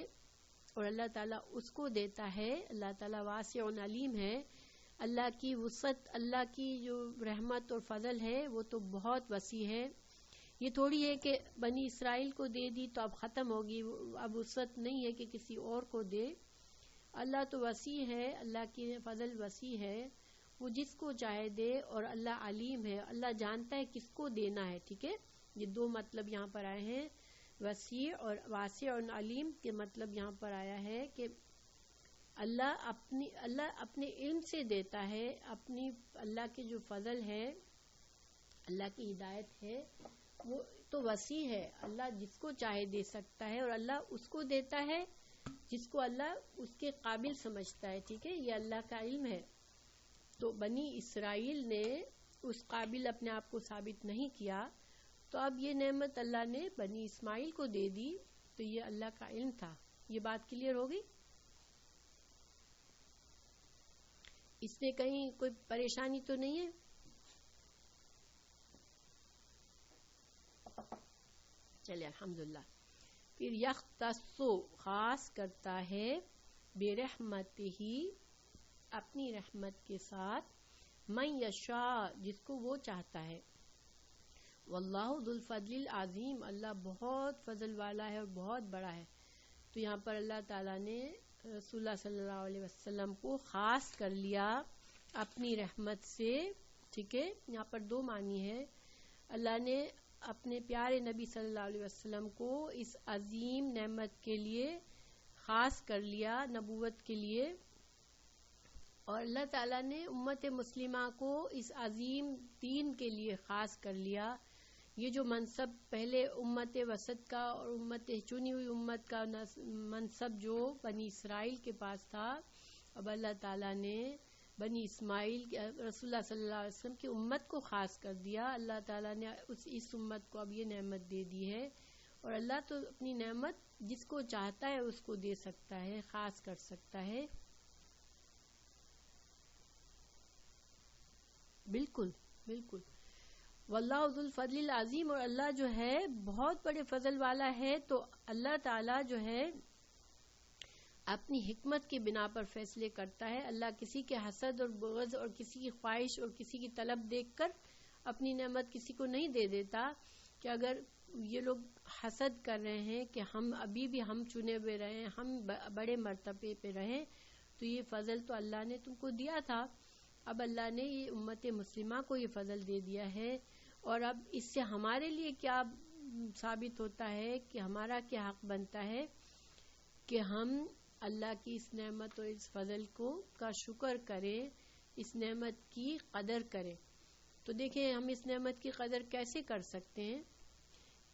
اور اللہ تعالیٰ اس کو دیتا ہے. اللہ تعالیٰ واسع علیم ہے. اللہ کی وسعت، اللہ کی جو رحمت اور فضل ہے وہ تو بہت وسیع ہے. یہ تھوڑی ہے کہ بنی اسرائیل کو دے دی تو اب ختم ہوگی، اب وسعت نہیں ہے کہ کسی اور کو دے. اللہ تو وسیع ہے، اللہ کی فضل وسیع ہے، وہ جس کو چاہے دے، اور اللہ علیم ہے، اللہ جانتا ہے کس کو دینا ہے. ٹھیک ہے، یہ دو مطلب یہاں پر آئے ہیں، وسیع اور واسع اور علیم کے مطلب یہاں پر آیا ہے کہ اللہ اپنے علم سے دیتا ہے، اللہ کے جو فضل ہے، اللہ کی ہدایت ہے وہ تو وسیع ہے. اللہ جس کو چاہے دے سکتا ہے، اور اللہ اس کو دیتا ہے جس کو اللہ اس کے قابل سمجھتا ہے. ٹھیک ہے، یہ اللہ کا علم ہے. تو بنی اسرائیل نے اس قابل اپنے آپ کو ثابت نہیں کیا، تو اب یہ نعمت اللہ نے بنی اسماعیل کو دے دی، تو یہ اللہ کا علم تھا. یہ بات کلیئر ہوگی؟ اس میں کہیں کوئی پریشانی تو نہیں ہے؟ چلے الحمدللہ. پھر یختص، خاص کرتا ہے، برحمتہ، اپنی رحمت کے ساتھ، من یشاء، جس کو وہ چاہتا ہے. واللہ ذو الفضل العظیم، اللہ بہت فضل والا ہے اور بہت بڑا ہے. تو یہاں پر اللہ تعالیٰ نے رسول اللہ صلی اللہ علیہ وسلم کو خاص کر لیا اپنی رحمت سے. ٹھیک ہے، یہاں پر دو معنی ہے. اللہ نے اپنے پیارے نبی صلی اللہ علیہ وسلم کو اس عظیم نعمت کے لیے خاص کر لیا، نبوت کے لیے، اور اللہ تعالیٰ نے امت مسلمہ کو اس عظیم دین کے لیے خاص کر لیا۔ یہ جو منصب پہلے امت وسط کا اور امت چنی ہوئی امت کا منصب جو بنی اسرائیل کے پاس تھا، اب اللہ تعالیٰ نے بنی اسماعیل رسول اللہ صلی اللہ علیہ وسلم کی امت کو خاص کر دیا۔ اللہ تعالیٰ نے اس امت کو اب یہ نعمت دے دی ہے، اور اللہ تو اپنی نعمت جس کو چاہتا ہے اس کو دے سکتا ہے، خاص کر سکتا ہے۔ بالکل بالکل، واللہ ذو الفضل العظیم، اور اللہ جو ہے بہت بڑے فضل والا ہے۔ تو اللہ تعالیٰ جو ہے اپنی حکمت کی بنا پر فیصلے کرتا ہے۔ اللہ کسی کے حسد اور بغض اور کسی کی خواہش اور کسی کی طلب دیکھ کر اپنی نعمت کسی کو نہیں دے دیتا، کہ اگر یہ لوگ حسد کر رہے ہیں کہ ہم ابھی بھی ہم چنے ہوئے رہیں، ہم بڑے مرتبے پہ رہیں، تو یہ فضل تو اللہ نے تم کو دیا تھا۔ اب اللہ نے یہ امت مسلمہ کو یہ فضل دے دیا ہے، اور اب اس سے ہمارے لیے کیا ثابت ہوتا ہے کہ ہمارا کیا حق بنتا ہے کہ ہم اللہ کی اس نعمت اور اس فضل کا شکر کریں، اس نعمت کی قدر کریں۔ تو دیکھیں ہم اس نعمت کی قدر کیسے کر سکتے ہیں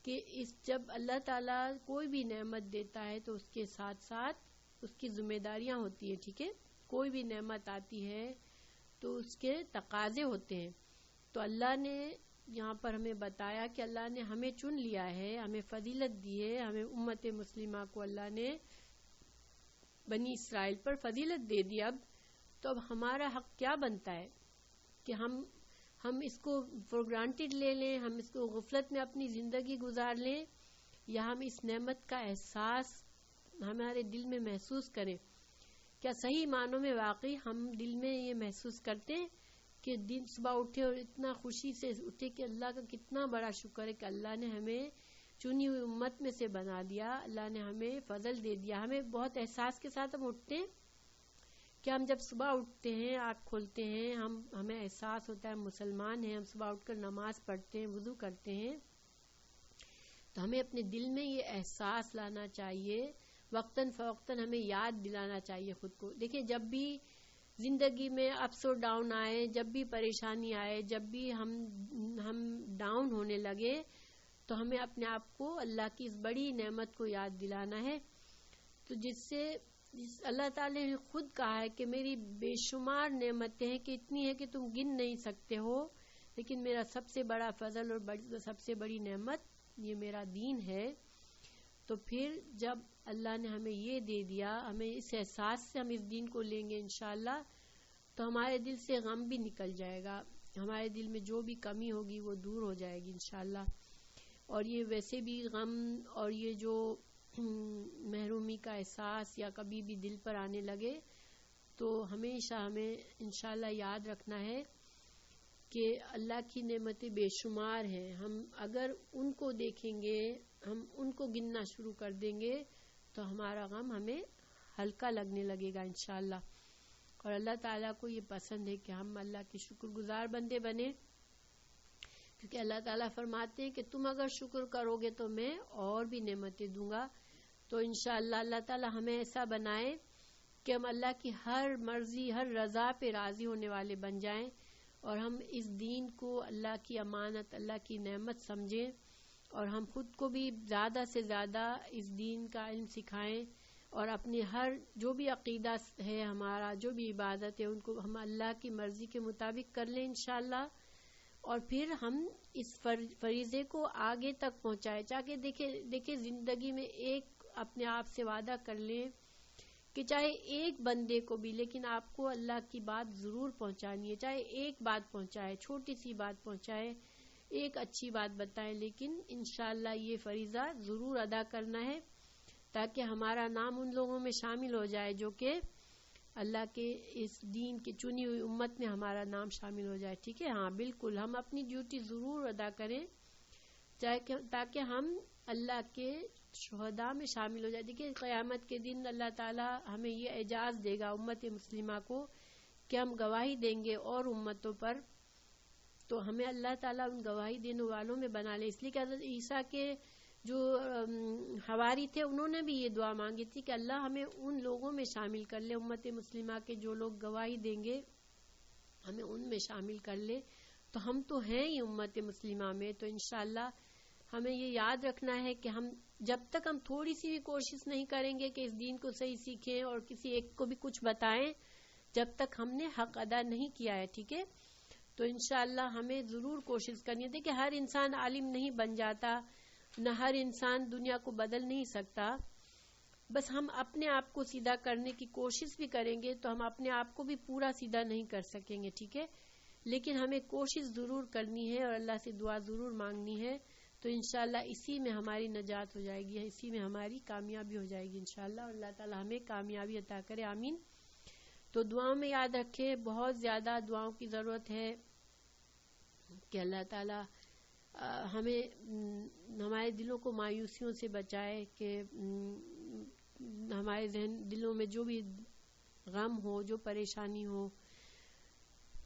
کہ جب اللہ تعالیٰ کوئی بھی نعمت دیتا ہے تو اس کے ساتھ ساتھ اس کی ذمہ داریاں ہوتی ہیں، ٹھیک ہے؟ کوئی بھی نعمت آتی ہے تو اس کے تقاضے ہوتے ہیں۔ تو اللہ نے یہاں پر ہمیں بتایا کہ اللہ نے ہمیں چن لیا ہے، ہمیں فضیلت دی ہے، ہمیں امت مسلمہ کو اللہ نے بنی اسرائیل پر فضیلت دے دی۔ اب تو اب ہمارا حق کیا بنتا ہے کہ ہم اس کو فور گرانٹیڈ لے لیں، ہم اس کو غفلت میں اپنی زندگی گزار لیں، یا ہم اس نعمت کا احساس ہمارے دل میں محسوس کریں۔ کیا صحیح معنوں میں واقعی ہم دل میں یہ محسوس کرتے ہیں کہ دن صبح اٹھے اور اتنا خوشی سے اٹھے کہ اللہ کا کتنا بڑا شکر ہے کہ اللہ نے ہمیں چنی ہوئی امت میں سے بنا دیا، اللہ نے ہمیں فضل دے دیا۔ ہمیں بہت احساس کے ساتھ ہم اٹھتے ہیں کہ ہم جب صبح اٹھتے ہیں، آنکھ کھولتے ہیں، ہمیں احساس ہوتا ہے ہم مسلمان ہیں، ہم صبح اٹھ کر نماز پڑھتے ہیں، وضو کرتے ہیں، تو ہمیں اپنے دل میں یہ احساس لانا چاہیے، وقتاً فوقتاً ہمیں یاد دلانا چاہیے خود کو۔ دیکھیں جب بھی زندگی میں اپس اور ڈاؤن آئے، جب بھی پریشانی آئے، جب بھی ہم ڈاؤن ہونے لگے، تو ہمیں اپنے آپ کو اللہ کی اس بڑی نعمت کو یاد دلانا ہے، تو جس اللہ تعالی نے خود کہا ہے کہ میری بے شمار نعمتیں ہیں، کہ اتنی ہے کہ تم گن نہیں سکتے ہو، لیکن میرا سب سے بڑا فضل اور سب سے بڑی نعمت یہ میرا دین ہے۔ تو پھر جب اللہ نے ہمیں یہ دے دیا، ہمیں اس احساس سے ہم اس دین کو لیں گے انشاءاللہ، تو ہمارے دل سے غم بھی نکل جائے گا، ہمارے دل میں جو بھی کمی ہوگی وہ دور ہو جائے گی انشاءاللہ۔ اور یہ ویسے بھی غم اور یہ جو محرومی کا احساس یا کبھی بھی دل پر آنے لگے، تو ہمیشہ ہمیں انشاءاللہ یاد رکھنا ہے کہ اللہ کی نعمتیں بے شمار ہیں، ہم اگر ان کو دیکھیں گے، ہم ان کو گننا شروع کر دیں گے، تو ہمارا غم ہمیں ہلکا لگنے لگے گا انشاءاللہ۔ اور اللہ تعالیٰ کو یہ پسند ہے کہ ہم اللہ کے شکر گزار بندے بنیں، کیونکہ اللہ تعالیٰ فرماتے ہیں کہ تم اگر شکر کرو گے تو میں اور بھی نعمتیں دوں گا۔ تو انشاءاللہ اللہ تعالیٰ ہمیں ایسا بنائے کہ ہم اللہ کی ہر مرضی، ہر رضا پہ راضی ہونے والے بن جائیں، اور ہم اس دین کو اللہ کی امانت، اللہ کی نعمت سمجھیں، اور ہم خود کو بھی زیادہ سے زیادہ اس دین کا علم سکھائیں، اور اپنے ہر جو بھی عقیدہ ہے ہمارا، جو بھی عبادت ہے، ان کو ہم اللہ کی مرضی کے مطابق کر لیں انشاءاللہ، اور پھر ہم اس فریضے کو آگے تک پہنچائیں۔ چاہے دیکھیں زندگی میں ایک اپنے آپ سے وعدہ کر لیں کہ چاہے ایک بندے کو بھی، لیکن آپ کو اللہ کی بات ضرور پہنچانی ہے، چاہے ایک بات پہنچائے، چھوٹی سی بات پہنچائے، ایک اچھی بات بتائیں، لیکن انشاءاللہ یہ فریضہ ضرور ادا کرنا ہے، تاکہ ہمارا نام ان لوگوں میں شامل ہو جائے جو کہ اللہ کے اس دین کی چنی ہوئی امت میں ہمارا نام شامل ہو جائے، ٹھیک ہے؟ ہاں بالکل، ہم اپنی ڈیوٹی ضرور ادا کریں تاکہ ہم اللہ کے شہداء میں شامل ہو جائے۔ دیکھیں قیامت کے دن اللہ تعالی ہمیں یہ اعزاز دے گا امت مسلمہ کو، کہ ہم گواہی دیں گے اور امتوں پر تو ہمیں اللہ تعالیٰ ان گواہی دینے والوں میں بنا لے. اس لیے کہ حضرت عیسیٰ کے جو حواری تھے انہوں نے بھی یہ دعا مانگی تھی کہ اللہ ہمیں ان لوگوں میں شامل کر لے, امت مسلمہ کے جو لوگ گواہی دیں گے ہمیں ان میں شامل کر لے. تو ہم تو ہیں ہی امت مسلمہ میں. تو انشاءاللہ ہمیں یہ یاد رکھنا ہے کہ ہم جب تک ہم تھوڑی سی بھی کوشش نہیں کریں گے کہ اس دین کو صحیح سیکھیں اور کسی ایک کو بھی کچھ بتائیں, جب تک ہم نے حق ادا نہیں کیا ہے, ٹھیک ہے. تو انشاءاللہ ہمیں ضرور کوشش کرنی ہے. دیکھیں ہر انسان عالم نہیں بن جاتا, نہ ہر انسان دنیا کو بدل نہیں سکتا. بس ہم اپنے آپ کو سیدھا کرنے کی کوشش بھی کریں گے تو ہم اپنے آپ کو بھی پورا سیدھا نہیں کر سکیں گے, ٹھیک ہے. لیکن ہمیں کوشش ضرور کرنی ہے اور اللہ سے دعا ضرور مانگنی ہے. تو انشاءاللہ اسی میں ہماری نجات ہو جائے گی, اسی میں ہماری کامیابی ہو جائے گی انشاءاللہ. اور اللہ تعالی ہمیں کامیابی عطا کرے, آمین. تو دعاؤں میں یاد رکھیں, بہت زیادہ دعاؤں کی ضرورت ہے کہ اللہ تعالی ہمیں ہمارے دلوں کو مایوسیوں سے بچائے, کہ ہمارے دلوں میں جو بھی غم ہو, جو پریشانی ہو,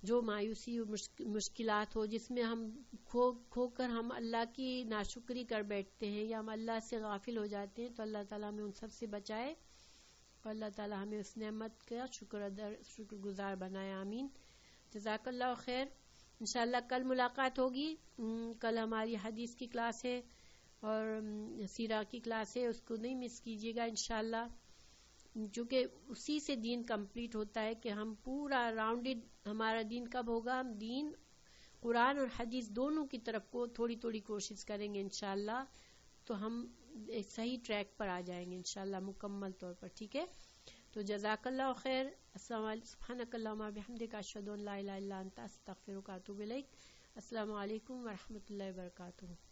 جو مایوسی ہو, مشکلات ہو, جس میں ہم کھو کر ہم اللہ کی ناشکری کر بیٹھتے ہیں یا ہم اللہ سے غافل ہو جاتے ہیں, تو اللہ تعالیٰ ہمیں ان سب سے بچائے اور اللہ تعالیٰ ہمیں اس نعمت کا شکر گزار بنائے, آمین. جزاک اللہ خیر. انشاءاللہ کل ملاقات ہوگی. کل ہماری حدیث کی کلاس ہے اور سیرہ کی کلاس ہے, اس کو نہیں مس کیجیے گا انشاءاللہ, چونکہ اسی سے دین کمپلیٹ ہوتا ہے کہ ہم پورا راؤنڈڈ, ہمارا دین کب ہوگا, ہم دین قرآن اور حدیث دونوں کی طرف کو تھوڑی تھوڑی کوشش کریں گے انشاءاللہ, تو ہم ایک صحیح ٹریک پر آ جائیں گے انشاءاللہ مکمل طور پر, ٹھیک ہے. تو جزاک اللہ خیر. السلام علیکم. سبحانک اللہم وبحمدک, اشہد ان لا الہ الا انت, استغفرک واتوب الیک. السلام علیکم ورحمۃ اللہ وبرکاتہ.